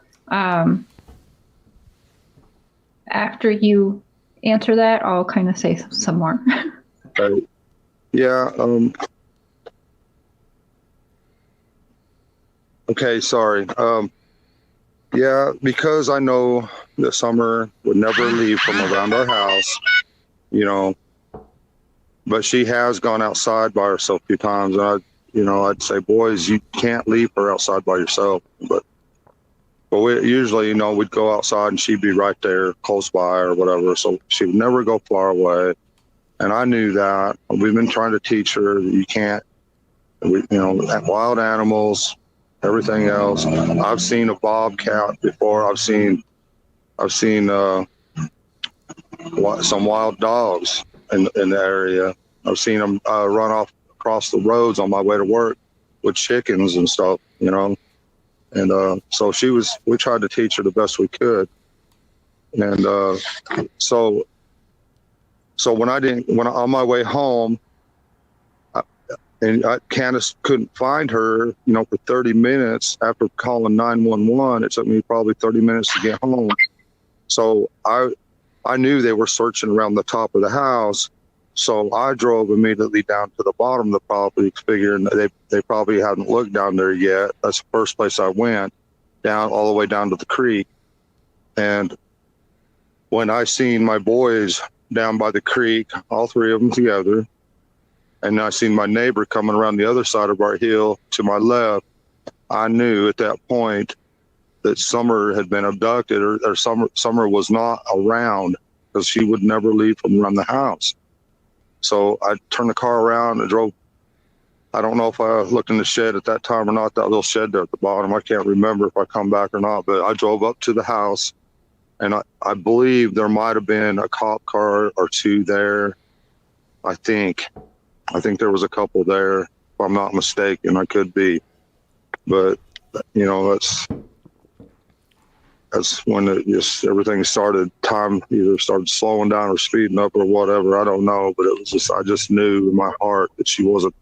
after you answer that, I'll kind of say some more. Yeah. Okay, sorry. Yeah, because I know that Summer would never leave from around our house, but she has gone outside by herself a few times. And I'd say, boys, you can't leave her outside by yourself. But we usually, we'd go outside and she'd be right there close by or whatever. So she would never go far away. And I knew that. We've been trying to teach her that you can't, wild animals, everything else. I've seen a bobcat before. I've seen some wild dogs in the area. I've seen them run off across the roads on my way to work. with chickens and stuff, you know. And so we tried to teach her the best we could. And so when on my way home, Candace couldn't find her, you know, for 30 minutes after calling 911. It took me probably 30 minutes to get home. So I knew they were searching around the top of the house. So I drove immediately down to the bottom of the property, figuring they probably hadn't looked down there yet. That's the first place I went, down all the way down to the creek. And when I seen my boys down by the creek, all three of them together, and I seen my neighbor coming around the other side of our hill to my left, I knew at that point that Summer had been abducted, or Summer was not around, because she would never leave from around the house. So I turned the car around and drove. I don't know if I looked in the shed at that time or not, that little shed there at the bottom. I can't remember if I come back or not, but I drove up to the house, and I believe there might have been a cop car or two there. I think there was a couple there, if I'm not mistaken. I could be, but you know, that's when everything started. Time either started slowing down or speeding up or whatever. I don't know, but I just knew in my heart that she wasn't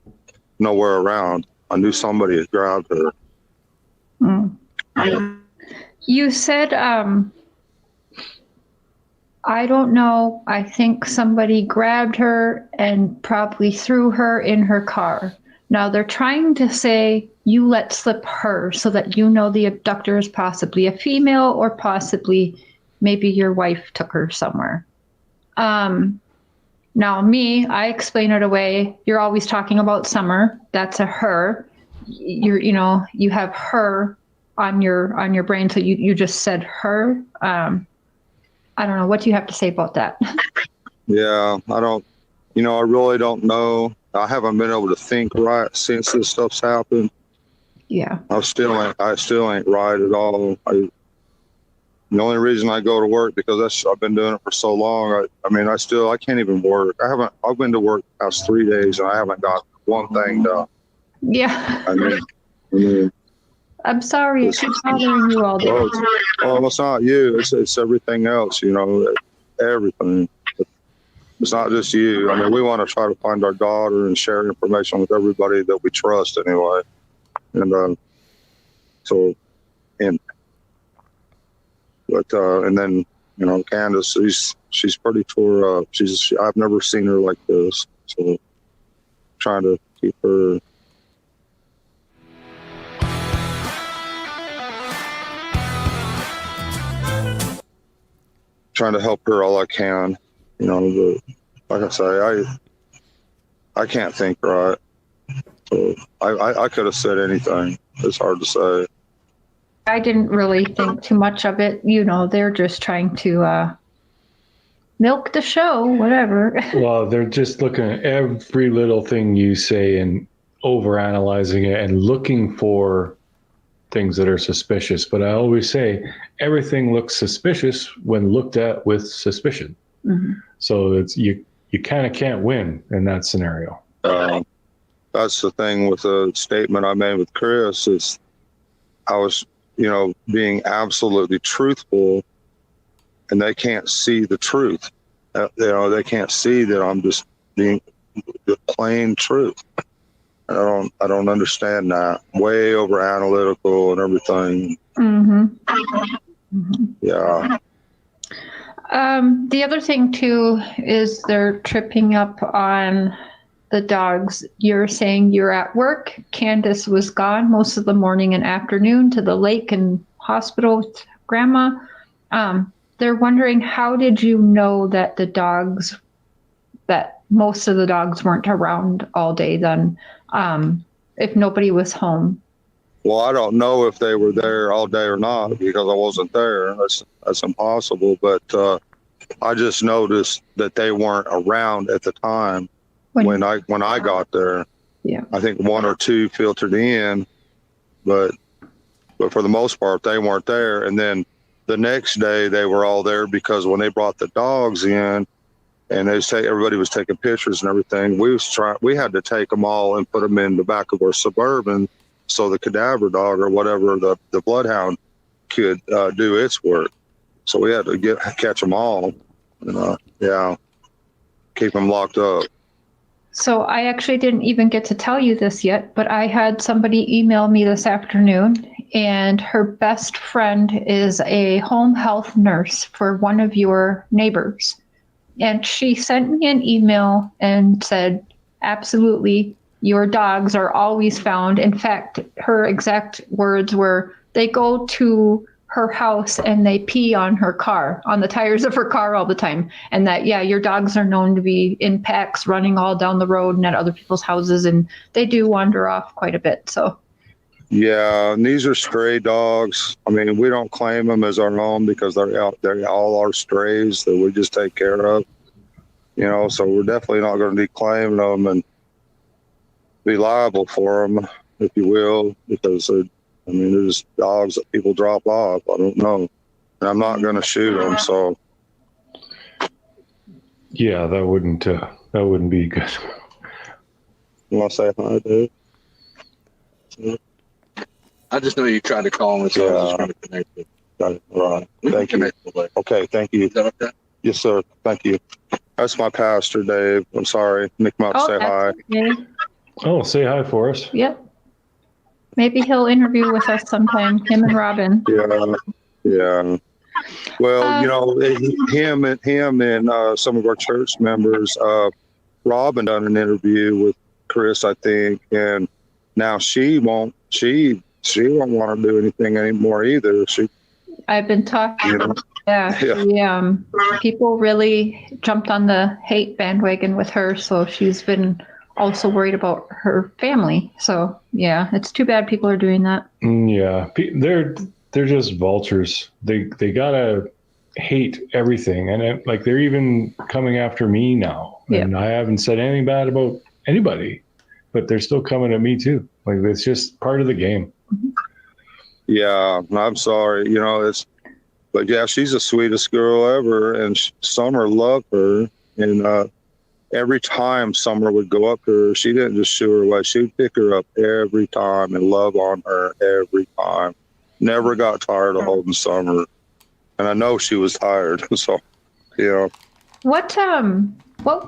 nowhere around. I knew somebody had grabbed her. You said, I don't know, I think somebody grabbed her and probably threw her in her car. Now they're trying to say you let slip her so that you know the abductor is possibly a female, or possibly maybe your wife took her somewhere. Now I explain it away. You're always talking about Summer. That's a her. You have her on your brain, so you just said her. I don't know. What do you have to say about that? Yeah, I really don't know. I haven't been able to think right since this stuff's happened. Yeah. I still ain't right at all. The only reason I go to work, because I've been doing it for so long. I can't even work. I've been to work the past 3 days and I haven't got one thing done. Yeah. I mean, I'm sorry. I keep bothering you all day. Oh, it's not you. It's everything else, you know, everything. It's not just you. I mean, we want to try to find our daughter and share information with everybody that we trust anyway. And and then, you know, Candace, she's pretty tore up. I've never seen her like this. So trying to keep her. Trying to help her all I can, you know, but like I say, I can't think right. So I could have said anything. It's hard to say. I didn't really think too much of it. You know, they're just trying to milk the show, whatever. Well, they're just looking at every little thing you say and overanalyzing it and looking for things that are suspicious. But I always say everything looks suspicious when looked at with suspicion. Mm-hmm. So it's you kind of can't win in that scenario. That's the thing with the statement I made with Chris, is I was, you know, being absolutely truthful, and they can't see the truth. You know, they can't see that I'm just being the plain truth. I don't understand that. Way over analytical and everything. Mm-hmm. Mm-hmm. Yeah. The other thing too is they're tripping up on the dogs. You're saying you're at work. Candace was gone most of the morning and afternoon to the lake and hospital with Grandma. They're wondering, how did you know that that most of the dogs weren't around all day then, if nobody was home? Well, I don't know if they were there all day or not, because I wasn't there. That's impossible. But I just noticed that they weren't around at the time when I got there. Yeah. I think one or two filtered in, but for the most part they weren't there. And then the next day they were all there, because when they brought the dogs in, and everybody was taking pictures and everything. We had to take them all and put them in the back of our Suburban so the cadaver dog or whatever, the bloodhound could do its work. So we had to catch them all and keep them locked up. So I actually didn't even get to tell you this yet, but I had somebody email me this afternoon, and her best friend is a home health nurse for one of your neighbors. And she sent me an email and said, absolutely, your dogs are always found. In fact, her exact words were, they go to her house and they pee on her car, on the tires of her car all the time. And that, yeah, your dogs are known to be in packs running all down the road and at other people's houses, and they do wander off quite a bit. So, yeah, and these are stray dogs. I mean, we don't claim them as our own because they're all our strays that we just take care of. So we're definitely not going to be claiming them and be liable for them, if you will, because they're just dogs that people drop off. I don't know. And I'm not going to shoot them, so. Yeah, that wouldn't be good. You want to say hi, dude? I just know you tried to call him, so I was just trying to connect you. Right. Thank you. Okay, thank you. Is that okay? Yes, sir. Thank you. That's my pastor, Dave. I'm sorry. Nick him up to say hi. Okay. Oh, say hi for us. Yep. Maybe he'll interview with us sometime, him and Robin. Yeah. Well, him and some of our church members, Robin done an interview with Chris, I think, and now she won't want to do anything anymore either. I've been talking. Yeah. People really jumped on the hate bandwagon with her, so she's been also worried about her family. So yeah, it's too bad people are doing that. Yeah, they're just vultures. They gotta hate everything, and they're even coming after me now. Yeah. And I haven't said anything bad about anybody, but they're still coming at me too. It's just part of the game. Yeah, I'm sorry. But yeah, she's the sweetest girl ever, and Summer loved her. And every time Summer would go up to her, she didn't just shoo her away. She'd pick her up every time and love on her every time. Never got tired of holding Summer. And I know she was tired. So, What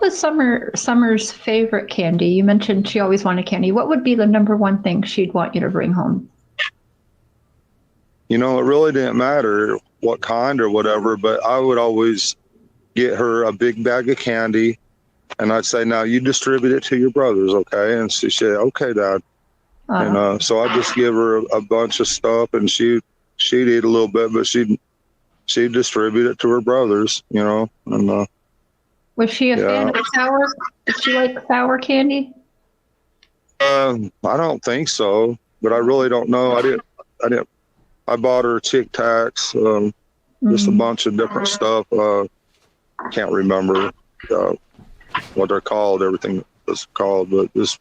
was Summer's favorite candy? You mentioned she always wanted candy. What would be the number one thing she'd want you to bring home? It really didn't matter what kind or whatever, but I would always get her a big bag of candy, and I'd say, now you distribute it to your brothers, okay? And she said, okay, Dad. And so I'd just give her a bunch of stuff, and she'd eat a little bit, but she'd distribute it to her brothers, And was she a fan of sour? Did she like sour candy? I don't think so, but I really don't know. I bought her Tic Tacs, just a bunch of different stuff. Can't remember what they're called, everything that's called, but just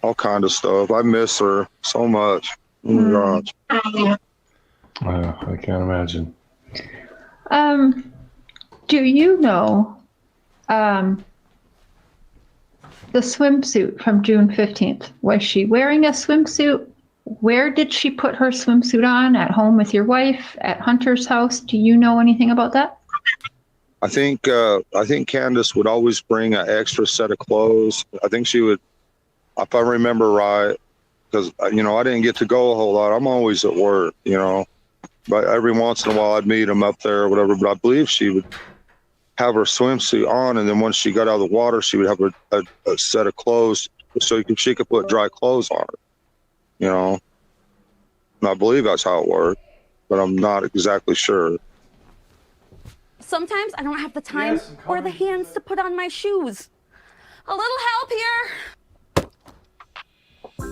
all kind of stuff. I miss her so much. Oh my gosh. I can't imagine. Do you know the swimsuit from June 15th? Was she wearing a swimsuit? Where did she put her swimsuit on? At home with your wife? At Hunter's house? Do you know anything about that? I think Candace would always bring an extra set of clothes. I think she would, if I remember right, because I didn't get to go a whole lot. I'm always at work, but every once in a while I'd meet them up there or whatever. But I believe she would have her swimsuit on, and then once she got out of the water, she would have a set of clothes so she could put dry clothes on her. And I believe that's how it worked, but I'm not exactly sure. Sometimes I don't have the time or the hands to put on my shoes. A little help here.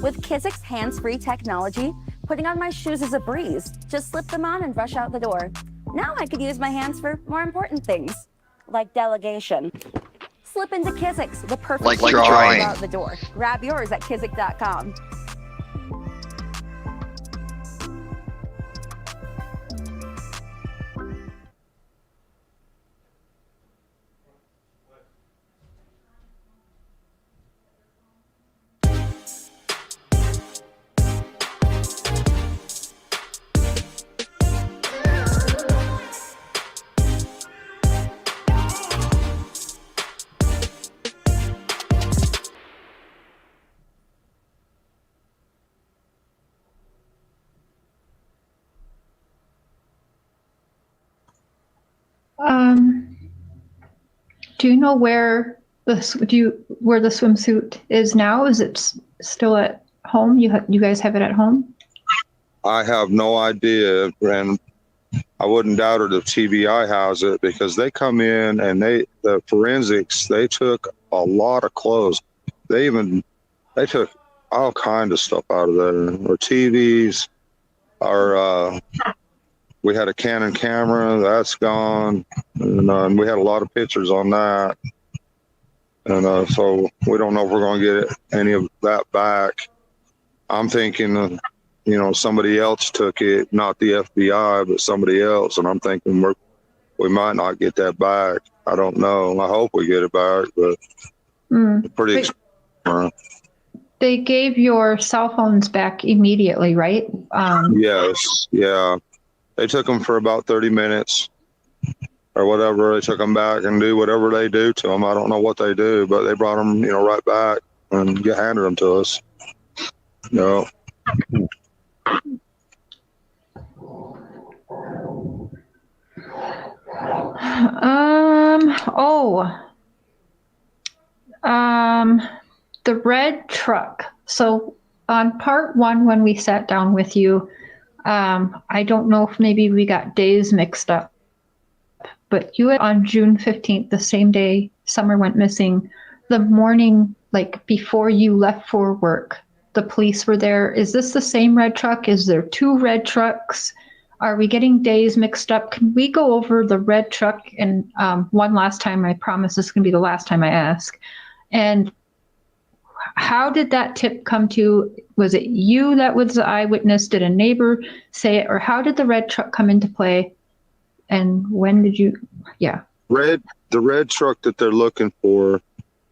With Kizik's hands-free technology, putting on my shoes is a breeze. Just slip them on and rush out the door. Now I could use my hands for more important things, like delegation. Slip into Kizik's, the perfect Like shoe to drawing. out the door. Grab yours at kizik.com. Do you know where the swimsuit is now? Is it still at home? You guys have it at home? I have no idea, and I wouldn't doubt it if TBI has it, because they come in and the forensics, they took a lot of clothes. They took all kind of stuff out of there. Our TVs, we had a Canon camera, that's gone, and we had a lot of pictures on that. And so we don't know if we're going to get any of that back. I'm thinking, somebody else took it, not the FBI, but somebody else. And I'm thinking we might not get that back. I don't know. I hope we get it back, but pretty expensive. They gave your cell phones back immediately, right? Yes. Yeah. They took them for about 30 minutes or whatever. They took them back and do whatever they do to them. I don't know what they do, but they brought them, right back and handed them to us. No. The red truck. So on part 1, when we sat down with you, I don't know if maybe we got days mixed up, but you had on June 15th, the same day Summer went missing, the morning, like before you left for work, the police were there. Is this the same red truck? Is there 2 red trucks? Are we getting days mixed up? Can we go over the red truck? And one last time, I promise this is going to be the last time I ask. And how did that tip come to? Was it you that was the eyewitness? Did a neighbor say it? Or how did the red truck come into play? And when did you, The red truck that they're looking for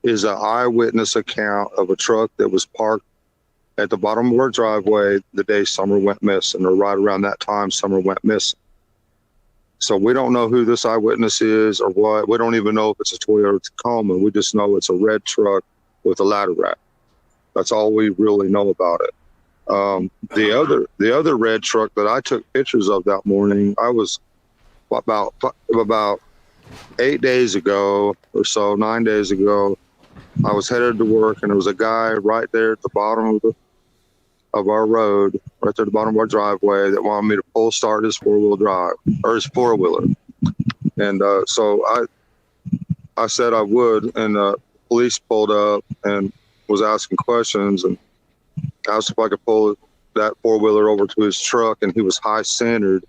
is an eyewitness account of a truck that was parked at the bottom of our driveway the day Summer went missing, or right around that time Summer went missing. So we don't know who this eyewitness is or what. We don't even know if it's a Toyota Tacoma. We just know it's a red truck with a ladder rack. That's all we really know about it. The other red truck that I took pictures of that morning, I was about 8 days ago or so, 9 days ago, I was headed to work, and there was a guy right there at the bottom of our road, right there at the bottom of our driveway, that wanted me to start his 4-wheel drive, or his 4-wheeler. And so I said I would, and police pulled up and was asking questions and asked if I could pull that 4-wheeler over to his truck, and he was high centered,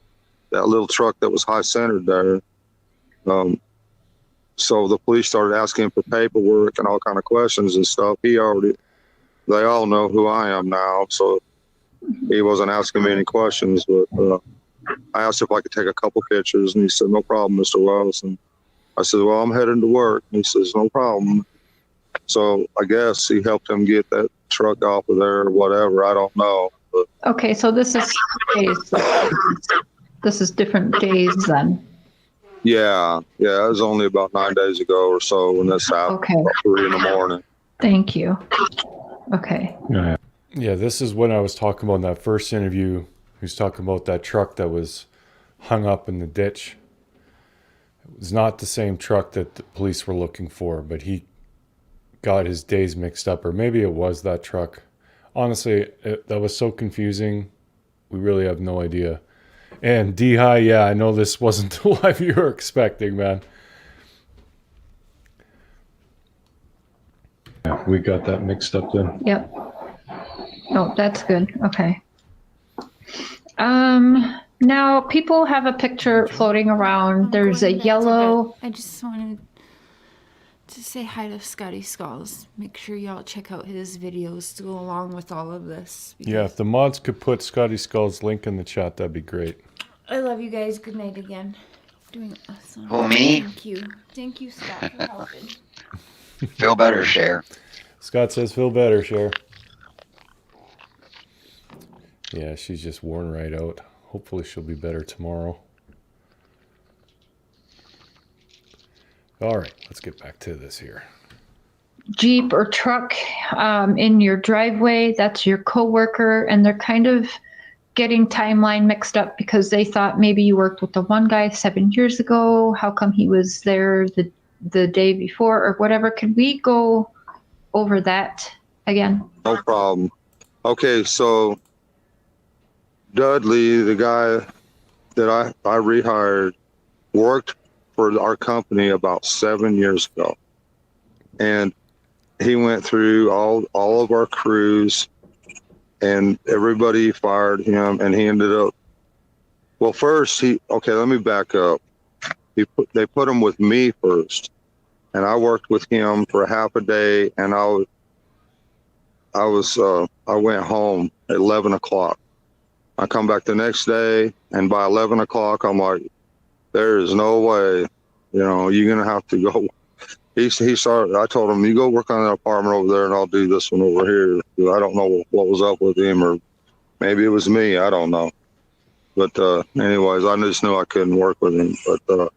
that little truck that was high centered there. So the police started asking him for paperwork and all kind of questions and stuff. They all know who I am now, so he wasn't asking me any questions, but I asked if I could take a couple pictures, and he said, "No problem, Mr. Wells." And I said, "Well, I'm heading to work." And he says, "No problem." So I guess he helped him get that truck off of there or whatever. I don't know. But okay, so this is days. This is different days then. Yeah, it was only about 9 days ago or so when this happened. Okay. About 3 in the morning. Thank you. Okay. Yeah, this is when I was talking about in that first interview. He was talking about that truck that was hung up in the ditch. It was not the same truck that the police were looking for, but he got his days mixed up, or maybe it was that truck. Honestly, that was so confusing. We really have no idea. And D-High, yeah, I know this wasn't the life you were expecting, man. Yeah, we got that mixed up then. Yep. Oh, that's good. Okay. Now people have a picture floating around. There's a yellow. I just wanted to say hi to Scotty Skulls. Make sure y'all check out his videos to go along with all of this. Yeah, if the mods could put Scotty Skull's link in the chat, that'd be great. I love you guys. Good night again. Doing awesome. Who, me? Thank you. Thank you, Scott, for helping. Feel better, Cher. Scott says, feel better, Cher. Yeah, she's just worn right out. Hopefully she'll be better tomorrow. All right, let's get back to this here. Jeep or truck in your driveway. That's your coworker, and they're kind of getting timeline mixed up because they thought maybe you worked with the one guy 7 years ago. How come he was there the day before or whatever? Could we go over that again? No problem. Okay, so Dudley, the guy that I rehired, worked for our company about 7 years ago. And he went through all of our crews and everybody fired him, and he ended up, well, first let me back up. They put him with me first, and I worked with him for half a day, and I went home at 11 o'clock. I come back the next day, and by 11 o'clock, I'm like, there is no way, you're going to have to go. He started, I told him, you go work on that apartment over there, and I'll do this one over here. I don't know what was up with him, or maybe it was me. I don't know. But anyways, I just knew I couldn't work with him. But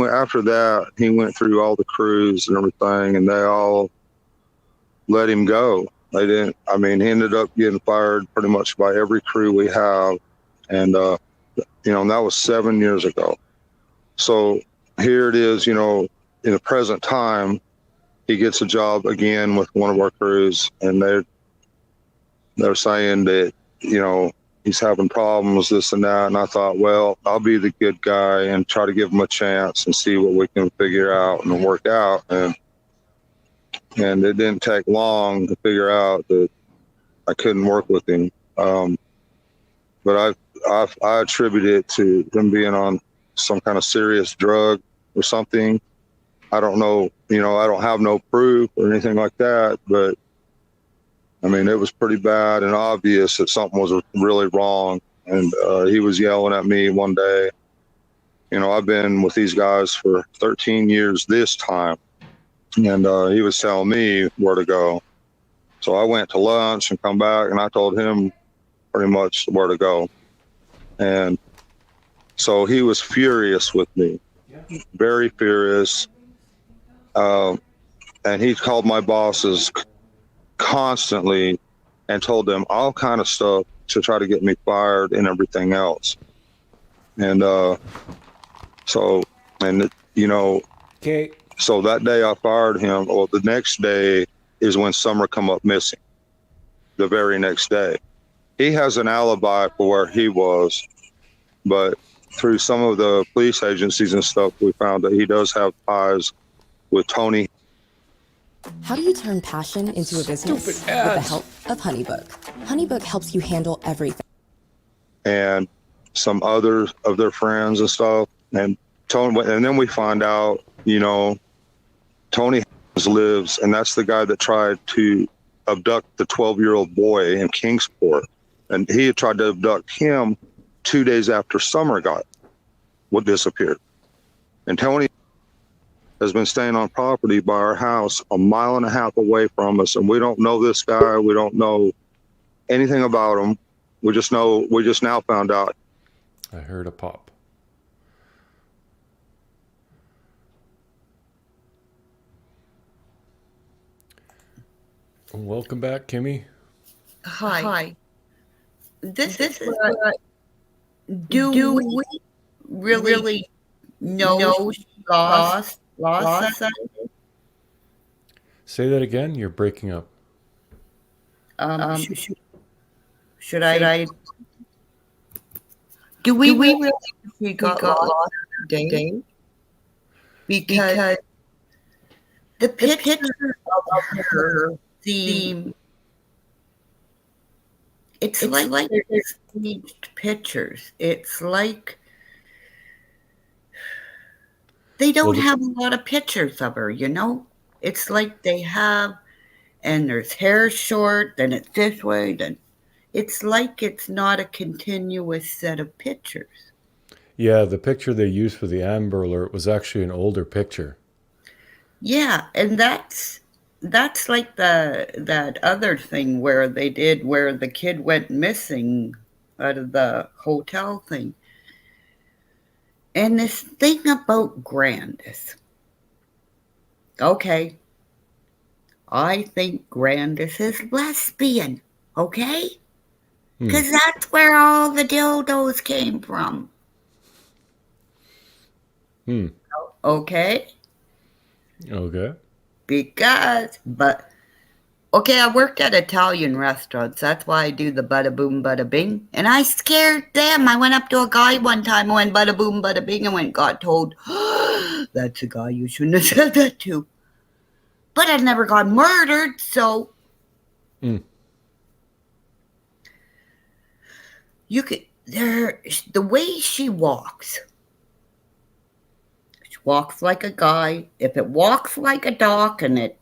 after that, he went through all the crews and everything, and they all let him go. They didn't, he ended up getting fired pretty much by every crew we have. And, and that was 7 years ago. So here it is, in the present time, he gets a job again with one of our crews, and they're saying that, he's having problems, this and that. And I thought, well, I'll be the good guy and try to give him a chance and see what we can figure out and work out. And it didn't take long to figure out that I couldn't work with him. But I attribute it to him being on some kind of serious drug or something. I don't know, I don't have no proof or anything like that, but it was pretty bad and obvious that something was really wrong. And he was yelling at me one day. I've been with these guys for 13 years this time, and he was telling me where to go. So I went to lunch and come back, and I told him pretty much where to go. And so he was furious with me, very furious. And he called my bosses constantly and told them all kind of stuff to try to get me fired and everything else. And so that day I fired him. Well, the next day is when Summer come up missing. The very next day, he has an alibi for where he was, but through some of the police agencies and stuff, we found that he does have ties with Tony. How do you turn passion into a business? With the help of HoneyBook. HoneyBook helps you handle everything. And some other of their friends and stuff. And then we find out, Tony lives, and that's the guy that tried to abduct the 12-year-old boy in Kingsport. And he had tried to abduct him 2 days after Summer disappeared. And Tony has been staying on property by our house 1.5 miles away from us, and we don't know this guy. We don't know anything about him. We just now found out. I heard a pop. Welcome back, Kimmy. Hi. This is what, do we really know she lost that? Say that again. You're breaking up. Should I? Do we really we got lost today? Because the pictures of her seem. It's like there's staged pictures. It's like they don't have a lot of pictures of her, It's like they have, and there's hair short, then it's this way, then it's like it's not a continuous set of pictures. Yeah, the picture they used for the Amber Alert was actually an older picture. Yeah, and that's like that other thing where the kid went missing out of the hotel thing. And this thing about Grandis. Okay. I think Grandis is lesbian. Okay? Because that's where all the dildos came from. Okay? Okay. Okay, I worked at Italian restaurants. That's why I do the bada boom, bada bing. And I scared them. I went up to a guy one time and went bada boom, bada bing and got told, that's a guy you shouldn't have said that to. But I never got murdered, so. You could, the way she walks like a guy. If it walks like a dog and it,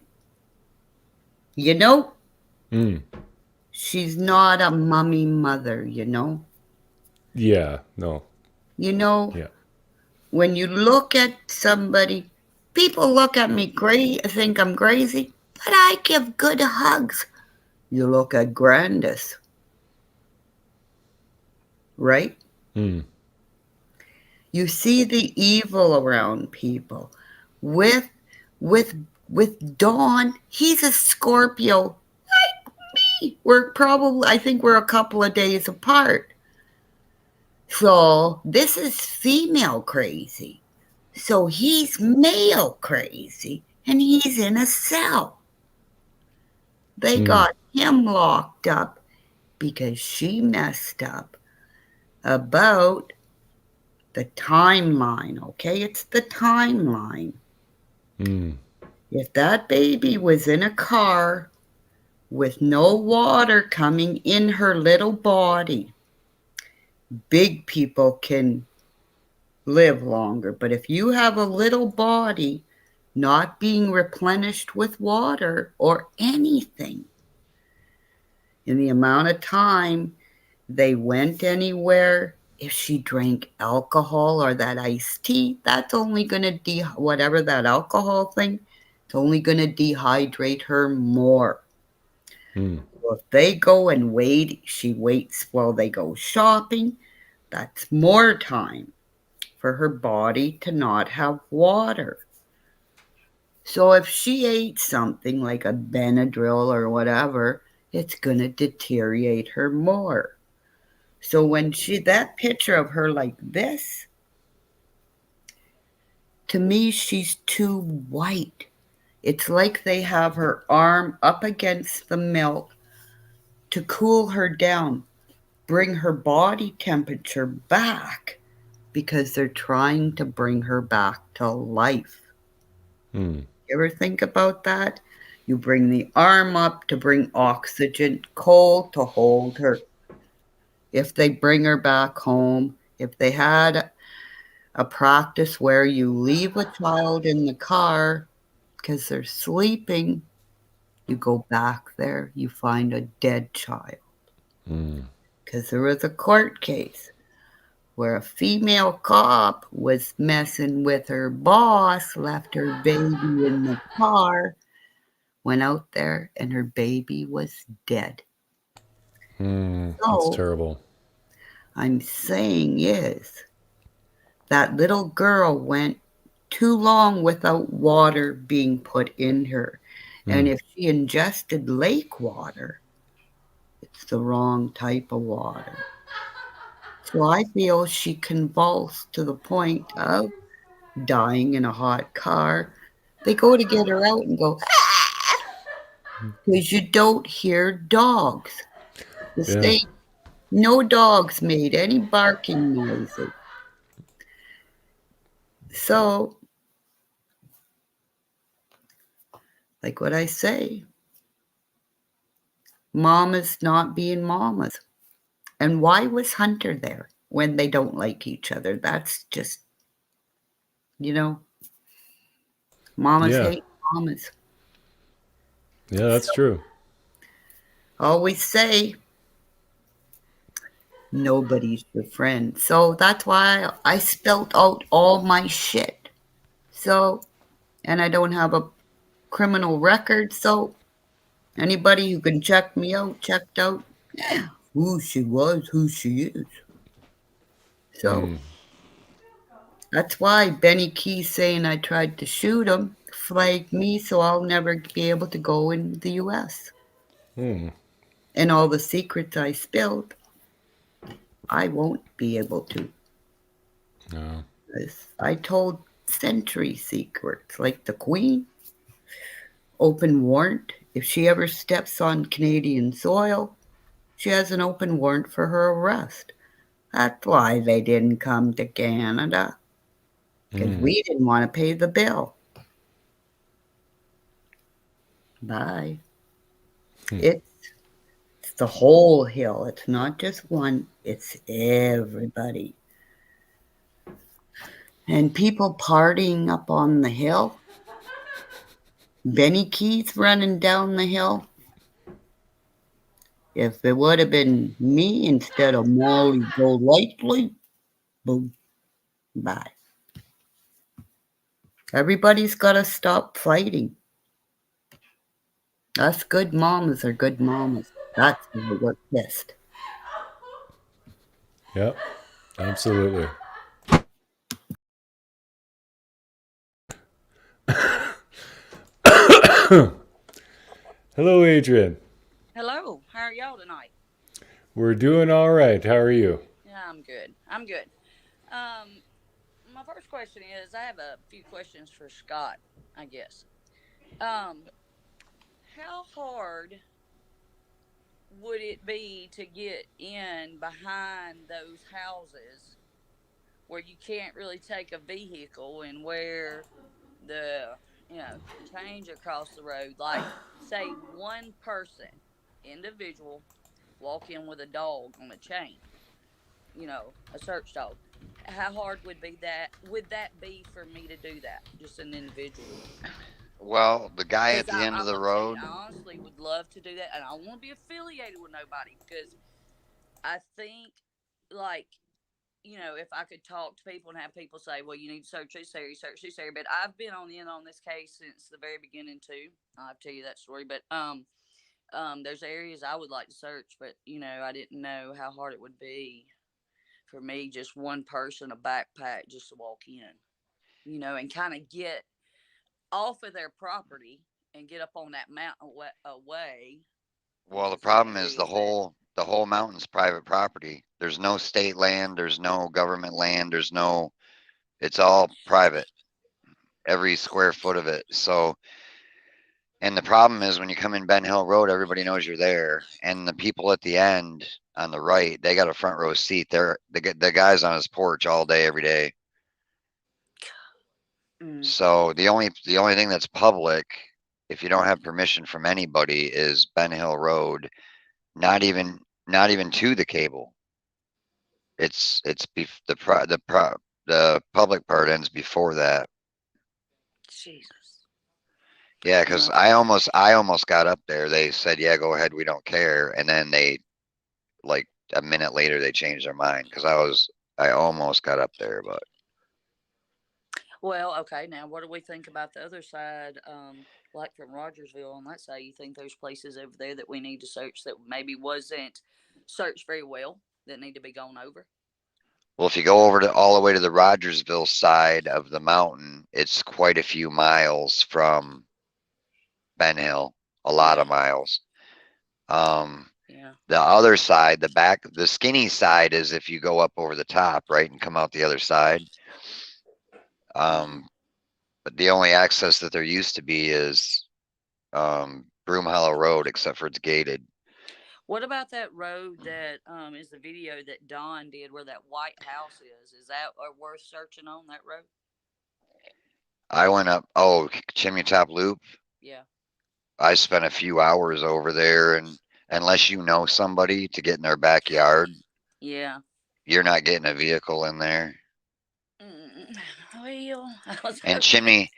she's not a mummy mother, Yeah, no. Yeah. When you look at somebody, people look at me think I'm crazy, but I give good hugs. You look at Grandis, right? You see the evil around people. With Dawn, he's a Scorpio like me. I think we're a couple of days apart. So this is female crazy. So he's male crazy, and he's in a cell. They got him locked up because she messed up about the timeline, okay? It's the timeline. If that baby was in a car with no water coming in her little body, big people can live longer. But if you have a little body not being replenished with water or anything, in the amount of time they went anywhere, if she drank alcohol or that iced tea, that's only going to whatever that alcohol thing, it's only going to dehydrate her more. So if they go and wait, she waits while they go shopping, that's more time for her body to not have water. So if she ate something like a Benadryl or whatever, it's going to deteriorate her more. So when that picture of her like this, to me, she's too white. It's like they have her arm up against the milk to cool her down, bring her body temperature back, because they're trying to bring her back to life. You ever think about that? You bring the arm up to bring oxygen, cold to hold her. If they bring her back home, if they had a practice where you leave a child in the car because they're sleeping, you go back there, you find a dead child. Because there was a court case where a female cop was messing with her boss, left her baby in the car, went out there, and her baby was dead. That's terrible. I'm saying is that little girl went too long without water being put in her. And if she ingested lake water, it's the wrong type of water. So I feel she convulsed to the point of dying in a hot car. They go to get her out and go, because you don't hear dogs. The state, no dogs made any barking noises. So, like what I say, mamas not being mamas. And why was Hunter there when they don't like each other? That's just, mamas hate mamas. Yeah, that's true. Always say, nobody's your friend. So that's why I spelled out all my shit. So, and I don't have a criminal record. So anybody who can check me out, checked out who she was, who she is. So that's why Benny Key saying I tried to shoot him flagged me, so I'll never be able to go in the U.S. And all the secrets I spilled I won't be able to. No. I told Sentry secrets, like the Queen. Open warrant. If she ever steps on Canadian soil, she has an open warrant for her arrest. That's why they didn't come to Canada. Because we didn't want to pay the bill. Bye. It's the whole hill. It's not just one. It's everybody. And people partying up on the hill. Benny Keith running down the hill. If it would have been me instead of Molly Golightly, boom, bye. Everybody's got to stop fighting. Us good mamas are good mamas. That's why we're pissed. Yep, absolutely. Hello, Adrian. Hello, how are y'all tonight? We're doing all right. How are you? Yeah, I'm good. I'm good. My first question is, I have a few questions for Scott, I guess. How hard would it be to get in behind those houses where you can't really take a vehicle and where the, change across the road, like say one person, individual, walk in with a dog on a chain, a search dog. How hard would that be for me to do that, just an individual? Well, the guy at Because the end I'm of the gonna tell you, road. I honestly would love to do that, and I don't want to be affiliated with nobody because I think, like, if I could talk to people and have people say, "Well, you need to search this area, search this area," but I've been on the end on this case since the very beginning too. I'll have to tell you that story, but there's areas I would like to search, but I didn't know how hard it would be for me, just one person, a backpack, just to walk in, and kind of get off of their property and get up on that mountain away. Well, the problem is the whole mountain's private property. There's no state land. There's no government land. It's all private. Every square foot of it. So, and the problem is when you come in Ben Hill Road, everybody knows you're there, and the people at the end on the right, they got a front row seat. They're the guy's on his porch all day, every day. So the only thing that's public, if you don't have permission from anybody, is Ben Hill Road. Not even to the cable. The public part ends before that. Jesus. Yeah, because I almost got up there. They said, "Yeah, go ahead, we don't care," and then they, like a minute later, they changed their mind because I almost got up there, but. Well, okay. Now, what do we think about the other side? Like from Rogersville on that side, you think there's places over there that we need to search that maybe wasn't searched very well that need to be gone over? Well, if you go over to all the way to the Rogersville side of the mountain, it's quite a few miles from Ben Hill, a lot of miles. The other side, the skinny side is if you go up over the top, right, and come out the other side. But the only access that there used to be is Broom Hollow Road, except for it's gated. What about that road that is the video that Don did where that white house is? Is that worth searching on that road? I went up, Chimney Top Loop. Yeah. I spent a few hours over there, and unless you know somebody to get in their backyard, yeah, you're not getting a vehicle in there. Well, and Chimney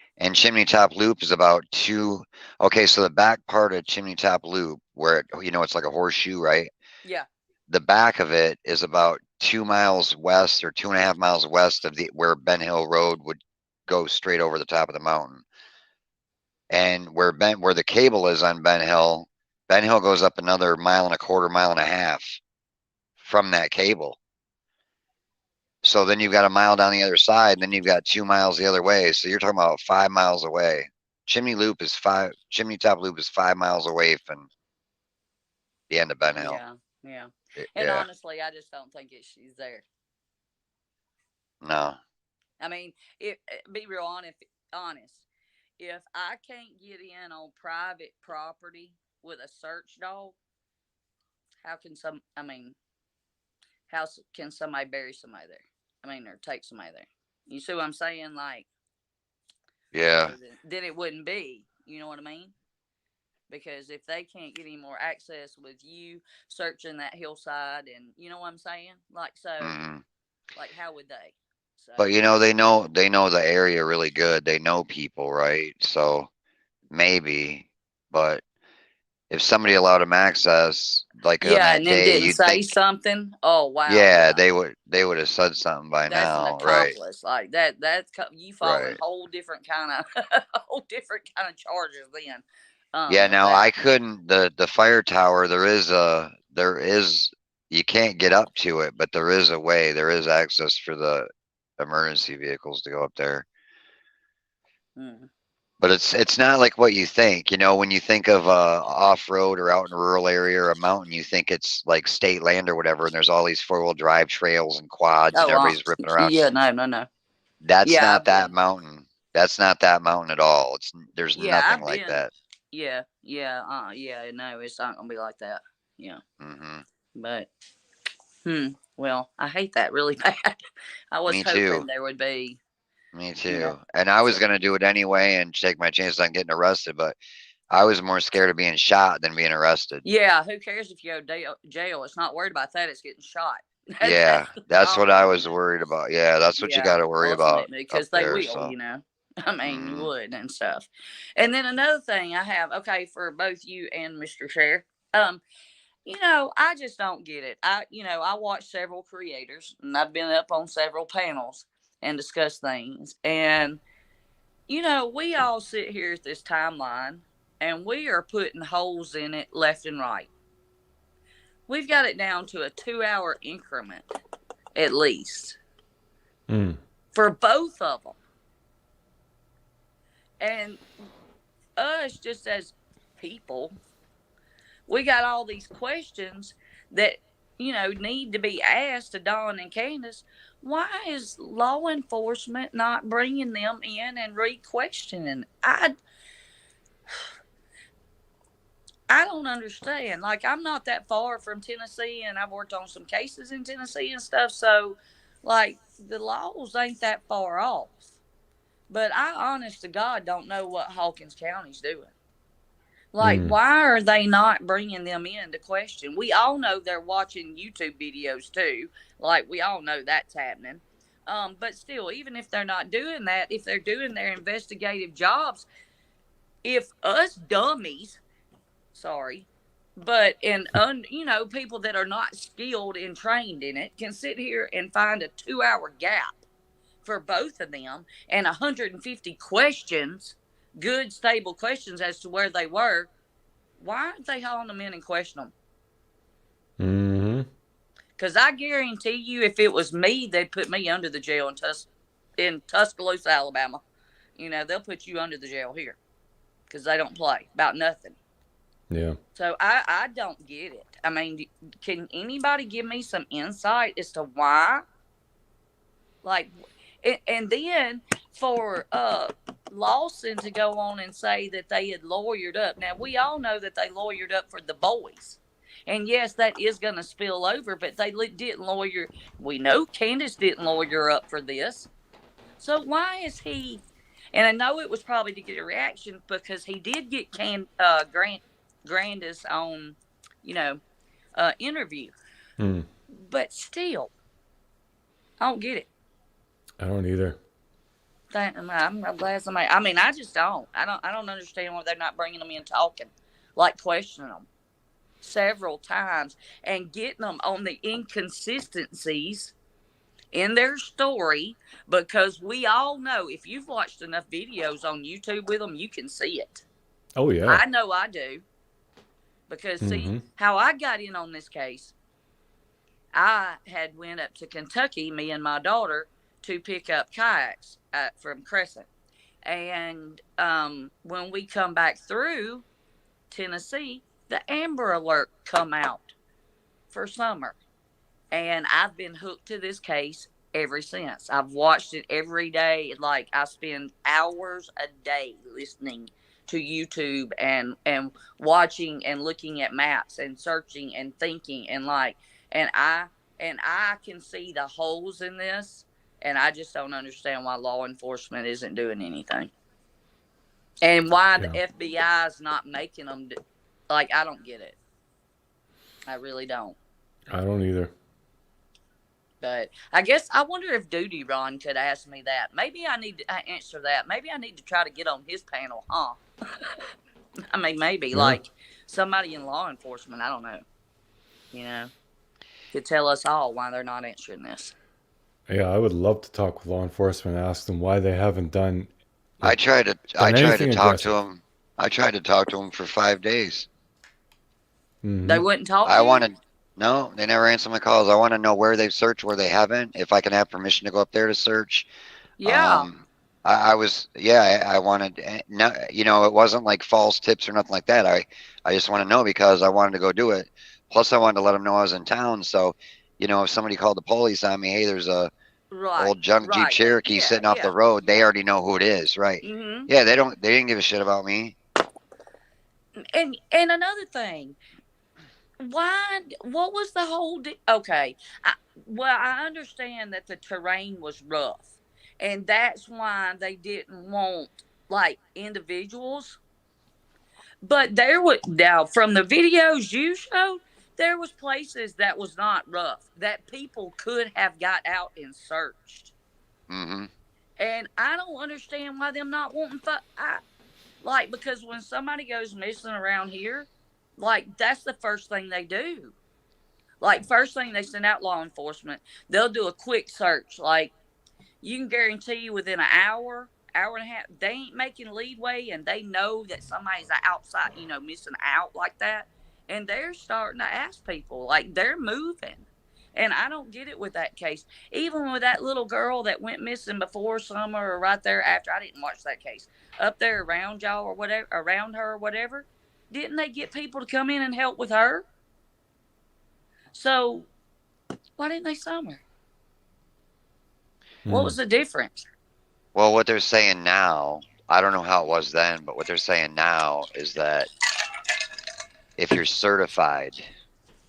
Top Loop is about two. Okay, so the back part of Chimney Top Loop, where it's like a horseshoe, right? Yeah. The back of it is about 2 miles west or 2.5 miles west of where Ben Hill Road would go straight over the top of the mountain. And where the cable is on Ben Hill goes up another 1.25 miles from that cable. So then you've got 1 mile down the other side, and then you've got 2 miles the other way. So you're talking about 5 miles away. Chimney Top Loop is 5 miles away from the end of Ben Hill. Yeah. Yeah. And Yeah. honestly, I just don't think she's there. No. I mean, be real honest. If I can't get in on private property with a search dog, how can can somebody bury somebody there? I mean, or take somebody there. You see what I'm saying? Like, Yeah. then it wouldn't be. You know what I mean? Because if they can't get any more access with you searching that hillside, and you know what I'm saying? Like, so, like, how would they? So, But they know the area really good. They know people, right? So maybe, but if somebody allowed them access, like on yeah, that and then day, didn't you'd say think, something. Oh wow, yeah, yeah, they would have said something by that's an now, right? accomplice. Like that. You fall in Right. whole different kind of whole different kind of charges then. Yeah. With Now that. I couldn't the fire tower. There is you can't get up to it, but there is a way. There is access for the emergency vehicles to go up there. Mm. But it's not like what you think. When you think of off road or out in a rural area or a mountain, you think it's like state land or whatever, and there's all these 4-wheel drive trails and quads, and Oh, everybody's ripping around. yeah, no. That's Yeah, not I've that been. mountain. That's not that mountain at all. There's Yeah, nothing I've like been. that. Yeah. No, it's not gonna be like that. Yeah, but well, I hate that really bad. I was Me too. hoping there would be. Me You know, too. And I was so. gonna do it anyway and take my chances on getting arrested, but I was more scared of being shot than being arrested. Yeah, who cares if you go to jail? It's not worried about that. It's getting shot. Yeah, That's the that's what I problem, was worried about. Yeah, that's what you Yeah, got to worry about ultimately, up because they there. will, So, I mean, you would and stuff. And then another thing I have, okay, for both you and Mr. Sheriff, I just don't get it. I watch several creators, and I've been up on several panels and discussed things. And, we all sit here at this timeline, and we are putting holes in it left and right. We've got it down to a 2-hour increment, at least, for both of them. And us, just as people, we got all these questions that, need to be asked to Dawn and Candace. Why is law enforcement not bringing them in and re-questioning? I don't understand. Like, I'm not that far from Tennessee, and I've worked on some cases in Tennessee and stuff. So, like, the laws ain't that far off. But I, honest to God, don't know what Hawkins County's doing. Like, why are they not bringing them in to question? We all know they're watching YouTube videos, too. Like, we all know that's happening. But still, even if they're not doing that, if they're doing their investigative jobs, if us dummies... Sorry, but people that are not skilled and trained in it can sit here and find a 2-hour gap for both of them and 150 questions, good, stable questions as to where they were. Why aren't they hauling them in and question them? Because I guarantee you, if it was me, they'd put me under the jail in Tuscaloosa, Alabama. They'll put you under the jail here because they don't play about nothing. Yeah. So I don't get it. I mean, can anybody give me some insight as to why? Like, and then for Lawson to go on and say that they had lawyered up. Now, we all know that they lawyered up for the boys. And yes, that is going to spill over, but they didn't lawyer. We know Candace didn't lawyer up for this. So why is he? And I know it was probably to get a reaction because he did get Grandis on, interview. But still, I don't get it. I don't either. I'm glad somebody. I mean, I just don't. I don't understand why they're not bringing them in talking, like questioning them several times and getting them on the inconsistencies in their story, because we all know, if you've watched enough videos on YouTube with them, you can see it. Oh yeah. I know I do. Because, see, how I got in on this case, I had went up to Kentucky, me and my daughter, to pick up kayaks from Crescent. And when we come back through Tennessee, the Amber Alert come out for Summer. And I've been hooked to this case ever since. I've watched it every day. Like, I spend hours a day listening to YouTube and watching and looking at maps and searching and thinking and I can see the holes in this, and I just don't understand why law enforcement isn't doing anything. And why the FBI is not making them I don't get it. I really don't. I don't either. But I guess I wonder if Duty Ron could ask me that. Maybe I need to answer that. Maybe I need to try to get on his panel, huh? I mean, maybe somebody in law enforcement. I don't know. Could tell us all why they're not answering this. Yeah, I would love to talk with law enforcement and ask them why they haven't done. I tried to talk to him. I tried to talk to him for 5 days. Mm-hmm. They wouldn't talk to you? No, they never answer my calls. I want to know where they've searched, where they haven't, if I can have permission to go up there to search. Yeah. I wanted, it wasn't like false tips or nothing like that. I just want to know because I wanted to go do it. Plus I wanted to let them know I was in town. So, if somebody called the police on me, hey, there's a old junk Jeep Cherokee sitting off the road. They already know who it is. Right. Mm-hmm. Yeah. They didn't give a shit about me. And another thing, what was the whole okay. I understand that the terrain was rough, and that's why they didn't want individuals, but now from the videos you showed, there was places that was not rough that people could have got out and searched. Mm-hmm. And I don't understand why them not wanting because when somebody goes missing around here, that's the first thing they do. First thing they send out law enforcement, they'll do a quick search. You can guarantee within an hour and a half, they ain't making leadway, and they know that somebody's outside, missing out like that. And they're starting to ask people, they're moving. And I don't get it with that case. Even with that little girl that went missing before Summer or right there after, I didn't watch that case. Up there around y'all or whatever, around her or whatever, didn't they get people to come in and help with her? So why didn't they Summer? What was the difference? Well, what they're saying now, I don't know how it was then, but what they're saying now is that if you're certified,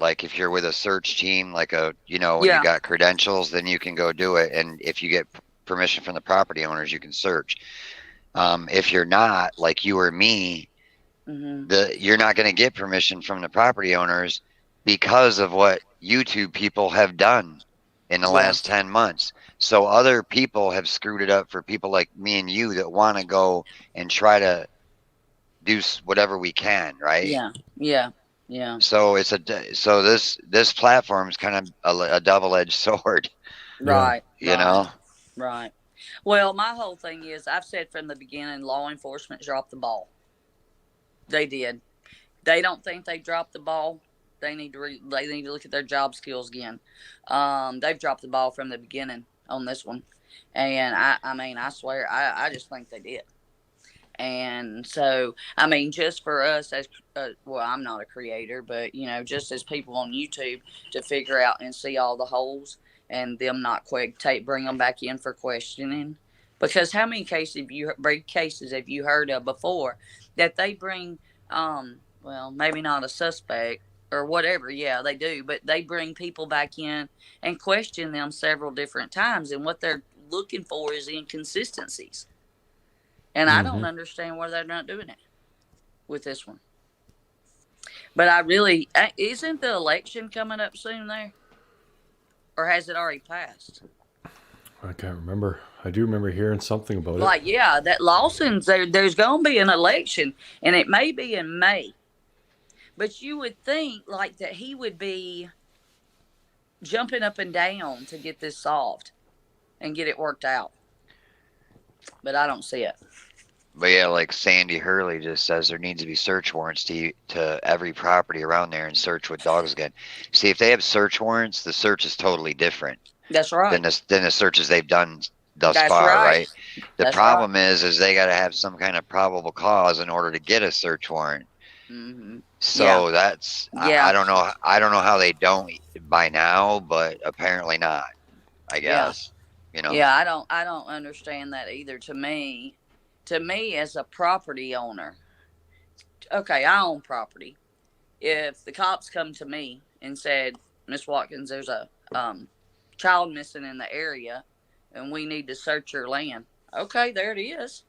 if you're with a search team, when you got credentials, then you can go do it. And if you get permission from the property owners, you can search. If you're not, like you or me, you're not going to get permission from the property owners because of what YouTube people have done in the last 10 months. So other people have screwed it up for people like me and you that want to go and try to do whatever we can, right? Yeah. So this platform is kind of a double-edged sword, right? Right. Well, my whole thing is, I've said from the beginning, law enforcement dropped the ball. They did. They don't think they dropped the ball. They need to look at their job skills again. They've dropped the ball from the beginning on this one, and I swear, I just think they did. And so, just for us as, I'm not a creator, but, just as people on YouTube to figure out and see all the holes and them not bring them back in for questioning. Because how many cases have you heard of before that they bring, maybe not a suspect or whatever. Yeah, they do. But they bring people back in and question them several different times. And what they're looking for is inconsistencies. And I don't understand why they're not doing it with this one. But isn't the election coming up soon there? Or has it already passed? I can't remember. I do remember hearing something about it. That Lawson's there's going to be an election, and it may be in May. But you would think that he would be jumping up and down to get this solved and get it worked out. But I don't see it. But yeah, like Sandy Hurley just says, there needs to be search warrants to every property around there and search with dogs again. See, if they have search warrants, the search is totally different. That's right. Than the searches they've done thus far, right? The problem is they got to have some kind of probable cause in order to get a search warrant. Mm-hmm. So that's Yeah. I don't know. I don't know how they don't by now, but apparently not. I guess. You know. Yeah, I don't understand that either. To me as a property owner, okay, I own property. If the cops come to me and said, Miss Watkins, there's a child missing in the area, and we need to search your land. Okay, there it is.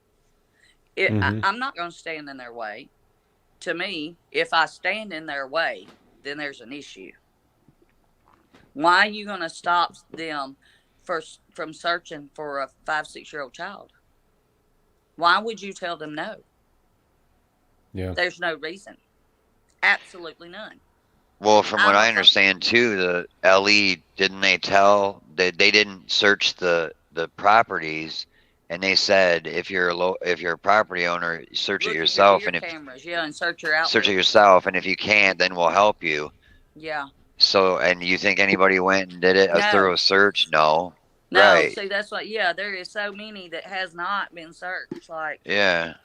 I'm not going to stand in their way. To me, if I stand in their way, then there's an issue. Why are you going to stop them from searching for a 5-6-year-old child? Why would you tell them no? Yeah. There's no reason. Absolutely none. Well, from what I understand too, the LE didn't they tell that they didn't search the properties, and they said if you're a property owner, search it yourself, and if cameras, and search your outlet. search it yourself, and if you can't, then we'll help you. Yeah. So, and you think anybody went and did a No. thorough search? No. No, Right. see, that's what. Yeah, there is so many that has not been searched. Like. Yeah.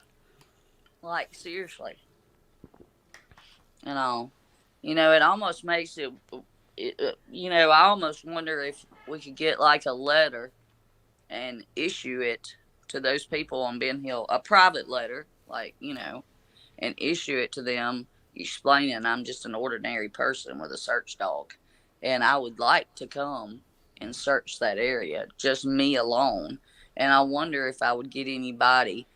Like seriously. It almost makes it. I almost wonder if we could get like a letter and issue it to those people on Ben Hill, a private letter, and issue it to them explaining I'm just an ordinary person with a search dog, and I would like to come and search that area, just me alone. And I wonder if I would get anybody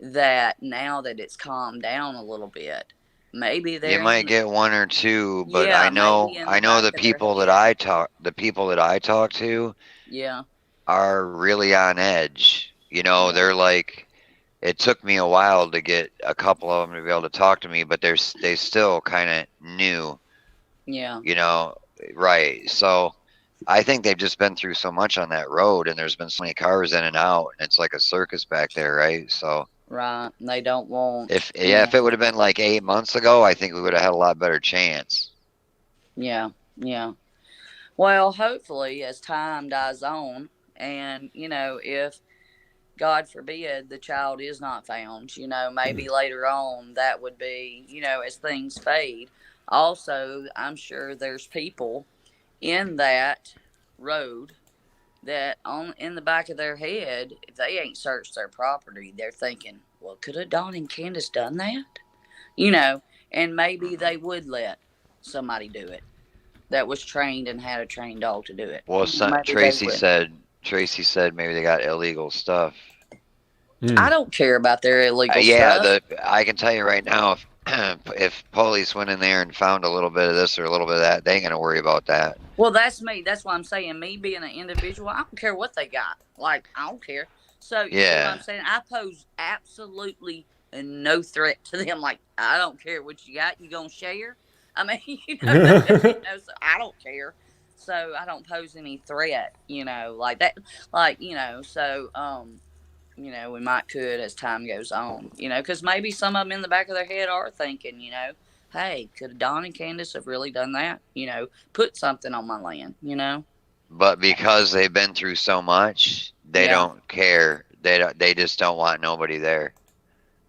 that, now that it's calmed down a little bit, maybe You might get one or two, but I know the people that I talk to are really on edge. They're like, it took me a while to get a couple of them to be able to talk to me, but they still kind of new. Yeah. Right. So I think they've just been through so much on that road, and there's been so many cars in and out, and it's like a circus back there, right? So. Right. They don't want. If it would have been like 8 months ago, I think we would have had a lot better chance. Yeah. Yeah. Well, hopefully, as time dies on, and if God forbid the child is not found, maybe later on that would be, as things fade. Also, I'm sure there's people in that road that in the back of their head, if they ain't searched their property, they're thinking, well, could have Don and Candace done that? And maybe they would let somebody do it that was trained and had a trained dog to do it. Well, Tracy said maybe they got illegal stuff. I don't care about their illegal stuff. I can tell you right now, if police went in there and found a little bit of this or a little bit of that, they ain't gonna worry about that. Well, that's me. That's why I'm saying, me being an individual, I don't care what they got. Like, I don't care. So, you know what I'm saying? I pose absolutely no threat to them. Like, I don't care what you got. You gonna share? I mean, so I don't care. So I don't pose any threat, like that. Like, so, we might could as time goes on, because maybe some of them in the back of their head are thinking, hey, could Don and Candace have really done that? Put something on my land, But because they've been through so much, they don't care. They just don't want nobody there.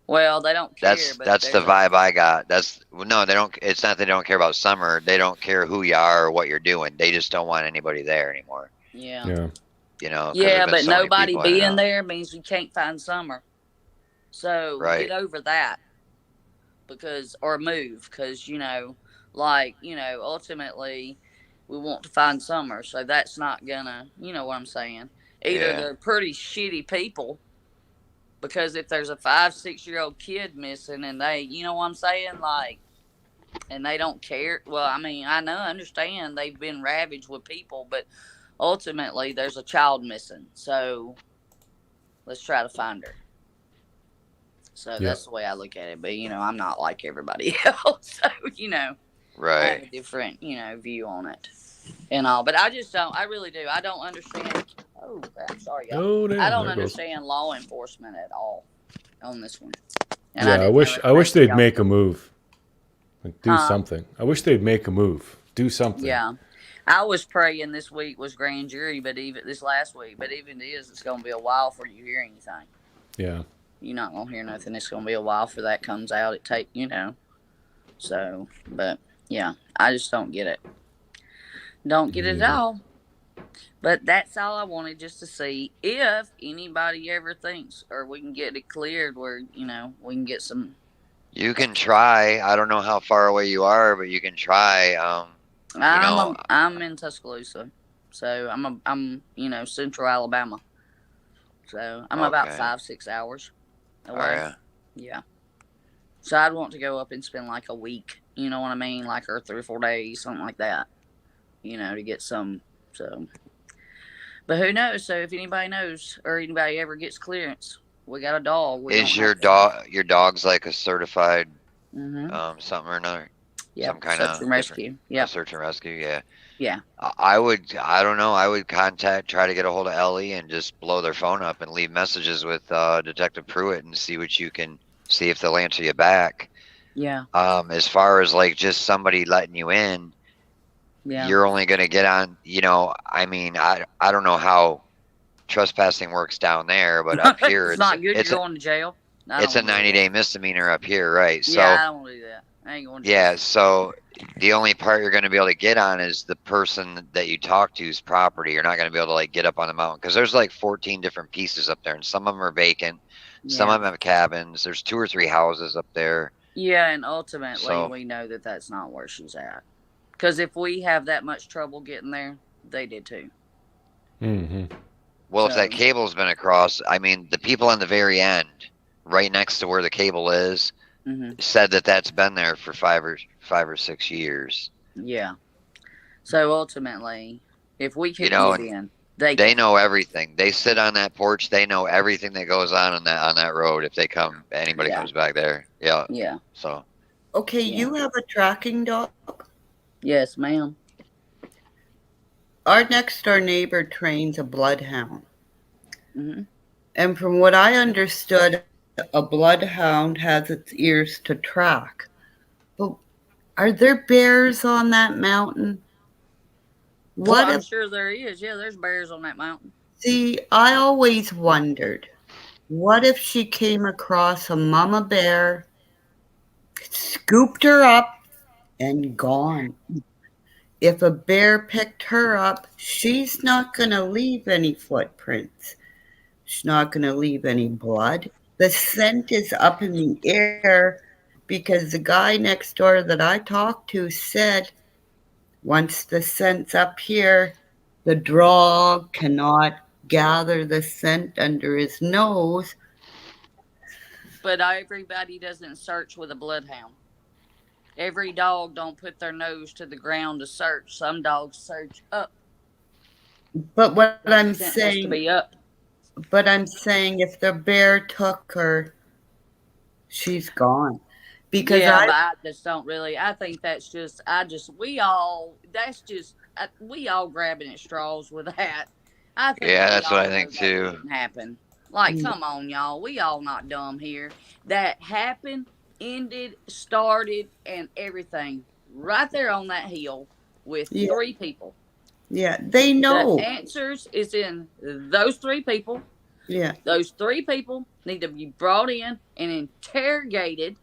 Well, they don't care. That's the vibe I got. No, they don't. It's not they don't care about Summer. They don't care who you are or what you're doing. They just don't want anybody there anymore. Yeah. Yeah. Yeah, but nobody being there means we can't find Summer. So get over that, or move, because ultimately we want to find Summer. So that's not gonna, you know what I'm saying? Either they're pretty shitty people, because if there's a 5-6-year-old kid missing and they, you know what I'm saying, and they don't care. Well, I mean, I understand they've been ravaged with people, but ultimately there's a child missing. So let's try to find her. So that's the way I look at it. But, I'm not like everybody else. So, I have a different, view on it and all. But I just don't. I really do. I don't understand. Oh, I'm sorry, y'all. I don't understand law enforcement at all on this one. And I wish they'd make a move. Like, do something. I wish they'd make a move. Do something. Yeah. I was praying this week was grand jury, but even this last week, it's going to be a while before you hear anything. Yeah. You're not going to hear nothing. It's going to be a while for that comes out. It take, So, but yeah, I just don't get it. Don't get it at all. But that's all I wanted, just to see if anybody ever thinks, or we can get it cleared where, we can get some. You can try. I don't know how far away you are, but you can try. I'm in Tuscaloosa, so I'm central Alabama. So I'm about 5-6 hours away. Oh, yeah. So I'd want to go up and spend like a week. You know what I mean? Like, or 3 or 4 days, something like that. To get some. So. But who knows? So if anybody knows, or anybody ever gets clearance, we got a dog. Is your dog's like a certified something or another? Yeah, some kind search of and rescue. Yeah, search and rescue. Yeah. Yeah. I don't know. I would try to get a hold of Ellie and just blow their phone up and leave messages with Detective Pruitt and see if they'll answer you back. Yeah. As far as like just somebody letting you in. Yeah. You're only going to get on, I mean, I don't know how trespassing works down there, but up here, it's not good. You're going to jail. It's a 90-day misdemeanor up here, right? So, yeah, I don't want to do that. I ain't going to jail. Yeah, so the only part you're going to be able to get on is the person that you talk to's property. You're not going to be able to like get up on the mountain because there's like 14 different pieces up there, and some of them are vacant. Yeah. Some of them have cabins. There's 2 or 3 houses up there. Yeah, and ultimately, we know that that's not where she's at. Because if we have that much trouble getting there, they did too. Mm-hmm. Well, if that cable's been across, I mean, the people on the very end, right next to where the cable is, said that that's been there for 5 or 6 years. Yeah. So ultimately, if we could get in, they know everything. They sit on that porch. They know everything that goes on that road. If anybody comes back there, yeah. Yeah. So. Okay, you have a tracking dog. Yes, ma'am. Our next door neighbor trains a bloodhound. And from what I understood, a bloodhound has its ears to track. But are there bears on that mountain? I'm sure there is. Yeah, there's bears on that mountain. See, I always wondered, what if she came across a mama bear, scooped her up, and gone? If a bear picked her up, she's not going to leave any footprints. She's not going to leave any blood. The scent is up in the air because the guy next door that I talked to said once the scent's up here, the dog cannot gather the scent under his nose. But everybody doesn't search with a bloodhound. Every dog don't put their nose to the ground to search. Some dogs search up. But what I'm Scent saying, has to be up. But I'm saying if the bear took her, she's gone. Because I just don't really. I think that's just. We all grabbing at straws with that. I think that's what I think too. Didn't happen. Like, come on, y'all. We all not dumb here. That happened, ended, started, and everything right there on that hill with 3 people. Yeah, they know. The answers is in those 3 people. Yeah. Those 3 people need to be brought in and interrogated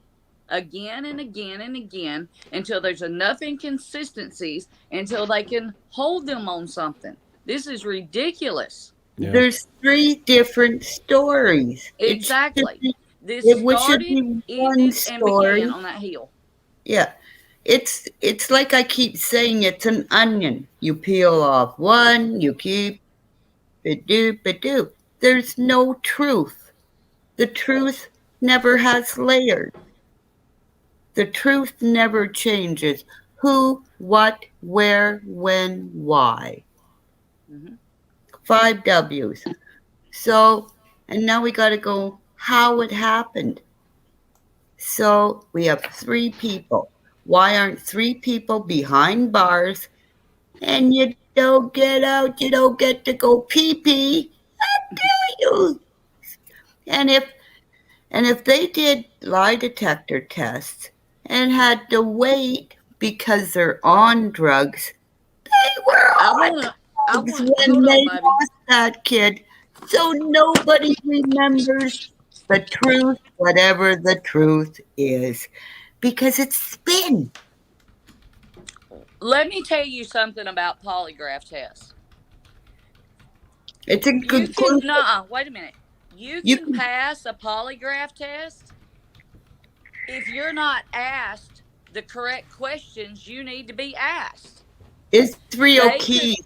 again and again and again until there's enough inconsistencies until they can hold them on something. This is ridiculous. Yeah. There's 3 different stories. Exactly. This started, ended, and began on that hill. Yeah. It's like I keep saying, it's an onion. You peel off one, you keep it. There's no truth. The truth never has layers. The truth never changes. Who, what, where, when, why. 5 W's. So, and now we got to go how it happened. So we have 3 people. Why aren't 3 people behind bars? And you don't get out. You don't get to go pee-pee. I tell you. And if they did lie detector tests and had to wait because they're on drugs, they were on drugs when they lost that kid. So nobody remembers the truth, whatever the truth is. because it's spin. Let me tell you something about polygraph tests. It's a You good can, clue. wait a minute. You You can pass a polygraph test if you're not asked the correct questions you need to be asked. Israel They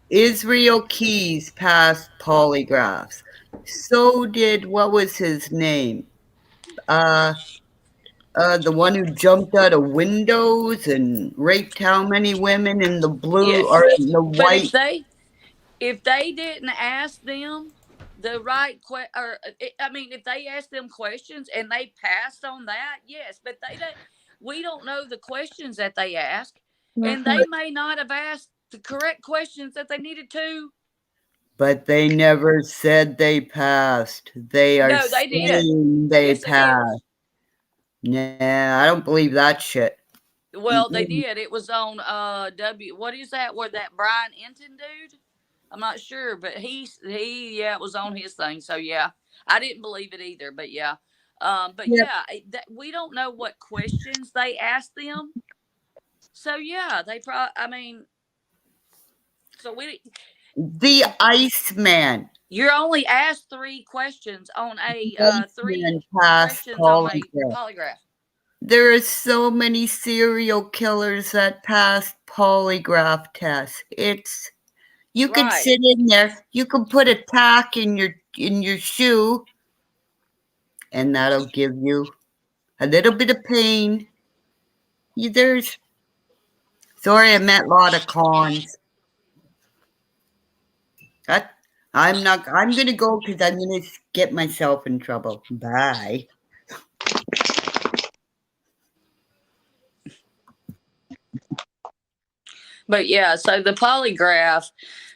could, Keys passed polygraphs. So did, what was his name? The one who jumped out of windows and raped how many women in the blue yes. or in the But white? if they didn't ask them the right if they asked them questions and they passed on that, yes, but we don't know the questions that they ask, and they may not have asked the correct questions that they needed to. But they never said they passed. They are No, they did. saying they Yes, they did. passed. Nah, I don't believe that shit. Well, they did. It was on what is that? Where that Brian Enton dude? I'm not sure, but it was on his thing. So yeah, I didn't believe it either, but yeah. We don't know what questions they asked them. So yeah, they probably. I mean, so The Iceman. You're only asked 3 questions on a polygraph. There are so many serial killers that pass polygraph tests. You could sit in there, you could put a tack in your shoe, and that'll give you a little bit of pain. Sorry, I met a lot of cons. I'm gonna go because I'm gonna get myself in trouble. Bye. But yeah, so the polygraph,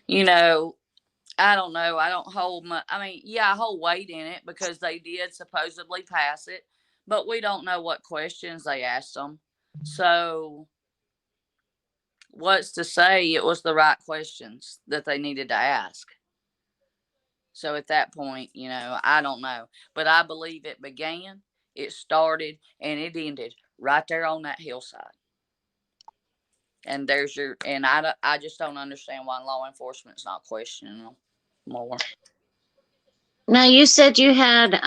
I don't know. I don't hold much. I mean, yeah, I hold weight in it because they did supposedly pass it, but we don't know what questions they asked them. So, what's to say it was the right questions that they needed to ask? So at that point, I don't know, but I believe it began, it started, and it ended right there on that hillside. And I just don't understand why law enforcement's not questioning them more. Now, you said you had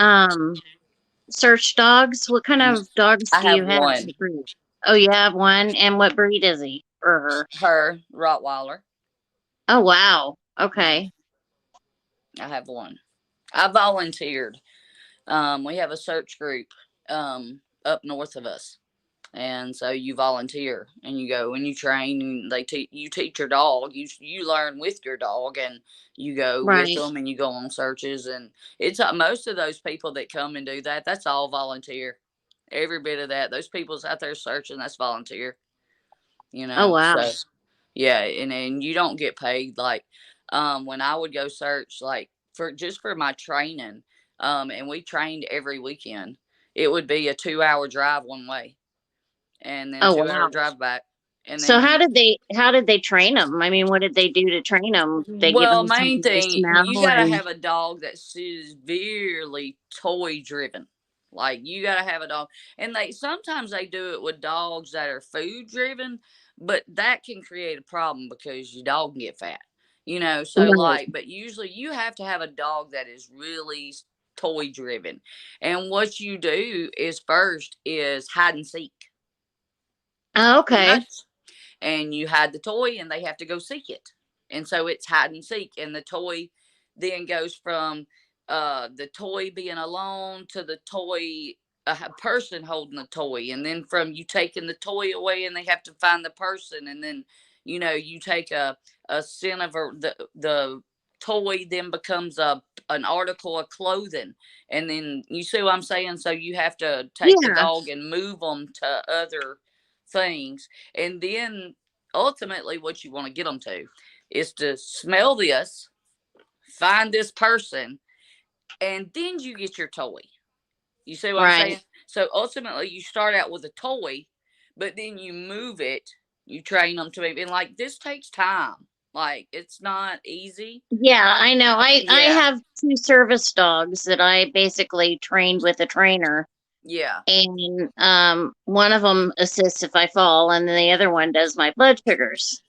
search dogs. What kind of dogs I do you have have? one. Oh, you have one? And what breed is he or her? Her, Rottweiler. Oh, wow. Okay. I have one. I volunteered. We have a search group up north of us. And so you volunteer and you go and you train and you teach your dog. You learn with your dog and you go with them and you go on searches, and it's most of those people that come and do that. That's all volunteer. Every bit of that. Those people's out there searching. That's volunteer. Oh, wow. So yeah, and you don't get paid like when I would go search like for my training, and we trained every weekend. It would be a 2-hour drive one way, and then 2-hour drive back. And so then how did they train them? I mean, what did they do to train them? They give well, them main something to thing, smell you gotta and- have a dog that's severely toy driven. Like you gotta have a dog, and sometimes they do it with dogs that are food driven, but that can create a problem because your dog can get fat. So but usually you have to have a dog that is really toy driven, and what you do is first is hide and seek. Oh, okay. And you hide the toy and they have to go seek it. And so it's hide and seek. And the toy then goes from the toy being alone to the toy, a person holding the toy. And then from you taking the toy away and they have to find the person. And then, you take a scent of the toy then becomes an article of clothing. And then you see what I'm saying? So you have to take the dog and move them to other things, and then ultimately what you want to get them to is to smell this, find this person, and then you get your toy. You see what I'm saying? So ultimately you start out with a toy, but then you move it, you train them to be, and like this takes time. Like it's not easy. Yeah, I know. I have 2 service dogs that I basically trained with a trainer. Yeah. And one of them assists if I fall, and then the other one does my blood sugars.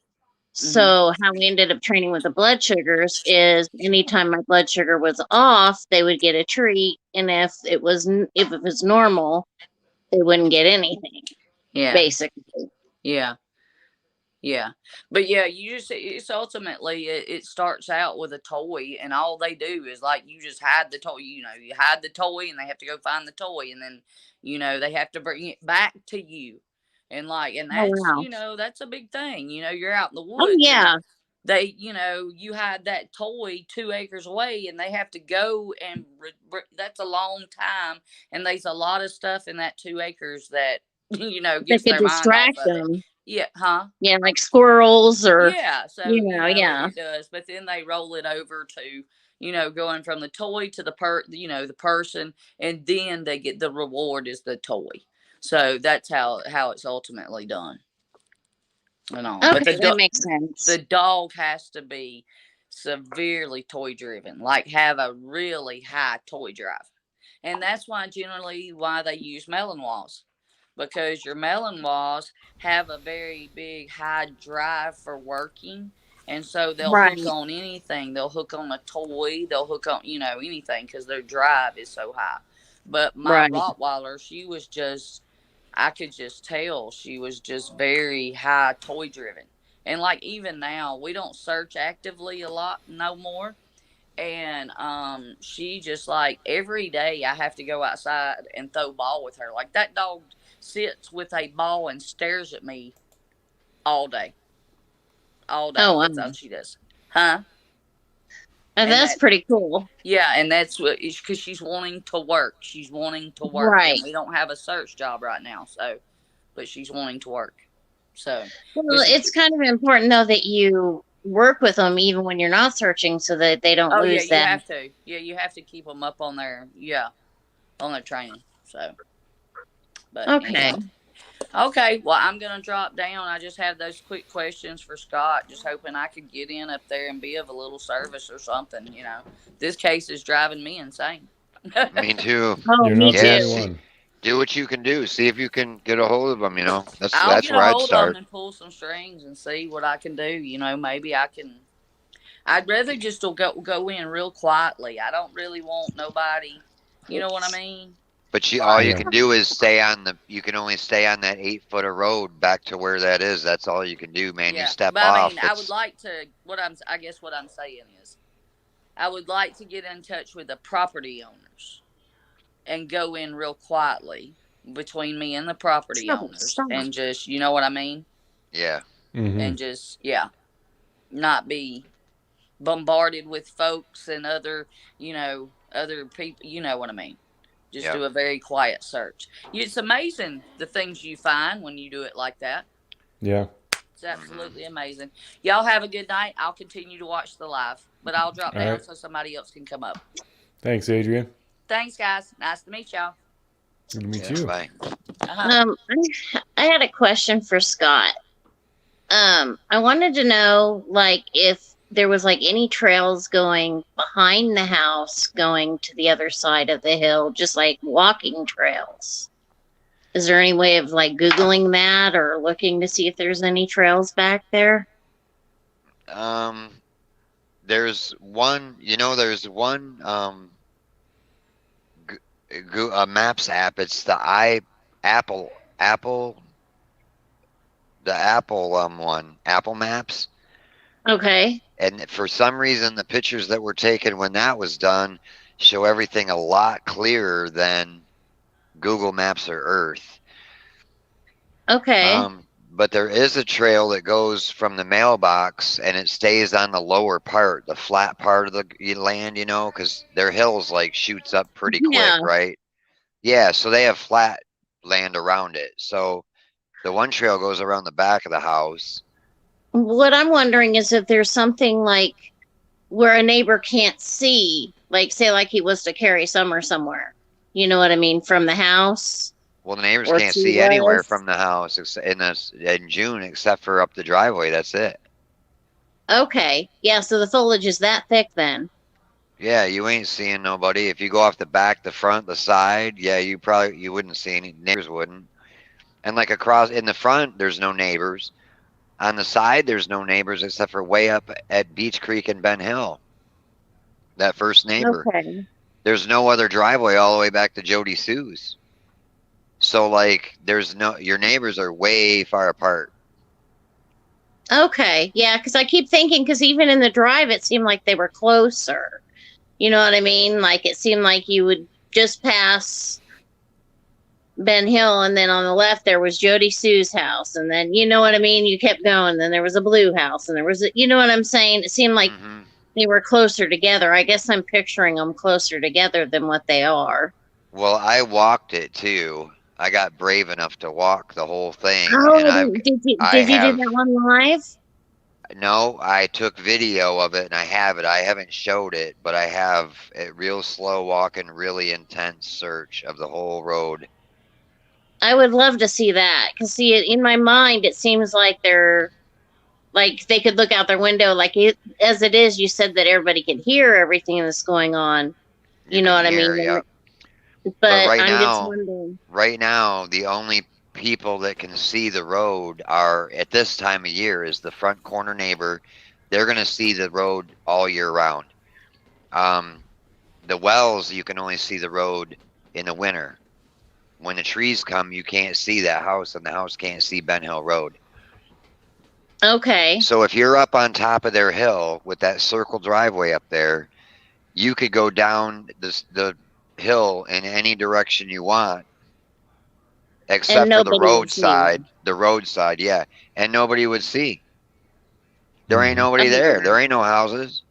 So how we ended up training with the blood sugars is anytime my blood sugar was off, they would get a treat, and if it was normal, they wouldn't get anything. Yeah. Basically. Yeah. Yeah. But yeah, it's ultimately, it starts out with a toy, and all they do is like, you just hide the toy, you hide the toy, and they have to go find the toy, and then, they have to bring it back to you. And Oh, that's, wow. that's a big thing. You're out in the Oh, woods, and yeah. they, you had that toy 2 acres away, and they have to go, and that's a long time. And there's a lot of stuff in that 2 acres that, They gets could their mind off distract of it. them. Yeah. Huh? Yeah, like squirrels or, Yeah, so yeah. it does, but then they roll it over to going from the toy to the the person, and then they get the reward is the toy. So that's how it's ultimately done. And all, but Okay, that makes sense. the dog has to be severely toy driven, like have a really high toy drive, and that's why they use Malinois. Because your Malinois have a very big high drive for working, and so they'll Right. hook on anything. They'll hook on a toy. They'll hook on anything because their drive is so high. But my Right. Rottweiler, she was just, I could just tell she was just very high toy driven. And like even now, we don't search actively a lot no more. And she just like every day I have to go outside and throw ball with her. Like that dog sits with a ball and stares at me all day. All day. Oh, That's wow. all she does. Huh? And that's pretty cool. Yeah, and that's what it's because she's wanting to work. She's wanting to work. Right. And we don't have a search job right now, so but she's wanting to work. So Well, it's kind of important though that you work with them even when you're not searching, so that they don't lose you that. have to. Yeah, you have to keep them up on their on their training. So, but Okay. anyhow. Okay, well, I'm gonna drop down. I just have those quick questions for Scott, just hoping I could get in up there and be of a little service or something. This case is driving me insane. Me too. Oh, You're me not the Yes. only one. Do what you can do. See if you can get a hold of them. That's I'll get where a I'd hold of start. them and pull some strings and see what I can do. Maybe I can. I'd rather just go in real quietly. I don't really want nobody. You know what I mean? But all you Yeah. can do is stay on you can only stay on that 8 foot of road back to where that is. That's all you can do, man. Yeah, You step but off. I mean, I would like to. I guess what I'm saying is, I would like to get in touch with the property owners and go in real quietly between me and the property owners, and just, you know what I mean? Yeah. Mm-hmm. And just, not be bombarded with folks and other people. You know what I mean? Just do a very quiet search. It's amazing the things you find when you do it like that. Yeah. It's absolutely amazing. Y'all have a good night. I'll continue to watch the live, but I'll drop All down right. so somebody else can come up. Thanks, Adrian. Thanks, guys. Nice to meet y'all. Good to meet you. Bye. I had a question for Scott. I wanted to know, like, if there was like any trails going behind the house going to the other side of the hill, just like walking trails. Is there any way of like Googling that or looking to see if there's any trails back there? There's one. There's one. Maps app. It's the Apple one. Apple Maps. Okay. And for some reason, the pictures that were taken when that was done show everything a lot clearer than Google Maps or Earth. Okay. But there is a trail that goes from the mailbox and it stays on the lower part, the flat part of the land, because their hills like shoots up pretty quick, right? Yeah, so they have flat land around it. So the one trail goes around the back of the house. What I'm wondering is if there's something like where a neighbor can't see, like say like he was to carry summer somewhere. You know what I mean? From the house. Well, the neighbors Or can't to see anywhere us. from the house in June except for up the driveway. That's it. Okay. Yeah, so the foliage is that thick then. Yeah, you ain't seeing nobody. If you go off the back, the front, the side, yeah, you wouldn't see any. Neighbors wouldn't. And like across in the front, there's no neighbors. On the side, there's no neighbors except for way up at Beach Creek and Ben Hill. That first neighbor. Okay. There's no other driveway all the way back to Jody Sue's. So like, your neighbors are way far apart. Okay. Yeah, because I keep thinking, because even in the drive, it seemed like they were closer. You know what I mean? Like it seemed like you would just pass Ben Hill, and then on the left there was Jody Sue's house, and then you know what I mean. You kept going, then there was a blue house, and there was you know what I'm saying. It seemed like they were closer together. I guess I'm picturing them closer together than what they are. Well, I walked it too. I got brave enough to walk the whole thing. Oh, And did you do that one live? No, I took video of it and I have it. I haven't showed it, but I have it real slow walking, really intense search of the whole road. I would love to see that, because see, in my mind, it seems like they're like they could look out their window, like as it is. You said that everybody can hear everything that's going on. You know what I mean? Yeah. But right I'm now, just wondering. Right now, the only people that can see the road are at this time of year is the front corner neighbor. They're going to see the road all year round. The Wells, you can only see the road in the winter. When the trees come, you can't see that house, and the house can't see Ben Hill Road. Okay. So if you're up on top of their hill with that circle driveway up there, you could go down the hill in any direction you want, except for the roadside. The roadside, yeah, and nobody would see. There ain't nobody there. There ain't no houses.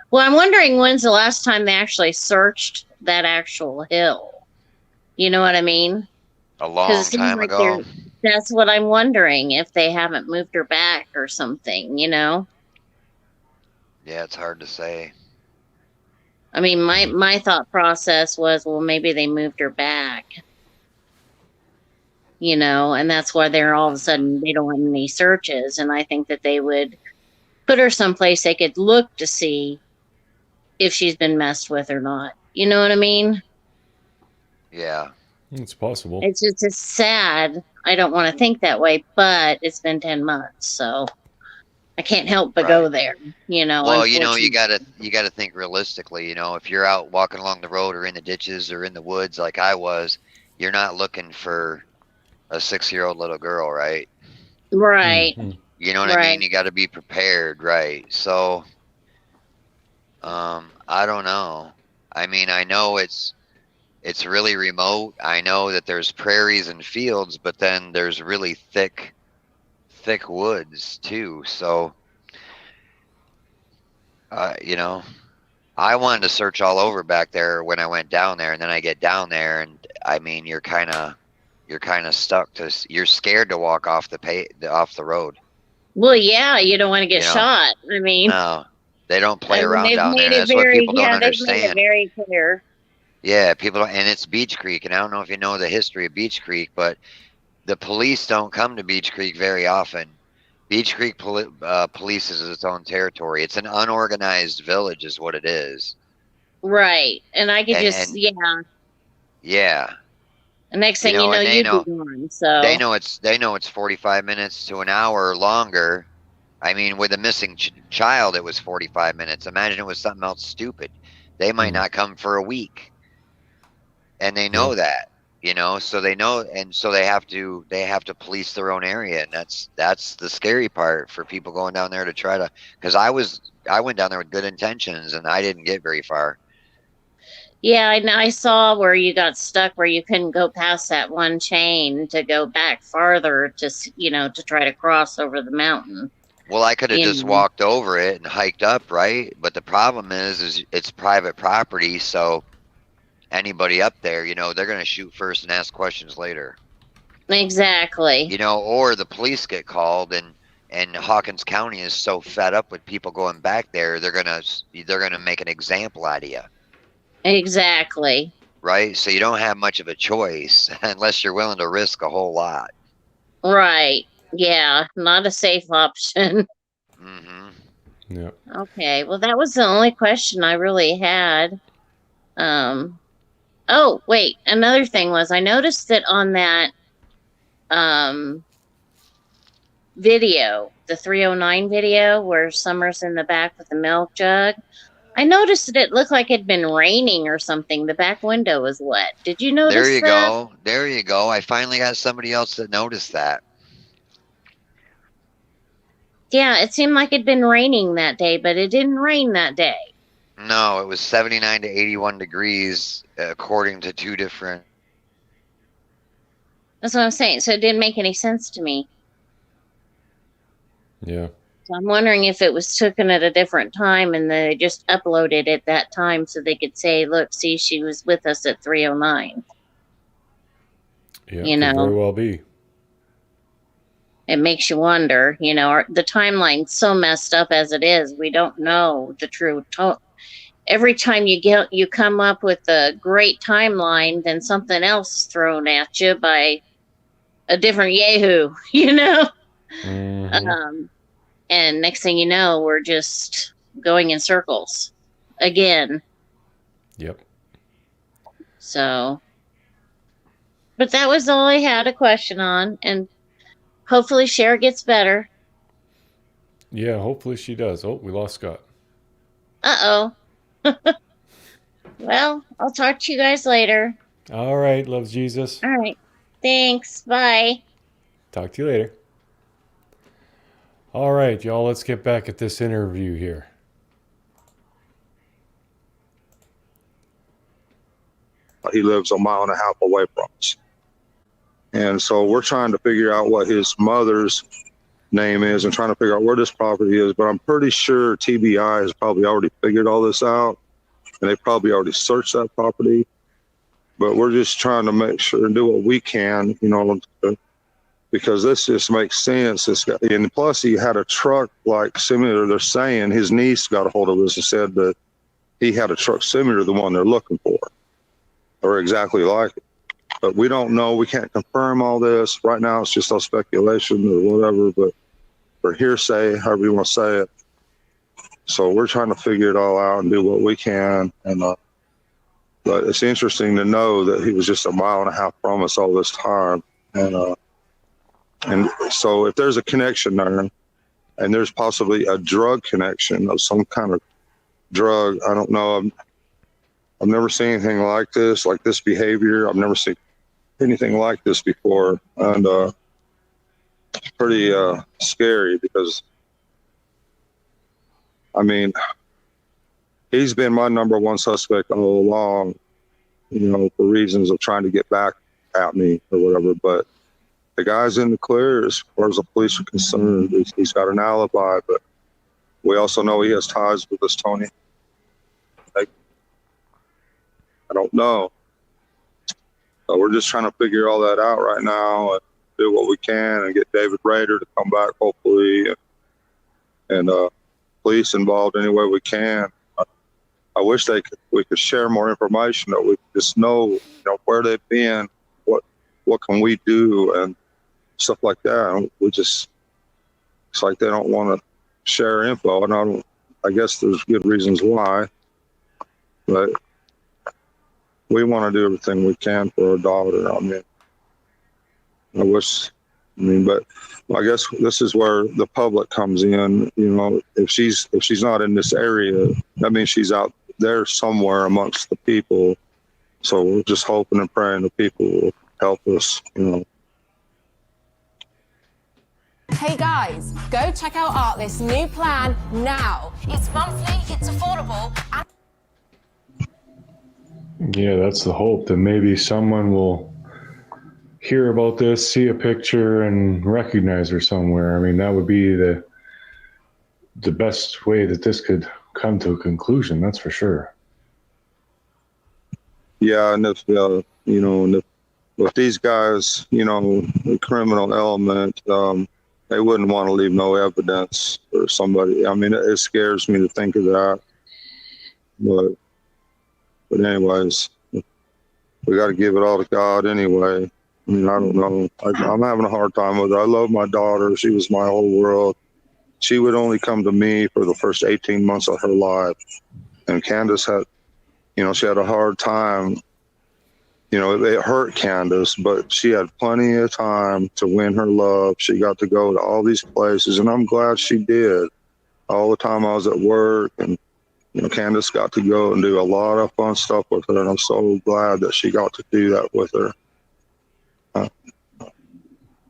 Well, I'm wondering when's the last time they actually searched that actual hill. You know what I mean? A long time ago. That's what I'm wondering, if they haven't moved her back or something, you know? Yeah, it's hard to say. I mean, my thought process was, well, maybe they moved her back. You know, and that's why they're all of a sudden, they don't have any searches. And I think that they would put her someplace they could look to see if she's been messed with or not. You know what I mean? Yeah. It's possible. It's just it's sad. I don't want to think that way, but it's been 10 months, so I can't help but go there, you know. Well, you know, you gotta think realistically. You know, if you're out walking along the road or in the ditches or in the woods like I was, you're not looking for a 6-year-old little girl, right? Right. You know what I mean? You got to be prepared, right? So, I don't know. I mean, I know it's really remote. I know that there's prairies and fields, but then there's really thick woods too. So, you know, I wanted to search all over back there when I went down there, and then I get down there, and I mean, you're kind of stuck. You're scared to walk off the road. Well, yeah, you don't want to get shot. I mean, no, they don't play around down there. That's what people don't understand. They've made it very clear. Yeah, people don't, and it's Beach Creek, and I don't know if you know the history of Beach Creek, but the police don't come to Beach Creek very often. Beach Creek polices its own territory. It's an unorganized village, is what it is. Right, and I could Yeah. The next thing you know, you'd be gone. So they know it's 45 minutes to an hour or longer. I mean, with a missing child, it was 45 minutes. Imagine it was something else stupid. They might not come for a week. And they know that, you know, so they know, and so they have to police their own area, and that's the scary part for people going down there to try to, because I went down there with good intentions and I didn't get very far. Yeah, I saw where you got stuck, where you couldn't go past that one chain to go back farther to, you know, to try to cross over the mountain. Well, I could have just walked over it and hiked up, right? But the problem is it's private property, so anybody up there, you know, they're going to shoot first and ask questions later. Exactly. You know, or the police get called, and Hawkins County is so fed up with people going back there, they're going to make an example out of you. Exactly. Right? So you don't have much of a choice unless you're willing to risk a whole lot. Right. Yeah, not a safe option. Yeah. Okay, well, that was the only question I really had. Oh, wait, another thing was I noticed that on that video, the 309 video where Summer's in the back with the milk jug, I noticed that it looked like it'd been raining or something. The back window was wet. Did you There notice you that? go. There you go. I finally got somebody else that noticed that. Yeah, it seemed like it'd been raining that day, but it didn't rain that day. No, it was 79 to 81 degrees according to two different. That's what I'm saying. So it didn't make any sense to me. Yeah. So I'm wondering if it was taken at a different time and they just uploaded it that time so they could say, look, see, she was with us at 309. Yeah, You could very know, well be. it makes you wonder, you know, the timeline's so messed up as it is. We don't know the true every time you come up with a great timeline, then something else is thrown at you by a different Yahoo, you know? And next thing you know, we're just going in circles again. Yep. So, but that was all I had a question on, and hopefully Cher gets better. Yeah, hopefully she does. Oh, we lost Scott. Uh-oh. Well, I'll talk to you guys later. All right, loves Jesus. All right. Thanks. Bye. Talk to you later. All right, y'all, let's get back at this interview here. He lives a mile and a half away from us. And so we're trying to figure out what his mother's name is and trying to figure out where this property is. But I'm pretty sure TBI has probably already figured all this out. And they probably already searched that property. But we're just trying to make sure and do what we can, you know, because this just makes sense. This guy, and plus he had a truck like similar. They're saying his niece got a hold of this and said that he had a truck similar to the one they're looking for, or exactly like it. But we don't know. We can't confirm all this right now. It's just all speculation or whatever. But for hearsay, however you want to say it. So we're trying to figure it all out and do what we can. And but it's interesting to know that he was just a mile and a half from us all this time. And so if there's a connection there, and there's possibly a drug connection of some kind of drug, I don't know. I've never seen anything like this behavior. I've never seen anything like this before. And it's pretty scary because, I mean, he's been my number one suspect all along, you know, for reasons of trying to get back at me or whatever. But the guy's in the clear as far as the police are concerned. He's got an alibi, but we also know he has ties with this Tony. I don't know. So we're just trying to figure all that out right now and do what we can and get David Rader to come back, hopefully, and police involved any way we can. I wish we could share more information, that we just know, you know, where they've been, what can we do, and stuff like that. It's like they don't want to share info, and I guess there's good reasons why, but we want to do everything we can for our daughter. I mean, but I guess this is where the public comes in. You know, if she's not in this area, that means she's out there somewhere amongst the people. So we're just hoping and praying the people will help us, you know. Hey guys, go check out Artlist's new plan now. It's monthly, it's affordable, and Yeah, that's the hope, that maybe someone will hear about this, see a picture, and recognize her somewhere. I mean, that would be the best way that this could come to a conclusion, that's for sure. Yeah, and if you know, and if these guys, you know, the criminal element, they wouldn't want to leave no evidence or somebody. I mean, it scares me to think of that. But anyways, we got to give it all to God anyway. I mean, I don't know. I'm having a hard time with it. I love my daughter. She was my whole world. she would only come to me for the first 18 months of her life. And Candace had, she had a hard time. It hurt Candace, but she had plenty of time to win her love. She got to go to all these places, and I'm glad she did. All the time I was at work, and Candace got to go and do a lot of fun stuff with her, and I'm so glad that she got to do that with her.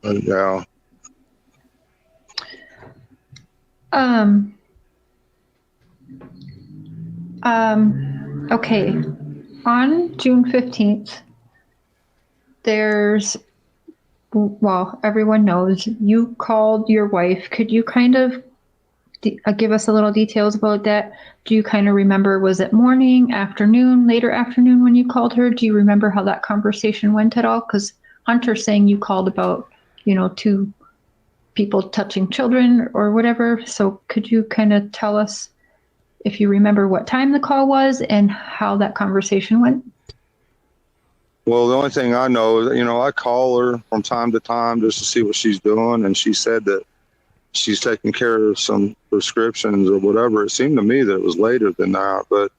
Yeah. Okay. On June 15th, everyone knows you called your wife. Could you kind of give us a little details about that? Do you kind of remember, was it morning, afternoon, later afternoon when you called her? Do you remember how that conversation went at all? Because Hunter's saying you called about, 2 people touching children or whatever. So could you kind of tell us if you remember what time the call was and how that conversation went? Well, the only thing I know is, I call her from time to time just to see what she's doing. And she said that she's taking care of some prescriptions or whatever. It seemed to me that it was later than that, but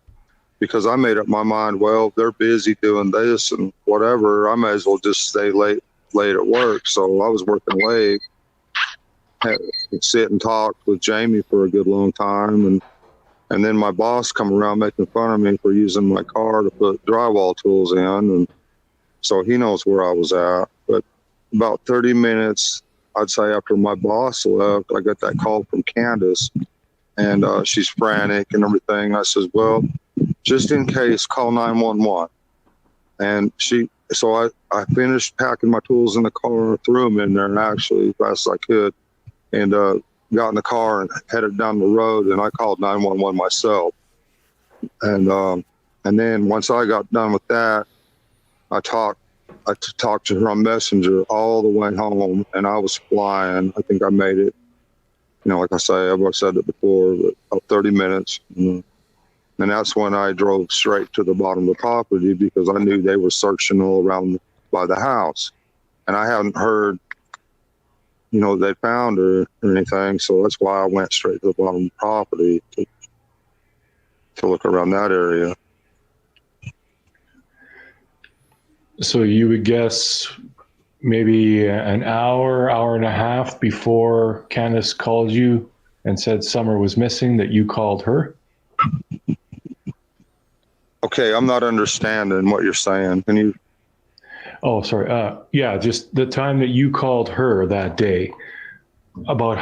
because I made up my mind, well, they're busy doing this and whatever, I may as well just stay late at work. So I was working late, had to sit and talk with Jamie for a good long time. And then my boss come around making fun of me for using my car to put drywall tools in. And so he knows where I was at. But about 30 minutes, I'd say after my boss left, I got that call from Candace, and she's frantic and everything. I says, well, just in case, call 911. And so I finished packing my tools in the car, threw them in there actually as fast as I could, and got in the car and headed down the road, and I called 911 myself. And then once I got done with that, I talked to her on Messenger all the way home, and I was flying. I think I made it, like I say, I've said it before, but about 30 minutes. And that's when I drove straight to the bottom of the property because I knew they were searching all around by the house. And I hadn't heard, they found her or anything. So that's why I went straight to the bottom of the property to look around that area. So you would guess maybe an hour and a half before Candace called you and said Summer was missing that you called her? Okay, I'm not understanding what you're saying. Can you? Oh, sorry. Yeah, just the time that you called her that day. About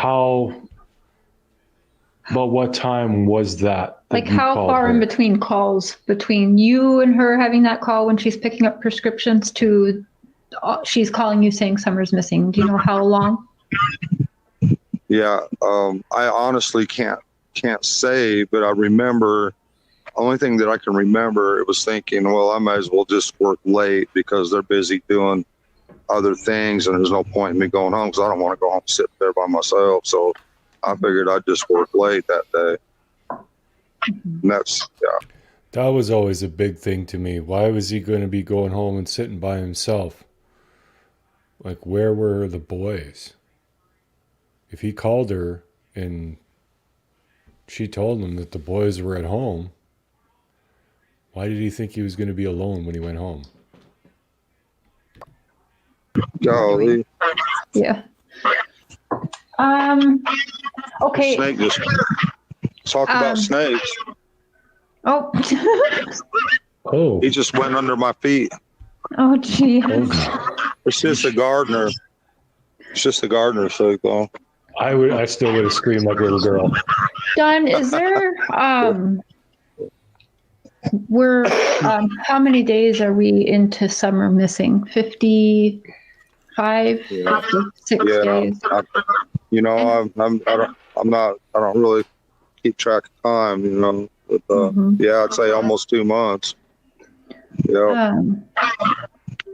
what time was that? Like how far in between calls, between you and her having that call when she's picking up prescriptions to she's calling you saying Summer's missing? Do you know how long? Yeah, I honestly can't say, but I remember, only thing that I can remember, it was thinking, well, I might as well just work late because they're busy doing other things and there's no point in me going home because I don't want to go home and sit there by myself. So I figured I'd just work late that day. And that's, yeah. That was always a big thing to me. Why was he going to be going home and sitting by himself? Like, where were the boys? If he called her and she told him that the boys were at home, why did he think he was going to be alone when he went home? Golly. Yeah. Okay. Snake just talk about snakes. Oh. Oh. He just went under my feet. Oh, gee. It's just a gardener. It's just a gardener snake, though. I still would have screamed like a little girl. Don, is there how many days are we into Summer missing? 55, 56 days. I don't really keep track of time, but yeah, I'd say almost 2 months. Yeah.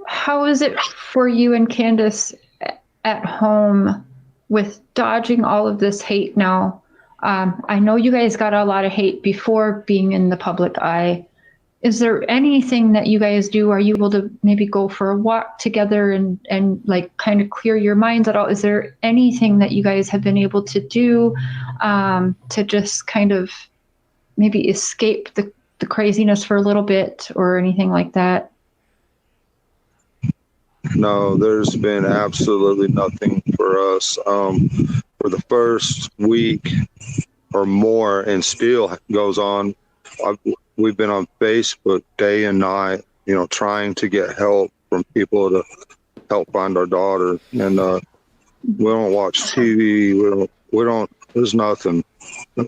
How is it for you and Candace at home with dodging all of this hate now? I know you guys got a lot of hate before being in the public eye. is there anything that you guys do? Are you able to maybe go for a walk together and like kind of clear your minds at all? Is there anything that you guys have been able to do to just kind of maybe escape the craziness for a little bit or anything like that? No, there's been absolutely nothing for us. For the first week or more, and still goes on, we've been on Facebook day and night, you know, trying to get help from people to help find our daughter. And we don't watch TV. We don't, there's nothing. I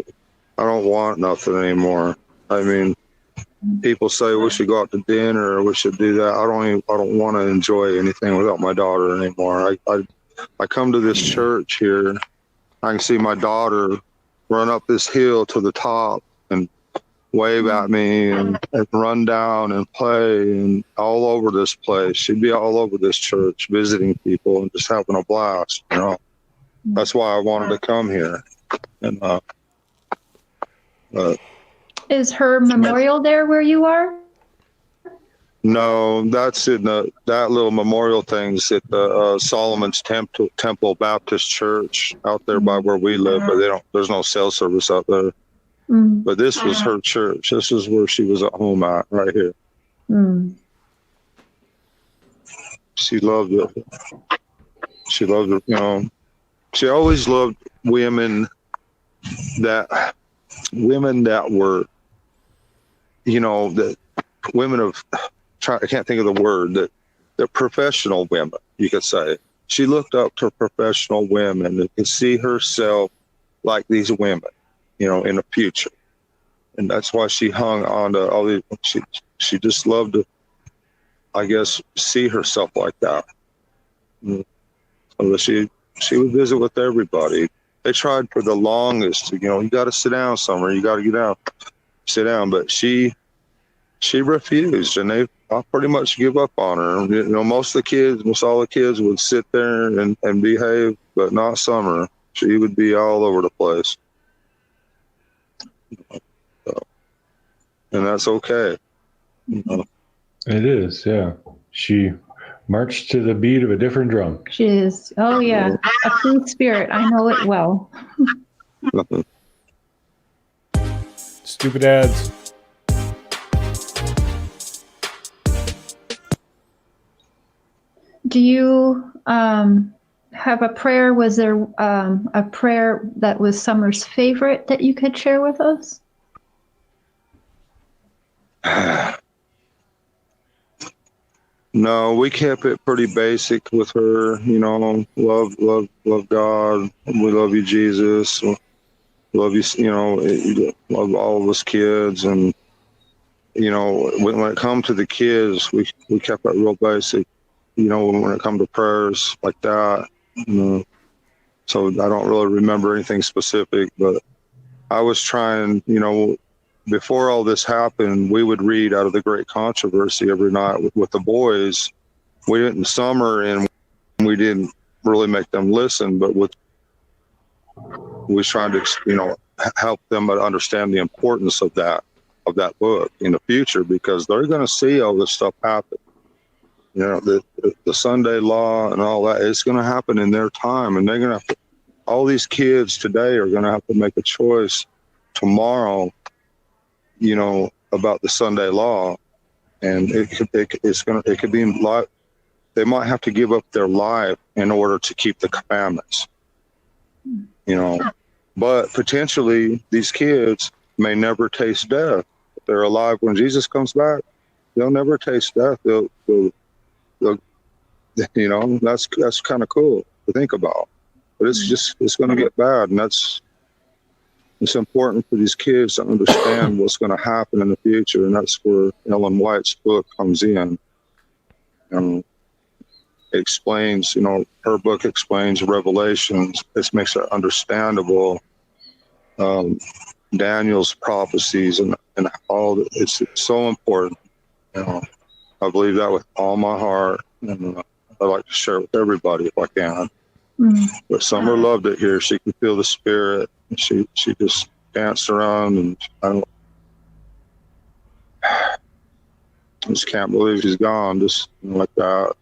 don't want nothing anymore. I mean, people say we should go out to dinner or we should do that. I don't want to enjoy anything without my daughter anymore. I come to this church here. I can see my daughter run up this hill to the top and wave at me and run down and play and all over this place. She'd be all over this church visiting people and just having a blast, you know. That's why I wanted to come here. And is her memorial there where you are? no, that's in that little memorial thing's at the Solomon's Temple Baptist Church out there by where we live, but there's no cell service out there. But this was her church. This is where she was at home at, right here. She loved it. She loved it, you know. She always loved women that were, you know, the women of, I can't think of the word, that they're professional women, you could say. She looked up to professional women and could see herself like these women, you know, in the future. And that's why she hung on to all these, she just loved to, I guess, see herself like that. So she would visit with everybody. They tried for the longest to, you know, you got to sit down somewhere. You got to get down, sit down. But she refused, and they pretty much give up on her. You know, most all the kids would sit there and behave, but not Summer. She would be all over the place. So, and that's okay. You know. It is, yeah. She marched to the beat of a different drum. She is. Oh, yeah. A free spirit. I know it well. Stupid ads. Do you have a prayer? Was there a prayer that was Summer's favorite that you could share with us? No, we kept it pretty basic with her, you know, love God. We love you, Jesus. Love you, you know, love all of us kids. And, you know, when it comes to the kids, we kept it real basic, you know, when it comes to prayers like that, you know. So I don't really remember anything specific, but I was trying, you know, before all this happened, we would read out of the Great Controversy every night with the boys. We didn't Summer, and we didn't really make them listen, but we was trying to, you know, help them understand the importance of that book in the future, because they're going to see all this stuff happen. You know, the Sunday law and all that, it's going to happen in their time, and they're going to have to, all these kids today are going to have to make a choice tomorrow, you know, about the Sunday law, and it could be like they might have to give up their life in order to keep the commandments, you know. But potentially these kids may never taste death. If they're alive when Jesus comes back, they'll never taste death. They'll you know, that's kind of cool to think about. But it's going to get bad, and it's important for these kids to understand what's going to happen in the future, and that's where Ellen White's book comes in. It explains, you know, her book explains Revelations. It makes it understandable. Daniel's prophecies and all. It's so important. You know, I believe that with all my heart, and I like to share it with everybody if I can. But Summer loved it here. She could feel the spirit. She just danced around, and Just can't believe he's gone, just like that.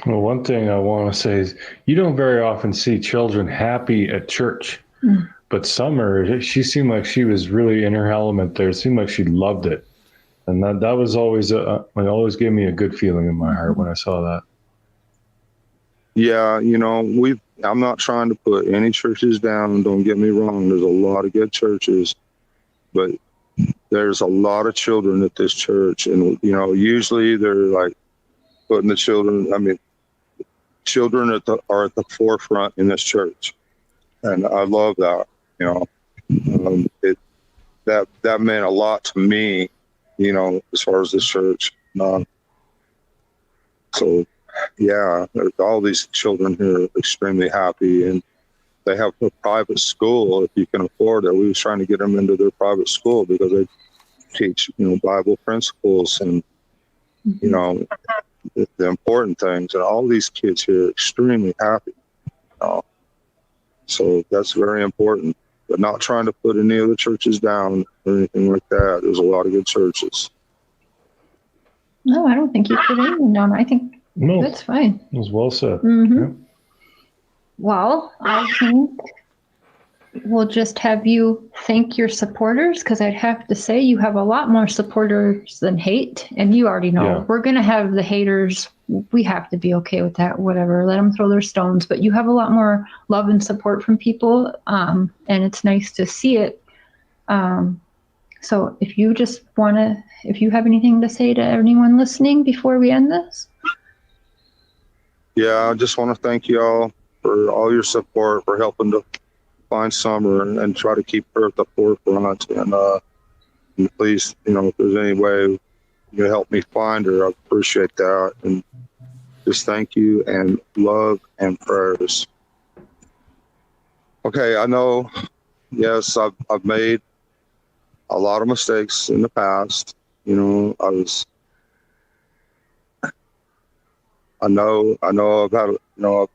Well, one thing I want to say is you don't very often see children happy at church, but Summer, she seemed like she was really in her element there. It seemed like she loved it. And that was always, it always gave me a good feeling in my heart when I saw that. Yeah, you know, I'm not trying to put any churches down. Don't get me wrong. There's a lot of good churches, but there's a lot of children at this church. And, you know, usually they're like putting the children, children are at the forefront in this church. And I love that, you know, that meant a lot to me, you know, as far as this church. So, yeah, all these children here are extremely happy, and they have a private school if you can afford it. We was trying to get them into their private school because they teach, you know, Bible principles and, you know, the important things. And all these kids here are extremely happy. So that's very important. But not trying to put any other churches down or anything like that. There's a lot of good churches. No, I don't think you put anyone down. I think that's fine. It was well said. Yeah. Well, I think we'll just have you thank your supporters, because I'd have to say you have a lot more supporters than hate. And you already know we're going to have the haters. We have to be okay with that, whatever. Let them throw their stones. But you have a lot more love and support from people. And it's nice to see it. So if you just want to, if you have anything to say to anyone listening before we end this. Yeah, I just want to thank you all for all your support, for helping to find Summer and try to keep her at the forefront. And please, you know, if there's any way you help me find her, I appreciate that. And just thank you and love and prayers. Okay, I know, yes, I've made a lot of mistakes in the past. You know, I know I've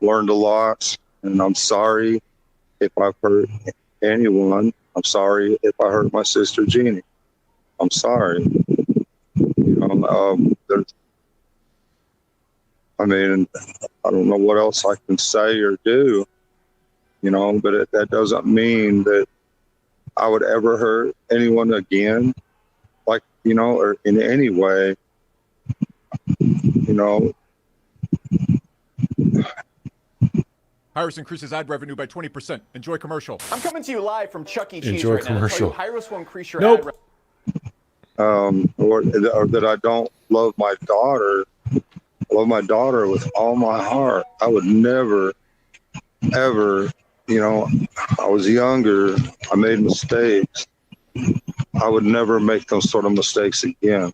learned a lot, and I'm sorry if I've hurt anyone. I'm sorry if I hurt my sister Jeannie. I'm sorry. You know, I don't know what else I can say or do, you know, but that doesn't mean that I would ever hurt anyone again, like, you know, or in any way, you know. Hyros increases ad revenue by 20%. Enjoy commercial. I'm coming to you live from Chuck E. Cheese Enjoy right commercial. now. Hyros will increase your Nope. ad Or that I don't love my daughter. I love my daughter with all my heart. I would never, ever, you know, I was younger. I made mistakes. I would never make those sort of mistakes again.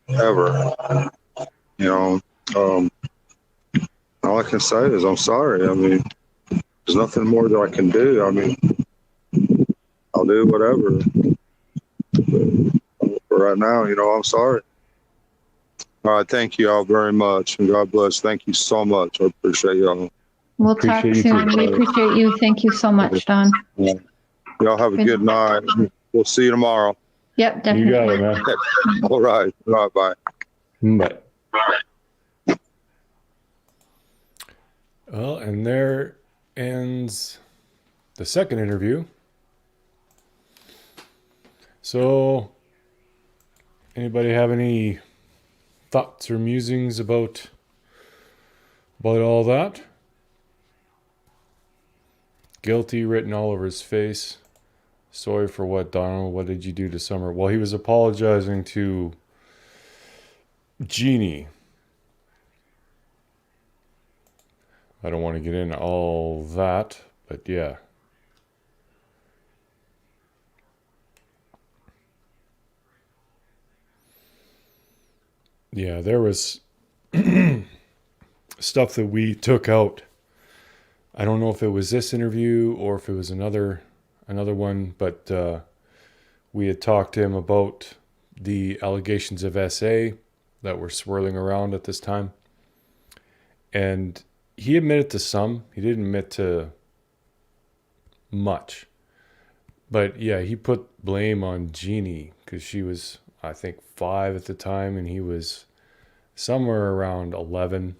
Ever. You know, all I can say is I'm sorry. I mean, there's nothing more that I can do. I mean, I'll do whatever. But for right now, you know, I'm sorry. All right, thank you all very much, and God bless. Thank you so much. I appreciate y'all. We'll talk soon. We appreciate you. Thank you so much, Don. Y'all have a good night. We'll see you tomorrow. Yep, definitely. You got it, man. All right. All right, bye. Bye. Well, and there ends the second interview. So, anybody have any thoughts or musings about all that? Guilty written all over his face. Sorry for what, Donald? What did you do to Summer? Well, he was apologizing to Jeannie. I don't want to get into all that, but yeah. Yeah, there was stuff that we took out. I don't know if it was this interview or if it was another one, but we had talked to him about the allegations of SA that were swirling around at this time. And he admitted to some. He didn't admit to much. But yeah, he put blame on Jeannie because she was, I think, 5 at the time, and he was somewhere around 11.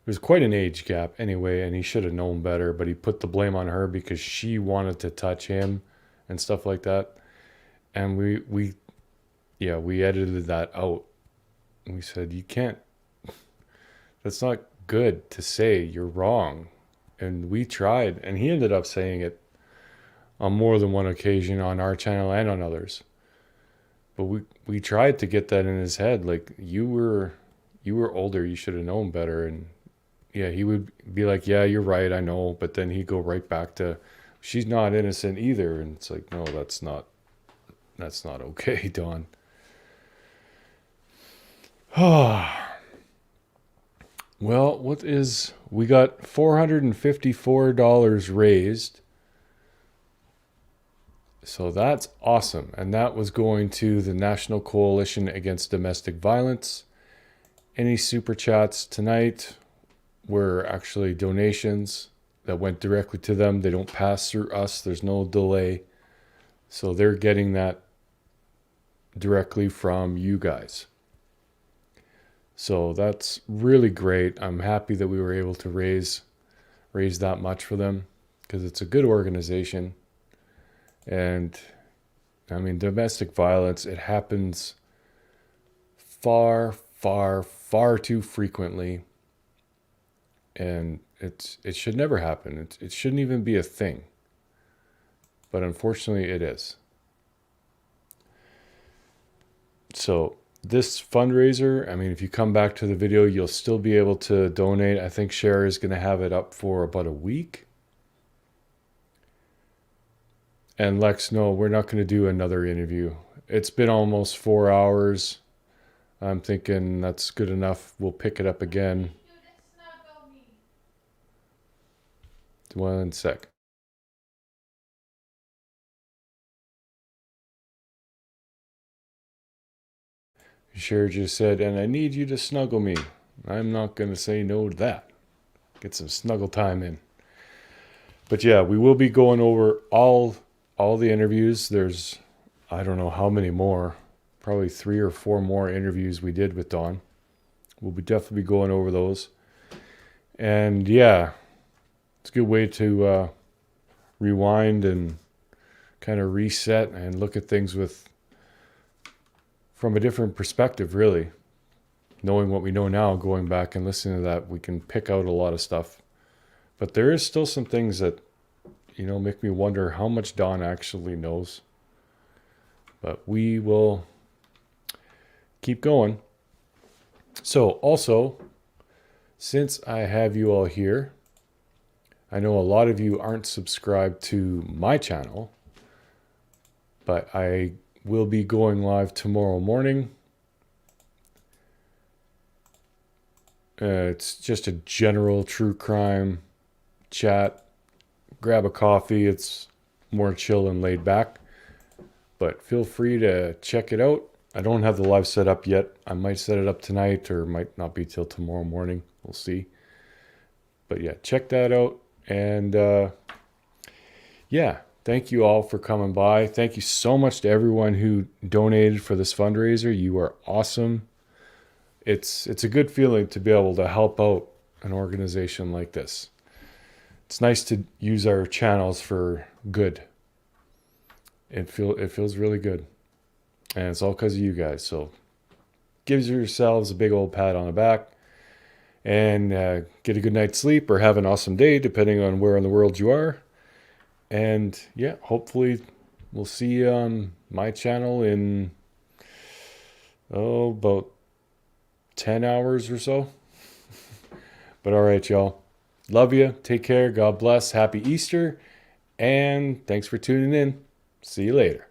There's quite an age gap anyway, and he should have known better, but he put the blame on her because she wanted to touch him and stuff like that. And we edited that out. We said, you can't, that's not good to say, you're wrong. And we tried, and he ended up saying it on more than one occasion on our channel and on others. But we tried to get that in his head, like, you were older, you should have known better. And yeah, he would be like, yeah, you're right, I know. But then he'd go right back to, she's not innocent either. And it's like, no, that's not okay, Don. Well, we got $454 raised. So that's awesome. And that was going to the National Coalition Against Domestic Violence. Any super chats tonight were actually donations that went directly to them. They don't pass through us. There's no delay. So they're getting that directly from you guys. So that's really great. I'm happy that we were able to raise that much for them, because it's a good organization. And I mean, domestic violence, it happens far, far, far too frequently. And it should never happen. It shouldn't even be a thing. But unfortunately it is. So this fundraiser, I mean, if you come back to the video, you'll still be able to donate. I think Cher is going to have it up for about a week. And Lex, no, we're not going to do another interview. It's been almost 4 hours. I'm thinking that's good enough. We'll pick it up again. 1 sec. Cher just said, and I need you to snuggle me. I'm not going to say no to that. Get some snuggle time in. But yeah, we will be going over all the interviews. There's, I don't know how many more. Probably 3 or 4 more interviews we did with Dawn. We'll be definitely going over those. And yeah, it's a good way to rewind and kind of reset and look at things from a different perspective, really. Knowing what we know now, going back and listening to that, we can pick out a lot of stuff. But there is still some things that, make me wonder how much Dawn actually knows. But we will keep going. So also, since I have you all here, I know a lot of you aren't subscribed to my channel, but I will be going live tomorrow morning. It's just a general true crime chat. Grab a coffee. It's more chill and laid back. But feel free to check it out. I don't have the live set up yet. I might set it up tonight, or might not be till tomorrow morning. We'll see. But yeah, check that out. And yeah, thank you all for coming by. Thank you so much to everyone who donated for this fundraiser. You are awesome. It's a good feeling to be able to help out an organization like this. It's nice to use our channels for good. It feels really good. And it's all because of you guys. So give yourselves a big old pat on the back. And get a good night's sleep, or have an awesome day, depending on where in the world you are. And yeah, hopefully we'll see you on my channel in, about 10 hours or so. But all right, y'all. Love you. Take care. God bless. Happy Easter. And thanks for tuning in. See you later.